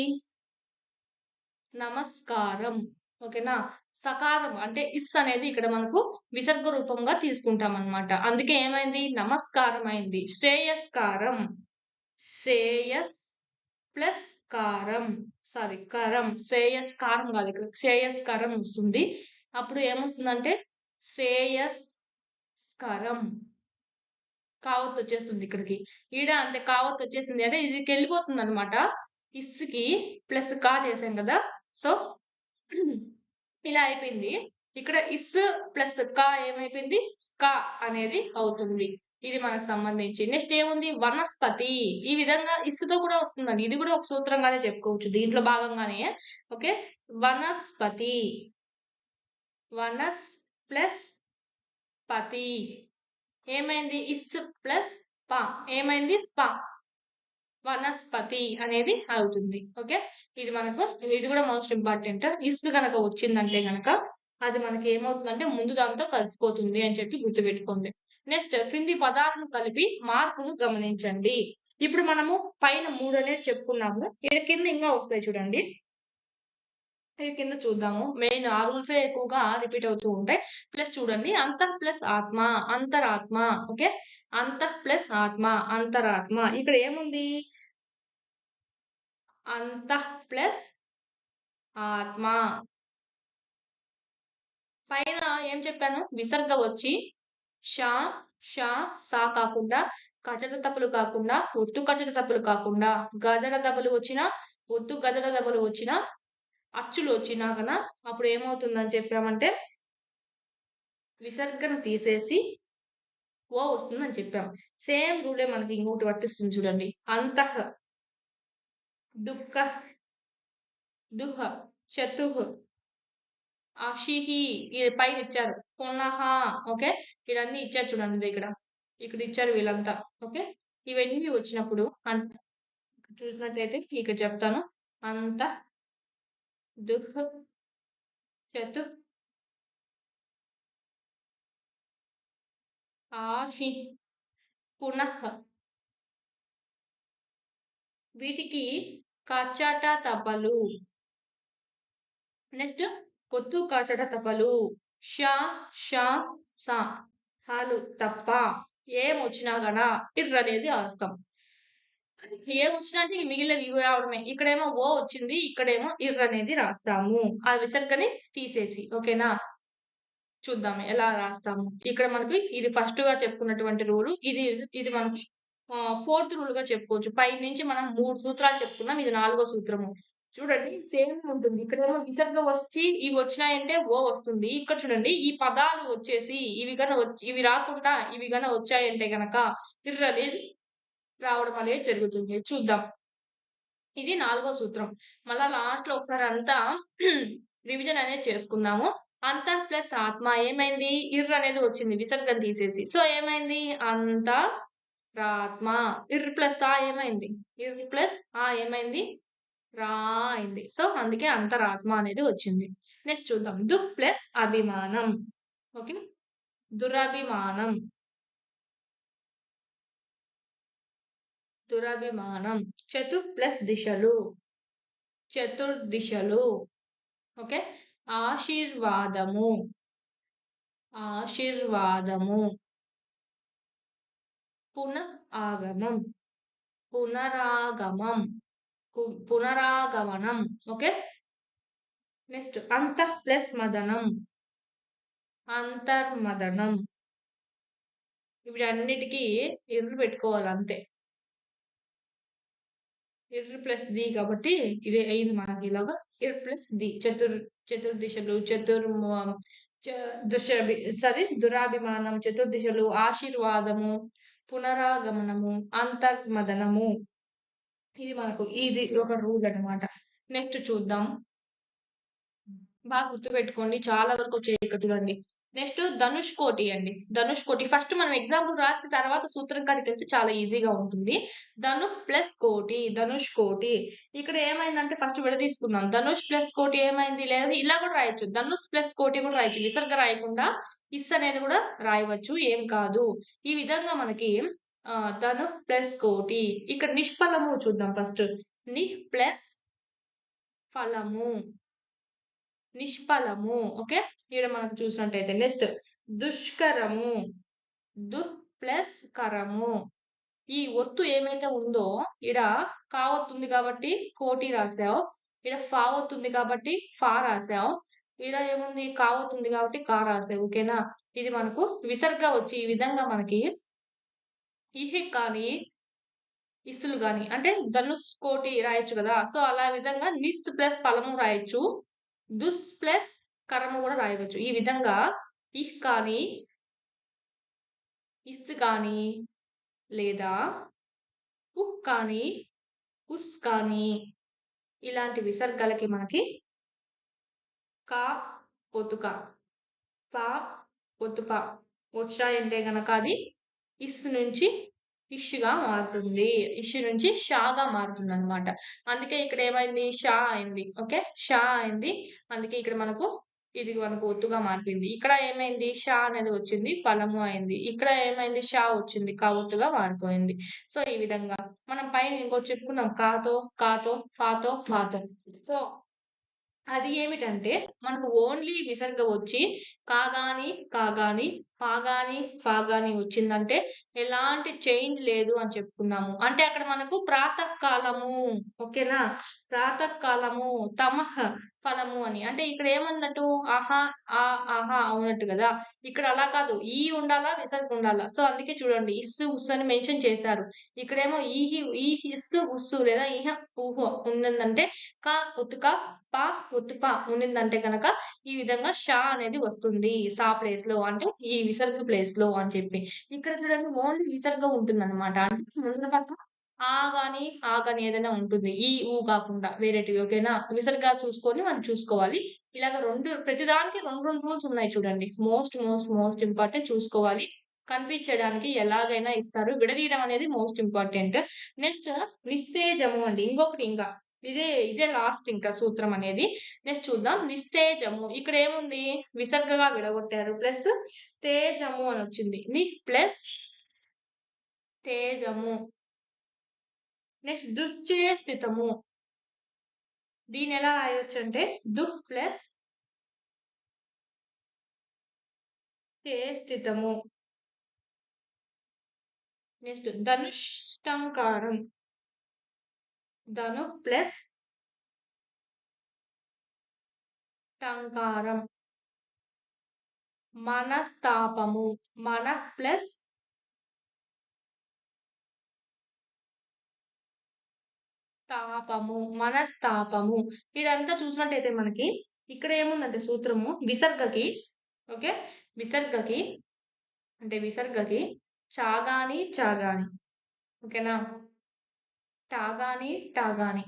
నమస్కారం. ఓకేనా, సకారం అంటే ఇస్ అనేది ఇక్కడ మనకు విసర్గ రూపంగా తీసుకుంటాం అనమాట. అందుకే ఏమైంది? నమస్కారం అయింది. శ్రేయస్కారం, శ్రేయస్ ప్లస్ కారం, సారీ కరం, శ్రేయస్కారం కాదు ఇక్కడ శ్రేయస్కారం వస్తుంది. అప్పుడు ఏమొస్తుందంటే శ్రేయస్కరం. కావత్ వచ్చేస్తుంది ఇక్కడికి. ఈడ అంతే కావత్ వచ్చేసింది అంటే ఇదికి వెళ్ళిపోతుంది అనమాట. ఇస్కి ప్లస్ కా చేసాం కదా, సో ఇలా అయిపోయింది. ఇక్కడ ఇస్ ప్లస్ కా ఏమైపోయింది? స్కా అనేది అవుతుంది. ఇది మనకు సంబంధించి. నెక్స్ట్ ఏముంది? వనస్పతి. ఈ విధంగా ఇస్సుతో కూడా వస్తుందండి. ఇది కూడా ఒక సూత్రంగానే చెప్పుకోవచ్చు దీంట్లో భాగంగానే. ఓకే, వనస్పతి, వనస్ ప్లస్ పతి ఏమైంది? ఇస్ ప్లస్ ప ఏమైంది? స్ప, వనస్పతి అనేది అవుతుంది. ఓకే, ఇది మనకు ఇది కూడా మోస్ట్ ఇంపార్టెంట్. ఇస్ కనుక వచ్చిందంటే గనక అది మనకి ఏమవుతుందంటే ముందు దాంతో కలిసిపోతుంది అని చెప్పి గుర్తుపెట్టుకోండి. నెక్స్ట్ క్రింది పదాలను కలిపి మార్పును గమనించండి. ఇప్పుడు మనము పైన 3 అనేది చెప్పుకున్నాము. ఇక్కడ కింద ఇంకా వస్తాయి చూడండి. కింద చూద్దాము. మెయిన్ ఆ రూల్సే ఎక్కువగా రిపీట్ అవుతూ ఉంటాయి. ప్లస్ చూడండి అంతః ప్లస్ ఆత్మ, అంతరాత్మ. ఓకే, అంతః ప్లస్ ఆత్మ, అంతరాత్మ. ఇక్కడ ఏముంది? అంతః ప్లస్ ఆత్మ. పైన ఏం చెప్పాను? విసర్గ వచ్చి షా షా సా కాకుండా, కచట తప్పులు కాకుండా, ఒత్తు కచట తప్పులు కాకుండా, గజడ దెబ్బలు వచ్చినా, ఒత్తు గజడ దెబ్బలు వచ్చినా, అచ్చులు వచ్చినా కదా అప్పుడు ఏమవుతుందని చెప్పామంటే విసర్గను తీసేసి ఓ వస్తుందని చెప్పాం. సేమ్ రూలే మనకి ఇంకోటి వర్తిస్తుంది చూడండి. అంతః, దుఃఖ, దుఃఖ, చతుః, అషిహి పైన ఇచ్చారు. పునః. ఓకే, ఇవన్నీ ఇచ్చారు చూడండి. ఇక్కడ ఇక్కడ ఇచ్చారు వీళ్ళంతా. ఓకే, ఇవన్నీ వచ్చినప్పుడు చూసినట్లయితే ఇక్కడ చెప్తాను. అంత దుఃఖ చతు ఆషి పునః. వీటికి కచట తపలు. నెక్స్ట్ పొత్తు కచట తపలు. ష ష స హాలు తప్ప ఏమొచ్చినా గనా ఇర్ర అనేది రాస్తాం. ఏమొచ్చినా అంటే మిగిలినవి ఇవి రావడమే. ఇక్కడేమో ఓ వచ్చింది, ఇక్కడేమో ఇర్ర అనేది రాస్తాము ఆ విసర్గని తీసేసి. ఓకేనా, చూద్దాం ఎలా రాస్తాము. ఇక్కడ మనకి ఇది ఫస్ట్‌గా చెప్పుకున్నటువంటి రూలు. ఇది మనకి ఫోర్త్ రూల్‌గా చెప్పుకోవచ్చు. పైనుంచి మనం 3 సూత్రాలు చెప్పుకున్నాం. ఇది నాలుగో సూత్రము. చూడండి సేమ్ ఉంటుంది. ఇక్కడేమో విసర్గ వచ్చి ఇవి వచ్చినాయంటే ఓ వస్తుంది. ఇక్కడ చూడండి ఈ పదాలు వచ్చేసి ఇవి రాకుండా ఇవి వచ్చాయంటే గనక ఇర్ అనేది రావడం అనేది జరుగుతుంది. చూద్దాం. ఇది నాలుగో సూత్రం. మళ్ళా లాస్ట్‌లో ఒకసారి అంతా రివిజన్ అనేది చేసుకుందాము. అంతః ప్లస్ ఆత్మ ఏమైంది? ఇర్ అనేది వచ్చింది విసర్గం తీసేసి. సో, ఏమైంది? అంతరాత్మ. ఇర్ ప్లస్ ఆ ఏమైంది? ఇర్ ప్లస్ ఆ ఏమైంది? రా అయింది. సో, అందుకే అంతరాత్మ అనేది వచ్చింది. నెక్స్ట్ చూద్దాం. దుః ప్లస్ అభిమానం. ఓకే. దురభిమానం. దురభిమానం. చతుః ప్లస్ దిశలు. చతుర్దిశలు. ఓకే. ఆశీర్వాదము. ఆశీర్వాదము. ఆగమం. పునరాగమం. పునరాగమనం. ఓకే. నెక్స్ట్ అంతః ప్లస్ మదనం. అంతర్మదనం. వీటన్నిటికి ఎర్రు పెట్టుకోవాలి అంతే. ఎర్రు ప్లస్ ది కాబట్టి ఇదే అయింది మనకి ఇలాగా. ఎర్ ప్లస్ ది చతుర్దిశలు దురాభిమానం, చతుర్దిశలు, ఆశీర్వాదము, పునరాగమనము, అంతర్మదనము. ఇది ఒక రూల్ అన్నమాట. నెక్స్ట్ చూద్దాం. బాగా గుర్తుపెట్టుకోండి. చాలా వరకు వచ్చాయి ఇక్కడ చూడండి. నెక్స్ట్ ధనుష్కోటి అండి. ధనుష్కోటి ఫస్ట్ మనం ఎగ్జాంపుల్ రాసి తర్వాత సూత్రం కాడికెళ్తే చాలా ఈజీగా ఉంటుంది. ధను ప్లస్ కోటి, ధనుష్కోటి. ఇక్కడ ఏమైందంటే ఫస్ట్ విడదీసుకుందాం. ధనుష్ ప్లస్ కోటి ఏమైంది? లేదా ఇలా కూడా రాయొచ్చు. ధనుష్ ప్లస్ కోటి కూడా రాయొచ్చు. విసర్గ రాయకుండా ఇస్ అనేది కూడా రాయవచ్చు. ఏం కాదు. ఈ విధంగా మనకి ధను ప్లస్ కోటి. ఇక్కడ నిష్ఫలము చూద్దాం ఫస్ట్. ని ప్లస్ ఫలము. నిష్ఫలము. ఓకే. ఈడ మనకు చూసినట్టయితే నెక్స్ట్ దుష్కరము. దు ప్లస్ కరము. ఈ ఒత్తు ఏమైతే ఉందో ఈడ కావొత్తుంది కాబట్టి కోటి రాసావు. ఈడ ఫా ఒత్తుంది కాబట్టి ఫా రాసావు. ఈడ ఏముంది కావొత్తుంది కాబట్టి కా రాసావు. ఓకేనా. ఇది మనకు విసర్గ వచ్చి ఈ విధంగా మనకి ఇహి కానీ ఇస్సులు గాని అంటే ధనుష్ కోటి రాయొచ్చు కదా. సో అలా విధంగా నిస్ ప్లస్ ఫలము రాయొచ్చు. దుస్ ప్లస్ కరము కూడా రాయవచ్చు. ఈ విధంగా ఇహ్ కానీ, ఇస్ కానీ లేదా ఉక్ కానీ, ఉస్ కానీ ఇలాంటి విసర్గలకి మనకి కా ఒత్తుక, పా ఒత్తుప వచ్చాయంటే గనక అది ఇస్ నుంచి ఇష్‌గా మారుతుంది. ఇష్ నుంచి షాగా మారుతుందనమాట. అందుకే ఇక్కడ ఏమైంది? షా అయింది. ఓకే. షా అయింది. అందుకే ఇక్కడ మనకు ఒత్తుగా మారిపోయింది. ఇక్కడ ఏమైంది? షా అనేది వచ్చింది. ఫలము అయింది. ఇక్కడ ఏమైంది? షా వచ్చింది. ఒత్తుగా మారిపోయింది. సో, ఈ విధంగా మనం పైన ఇంకోటి చెప్పుకున్నాం. కాతో, ఫాతో. సో, అది ఏమిటంటే మనకు ఓన్లీ విసర్గ వచ్చి కా గాని, ఫా గాని వచ్చిందంటే ఎలాంటి చేంజ్ లేదు అని చెప్పుకున్నాము. అంటే అక్కడ మనకు ప్రాతకాలము ఓకేనా? ప్రాతకాలము తమః ఫలము అని. అంటే ఇక్కడ ఏమన్నట్టు ఆహా, ఆహా అవునట్టు గదా! ఇక్కడ అలా కాదు. ఈ ఉండాలా, విసర్గ ఉండాలా. సో, అందుకే చూడండి ఇస్సు, ఉస్సు అని మెన్షన్ చేశారు. ఇక్కడేమో ఈహిస్సు, ఉస్సు లేదా ఈహ, ఊహో ఉందంటే ఒత్తుక, ఒత్తు ఉండిందంటే గనక ఈ విధంగా షా అనేది వస్తుంది. సా ప్లేస్‌లో అంటే ఈ విసర్గ ప్లేస్‌లో అని చెప్పి. ఇక్కడ చూడండి ఓన్లీ విసర్గ ఉంటుందన్నమాట. అంటే ముందు పక్క ఆ గాని ఏదైనా ఉంటుంది. ఊ కాకుండా వేరేటివి ఓకేనా? విసర్గ చూసుకొని మనం చూసుకోవాలి. ఇలాగ ప్రతిదానికి 2 రూల్స్ ఉన్నాయి చూడండి. మోస్ట్ ఇంపార్టెంట్ చూసుకోవాలి. కన్‌ఫ్యూజ్ చేయడానికి ఎలాగైనా ఇస్తారు. విడదీయడం అనేది మోస్ట్ ఇంపార్టెంట్. నెక్స్ట్ నిస్తేజము అండి. ఇంకొకటి ఇంకా. ఇదే లాస్ట్ ఇంకా సూత్రం అనేది. నెక్స్ట్ చూద్దాం. నిస్తేజము. ఇక్కడ ఏముంది? విసర్గగా విడగొట్టారు. ప్లస్ తేజము అని వచ్చింది. ప్లస్ తేజము. నెక్స్ట్ దుశ్చయ స్థితము. దీన్ని ఎలా రాయొచ్చంటే ప్లస్ తే స్థితము. నెక్స్ట్ ధనుష్టంకారం. ధను ప్లస్ టంకారం. మనస్తాపము. మన ప్లస్ తాపము, మనస్తాపము. ఇదంతా చూసినట్టయితే మనకి ఇక్కడ ఏముందంటే సూత్రము విసర్గకి, ఓకే, విసర్గకి విసర్గకి చాగాని చాగాని, ఓకేనా, టాగాని టాగాని,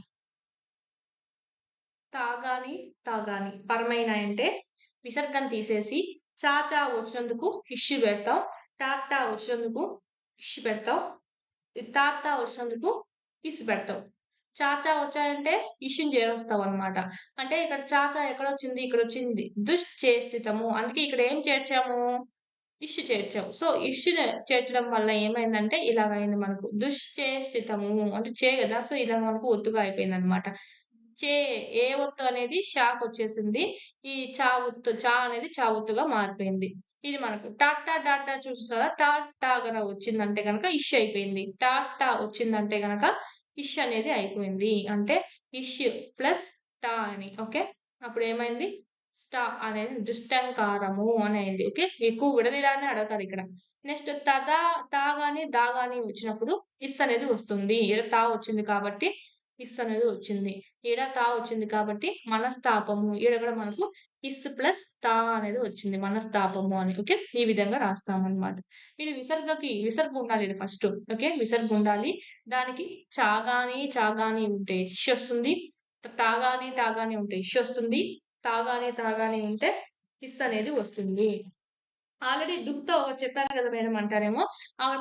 తాగాని తాగాని పరమైనాయంటే విసర్గం తీసేసి చాచా వచ్చినందుకు ఇష్యు పెడతాం, టాటా వచ్చినందుకు ఇష్యు పెడతాం, తాత వచ్చినందుకు ఇస్ పెడతావు. చాచా వచ్చాయంటే ఇష్యూని చేరుస్తావు అనమాట. అంటే ఇక్కడ చాచా ఎక్కడొచ్చింది? ఇక్కడ వచ్చింది దుశ్చేష్టితము. అందుకే ఇక్కడ ఏం చేర్చాము? ఇష్ చేర్చావు. సో ఇష్‌ని చేర్చడం వల్ల ఏమైందంటే ఇలాగయింది మనకు. దుశ్చేష్టితము అంటే చే గదా! సో ఇలా మనకు ఒత్తుగా అయిపోయిందనమాట. చే ఏ ఒత్తు అనేది షాకొచ్చేసింది. ఈ చా ఒత్తు చా అనేది చా ఒత్తుగా మారిపోయింది. ఇది మనకు టాటా టాటా చూసారా? టా గన వచ్చిందంటే గనక ఇష్ అయిపోయింది. టాటా వచ్చిందంటే గనక ఇష్ అనేది అయిపోయింది. అంటే ఇష్ ప్లస్ టా అని. ఓకే. అప్పుడేమైంది? స్టా అనేది దుష్టంకారము అని అయింది. ఓకే. ఎక్కువ విడదీయడాన్ని అడుగుతారు ఇక్కడ. నెక్స్ట్ తా గాని, దా గాని వచ్చినప్పుడు ఇస్ అనేది వస్తుంది. ఈడ తా వచ్చింది కాబట్టి ఇస్ అనేది వచ్చింది. ఈడ తా వచ్చింది కాబట్టి మనస్తాపము. ఈడ కూడా మనకు ఇస్ ప్లస్ తా అనేది వచ్చింది. మనస్తాపము అని. ఓకే. ఈ విధంగా రాస్తామన్నమాట. ఇది విసర్గ ఉండాలి ఈడ ఫస్ట్. ఓకే. విసర్గ ఉండాలి. దానికి చాగాని ఉంటే ఇష్ వస్తుంది. టాగాని ఉంటే ఇష్ వస్తుంది. తాగాని ఉంటే ఇస్ అనేది వస్తుంది. ఆల్రెడీ దుఃఖతో ఒకటి చెప్పాను కదా మేడం అంటారేమో.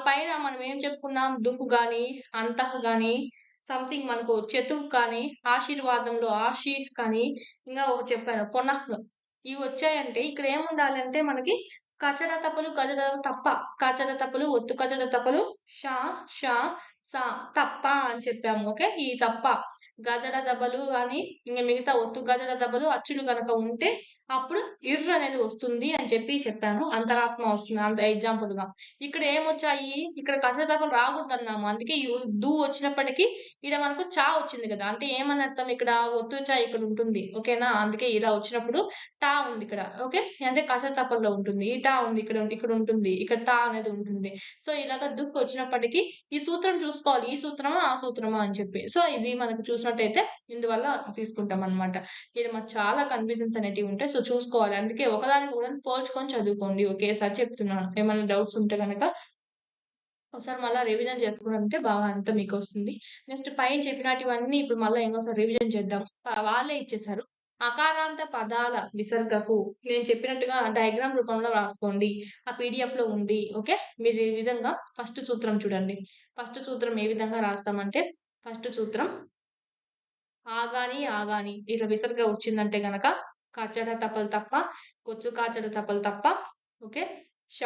పైన మనం ఏం చెప్పుకున్నాం? దుఃఖ్ గాని, అంతః గాని, సంథింగ్ మనకు చతుః కానీ, ఆశీర్వాదంలో ఆషీర్ కానీ, ఇంకా ఒకటి చెప్పాను పునః. ఇవి వచ్చాయంటే ఇక్కడ ఏముండాలంటే మనకి కచడ తప్పులు, గజడ తప్ప. కచడ తప్పులు, ఒత్తు కచడ తప్పులు, ష, ష, స తప్ప అని చెప్పాము. ఓకే. ఈ తప్ప గజడ దెబ్బలు గాని, ఇంక మిగతా ఒత్తు గజడ దెబ్బలు అచ్చులు గనక ఉంటే అప్పుడు ఇర్ అనేది వస్తుంది అని చెప్పాను. అంతరాత్మ వస్తుంది అంత ఎగ్జాంపుల్‌గా. ఇక్కడ ఏమొచ్చాయి? ఇక్కడ కసరతపులు రాకూడదన్నాము. అందుకే ఈ దు వచ్చినప్పటికి ఈడ మనకు చా వచ్చింది కదా! అంటే ఏమని అర్థం ఇక్కడ? ఒత్తు చా ఇక్కడ ఉంటుంది. ఓకేనా? అందుకే ఇలా వచ్చినప్పుడు టా ఉంది ఇక్కడ. ఓకే. అంటే కసరతపుల్లో ఉంటుంది. ఈ టా ఉంది ఇక్కడ ఉంటుంది. ఇక్కడ టా అనేది ఉంటుంది. సో, ఇలాగ దుఃఖ్ వచ్చినప్పటికి ఈ సూత్రం చూసుకోవాలి. ఈ సూత్రమా? ఆ సూత్రమా? అని చెప్పి. సో, ఇది మనకు చూసినట్టయితే ఇందువల్ల తీసుకుంటామనమాట. ఇది మాకు చాలా కన్‌ఫ్యూజన్స్ అనేటివి ఉంటాయి. సో, చూసుకోవాలి. అందుకే ఒకదానికొకదాన్ని పోల్చుకొని చదువుకోండి. ఒకేసారి చెప్తున్నాను. ఏమన్నా డౌట్స్ ఉంటే గనక ఒకసారి మళ్ళా రివిజన్ చేసుకునుంటే బాగా అంతా మీకొస్తుంది. నెక్స్ట్ పైన చెప్పినటివన్నీ ఇప్పుడు మళ్ళా ఇంకోసారి రివిజన్ చేద్దాం. వాళ్ళే ఇచ్చేసారు. అకారాంత పదాల విసర్గకు నేను చెప్పినట్టుగా డయాగ్రామ్ రూపంలో రాసుకోండి. ఆ పీడీఎఫ్‌లో ఉంది. ఓకే. మీరు ఈ విధంగా ఫస్ట్ సూత్రం చూడండి. ఫస్ట్ సూత్రం ఏ విధంగా రాస్తామంటే ఫస్ట్ సూత్రం ఆగాని ఇట్లా విసర్గ వచ్చిందంటే గనక కచ్చడ తప్పలు తప్ప, కొచ్చు కాచడ తప్పలు తప్ప, ఓకే. ష,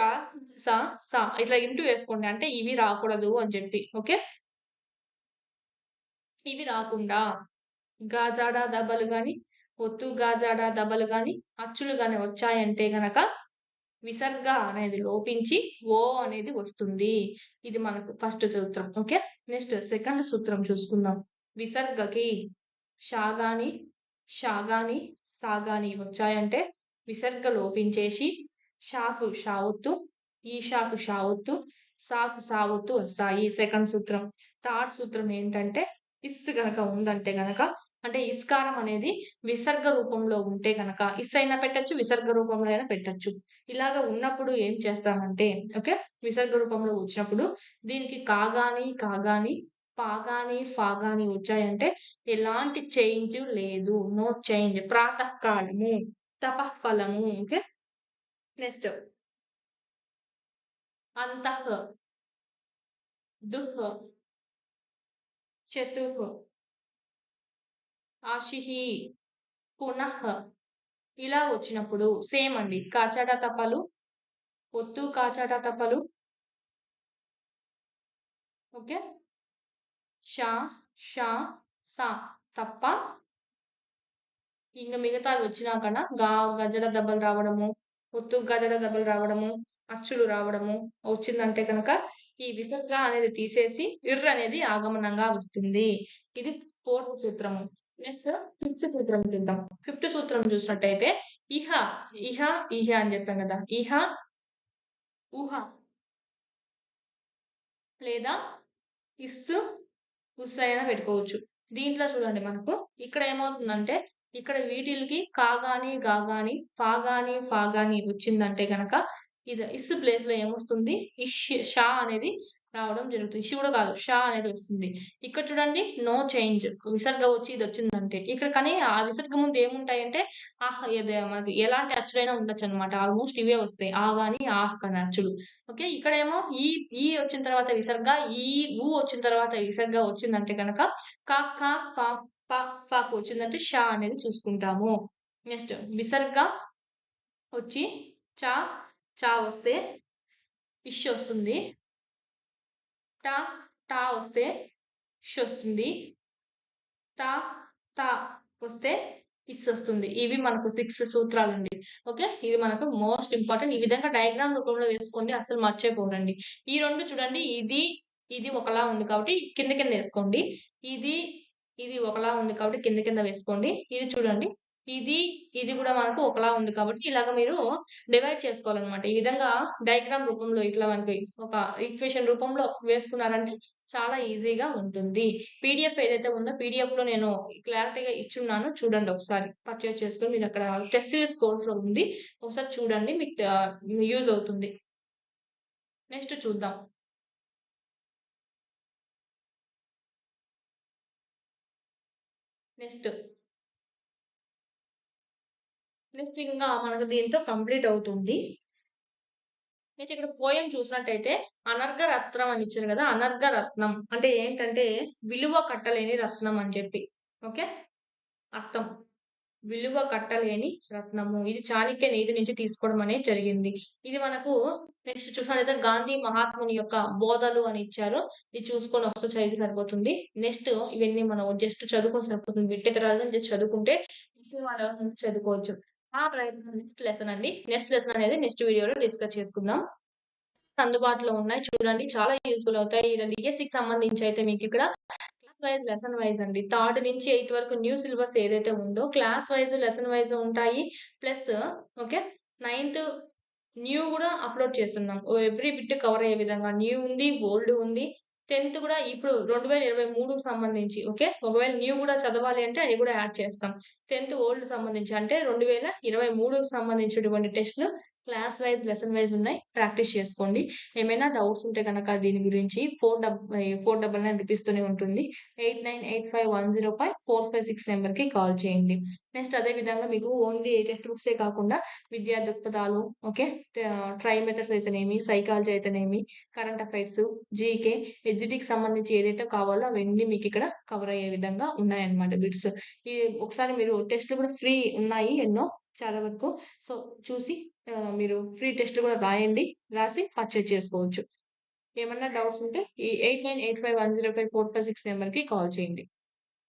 స, స ఇట్లా ఇంటూ వేసుకోండి. అంటే ఇవి రాకూడదు అని చెప్పి. ఓకే. ఇవి రాకుండా గాజాడ దబలు గాని, ఒత్తు గాజాడ దబలు గాని, అచ్చులు గాని వచ్చాయంటే గనక విసర్గ అనేది లోపించి ఓ అనేది వస్తుంది. ఇది మనకు ఫస్ట్ సూత్రం. ఓకే. నెక్స్ట్ సెకండ్ సూత్రం చూసుకుందాం. విసర్గకి షాగాని, షాగాని, సాగాని వచ్చాయంటే విసర్గ లోపించేసి షాకు షావొత్తు, ఈషాకు షావొత్తు, సాకు సావొత్తు వస్తాయి. సెకండ్ సూత్రం. థర్డ్ సూత్రం ఏంటంటే ఇస్ గనక ఉందంటే గనక అంటే ఇస్కారం అనేది విసర్గ రూపంలో ఉంటే గనక ఇస్ అయినా పెట్టొచ్చు, విసర్గ రూపంలో అయినా పెట్టొచ్చు. ఇలాగ ఉన్నప్పుడు ఏం చేస్తామంటే ఓకే. విసర్గ రూపంలో వచ్చినప్పుడు దీనికి కాగాని, ఫా గాని వచ్చాయంటే ఎలాంటి చేంజ్ లేదు. No change. ప్రాతకాలము, తపఃఫలము. ఓకే. నెక్స్ట్ అంతః, దుఃఖ్, చతుః, ఆశిః, పునః ఇలా వచ్చినప్పుడు సేమ్ అండి. కాచాట తపలు, ఒత్తు కాచాట తపలు, ఓకే. ష, ష, స తప్ప ఇంక మిగతావి వచ్చినా కన్నా గజడ దెబ్బలు రావడము, ఒత్తు గజడ దెబ్బలు రావడము, అచ్చులు రావడము వచ్చిందంటే కనుక ఈ విసర్గ అనేది తీసేసి ఇర్ అనేది ఆగమనంగా వస్తుంది. ఇది ఫోర్త్ సూత్రము. నెక్స్ట్ ఫిఫ్త్ సూత్రం చూద్దాం. ఫిఫ్త్ సూత్రం చూసినట్టయితే ఇహ, ఇహ, ఇహ అని చెప్పాం కదా! ఇహ, ఊహ లేదా ఇస్సు, ఉస్ అయినా పెట్టుకోవచ్చు. దీంట్లో చూడండి మనకు ఇక్కడ ఏమవుతుందంటే, ఇక్కడ వీటిలకి కా గాని, గా గాని, ఫా గాని, ఫా గాని వచ్చిందంటే గనక ఇది ఇస్ ప్లేస్‌లో ఏమొస్తుంది? ష అనేది రావడం జరుగుతుంది. షి కూడా కాదు. అనేది వస్తుంది. ఇక్కడ చూడండి నో చేంజ్. విసర్గ వచ్చి ఇదొచ్చిందంటే. ఇక్కడ కానీ ఆ విసర్గ ముందు ఏముంటాయంటే మనకి ఎలాంటి అచ్చులైనా ఉండొచ్చనమాట. ఆల్‌మోస్ట్ ఇవే వస్తాయి. ఆ గాని, ఆహ్ కానీ అచ్చులు. ఓకే. ఇక్కడేమో ఈ వచ్చిన తర్వాత విసర్గ, ఈ, ఊ వచ్చిన తర్వాత విసర్గ వచ్చిందంటే గనక క, ఖ, ఫ, ప, ఫకు వచ్చిందంటే ష అనేది చూసుకుంటాము. నెక్స్ట్ విసర్గ వచ్చి చ, చ వస్తే ఇష్ వస్తుంది. ట, టా వస్తే ష్ వస్తుంది. త, త వస్తే ఇస్ వస్తుంది. ఇవి మనకు 6 సూత్రాలండి. ఓకే. ఇది మనకు మోస్ట్ ఇంపార్టెంట్. ఈ విధంగా డయాగ్రామ్ రూపంలో వేసుకోండి. అస్సలు మర్చిపోకండి. ఈ 2 చూడండి. ఇది ఒకలా ఉంది కాబట్టి కింద కింద ఏసుకోండి. ఇది, ఇది ఒకలా ఉంది కాబట్టి కింద కింద వేసుకోండి. ఇది చూడండి. ఇది, ఇది గూడా మనకు ఒకలా ఉంది కాబట్టి ఇలాగ మీరు డివైడ్ చేసుకోవాలనమాట. ఈ విధంగా డయాగ్రామ్ రూపంలో ఇట్లా మనకి ఒక ఈక్వేషన్ రూపంలో వేసుకున్నారంటే చాలా ఈజీగా ఉంటుంది. పీడీఎఫ్ ఏదైతే ఉందో పీడీఎఫ్‌లో నేను క్లారిటీగా ఇచ్చున్నాను. చూడండి ఒకసారి. పర్చేజ్ చేసుకొని మీరక్కడ టెస్ట్ సిరీస్ కోర్స్‌లో ఉంది. ఒకసారి చూడండి. మీకు యూజ్ అవుతుంది. నెక్స్ట్ చూద్దాం. నెక్స్ట్, నెక్స్ట్ ఇంకా మనకు దీంతో కంప్లీట్ అవుతుంది. అయితే ఇక్కడ పోయెమ్ చూసినట్టయితే అనర్ఘ రత్నం అని ఇచ్చారు కదా! అనర్ఘ రత్నం అంటే ఏంటంటే విలువ కట్టలేని రత్నం అని చెప్పి. ఓకే. అర్థం. విలువ కట్టలేని రత్నము. ఇది చాణక్య నీతి నుంచి తీసుకోవడం అనేది జరిగింది. ఇది మనకు నెక్స్ట్ చూసినట్లయితే గాంధీ మహాత్ముని యొక్క బోధలు అని ఇచ్చారు. ఇది చూసుకొని ఒకసారి చదివితే సరిపోతుంది. నెక్స్ట్ ఇవన్నీ మనం జస్ట్ చదువుకొని సరిపోతుంది. బిట్టెకి రాదు జస్ట్ చదువుకుంటే మిగిలిన వాళ్ళు చదువుకోవచ్చు. ఆ ప్రయత్నం నెక్స్ట్ లెసన్ అండి. నెక్స్ట్ లెసన్ అనేది నెక్స్ట్ వీడియోలో డిస్కస్ చేసుకుందాం. అందుబాటులో ఉన్నాయి. చూడండి చాలా యూజ్‌ఫుల్ అవుతాయి. ఇది డీఎస్సీకి సంబంధించి అయితే మీకిక్కడ క్లాస్ వైస్, లెసన్ వైస్ అండి. థర్డ్ నుంచి ఎయిత్ వరకు న్యూ సిలబస్ ఏదైతే ఉందో క్లాస్ వైస్, లెసన్ వైస్ ఉంటాయి. Plus okay. నైన్త్ న్యూ గూడా అప్‌లోడ్ చేస్తున్నాం. ఎవ్రీ బిట్ కవర్ అయ్యే విధంగా న్యూ ఉంది, ఓల్డ్ ఉంది. 10థ్ గూడా ఇప్పుడు 2023కి సంబంధించి ఓకే. ఒకవేళ న్యూ గూడా చదవాలి అంటే అయి గూడా యాడ్ చేస్తాం. 10థ్ ఓల్డ్ సంబంధించి అంటే 2023కి సంబంధించినటువంటి టెస్ట్‌లు క్లాస్ వైస్, లెసన్ వైస్ ఉన్నాయి. ప్రాక్టీస్ చేసుకోండి. ఏమైనా డౌట్స్ ఉంటే గనక దీని గురించి 499 రూపీస్‌తోనే ఉంటుంది. 8985105456 నంబర్‌కి కాల్ చేయండి. నెక్స్ట్ అదే విధంగా మీకు ఓన్లీ టెక్స్ట్ బుక్సే కాకుండా విద్యా దృక్పథాలు ఓకే. ట్రై మెథడ్స్ అయితేనేమి, సైకాలజీ అయితేనేమి, కరెంట్ అఫైర్స్, జీకే, ఎస్జిటికి సంబంధించి ఏదైతే కావాలో అవన్నీ మీకిక్కడ కవర్ అయ్యే విధంగా ఉన్నాయన్నమాట బిట్స్. ఈ ఒకసారి మీరు టెస్ట్‌లు కూడా ఫ్రీ ఉన్నాయి ఎన్నో చాలా వరకు. సో, చూసి మీరు ఫ్రీ టెస్ట్‌లు కూడా రాయండి. రాసి పర్చేజ్ చేసుకోవచ్చు. ఏమన్నా డౌట్స్ ఉంటే ఈ 8985105456 నంబర్‌కి కాల్ చేయండి.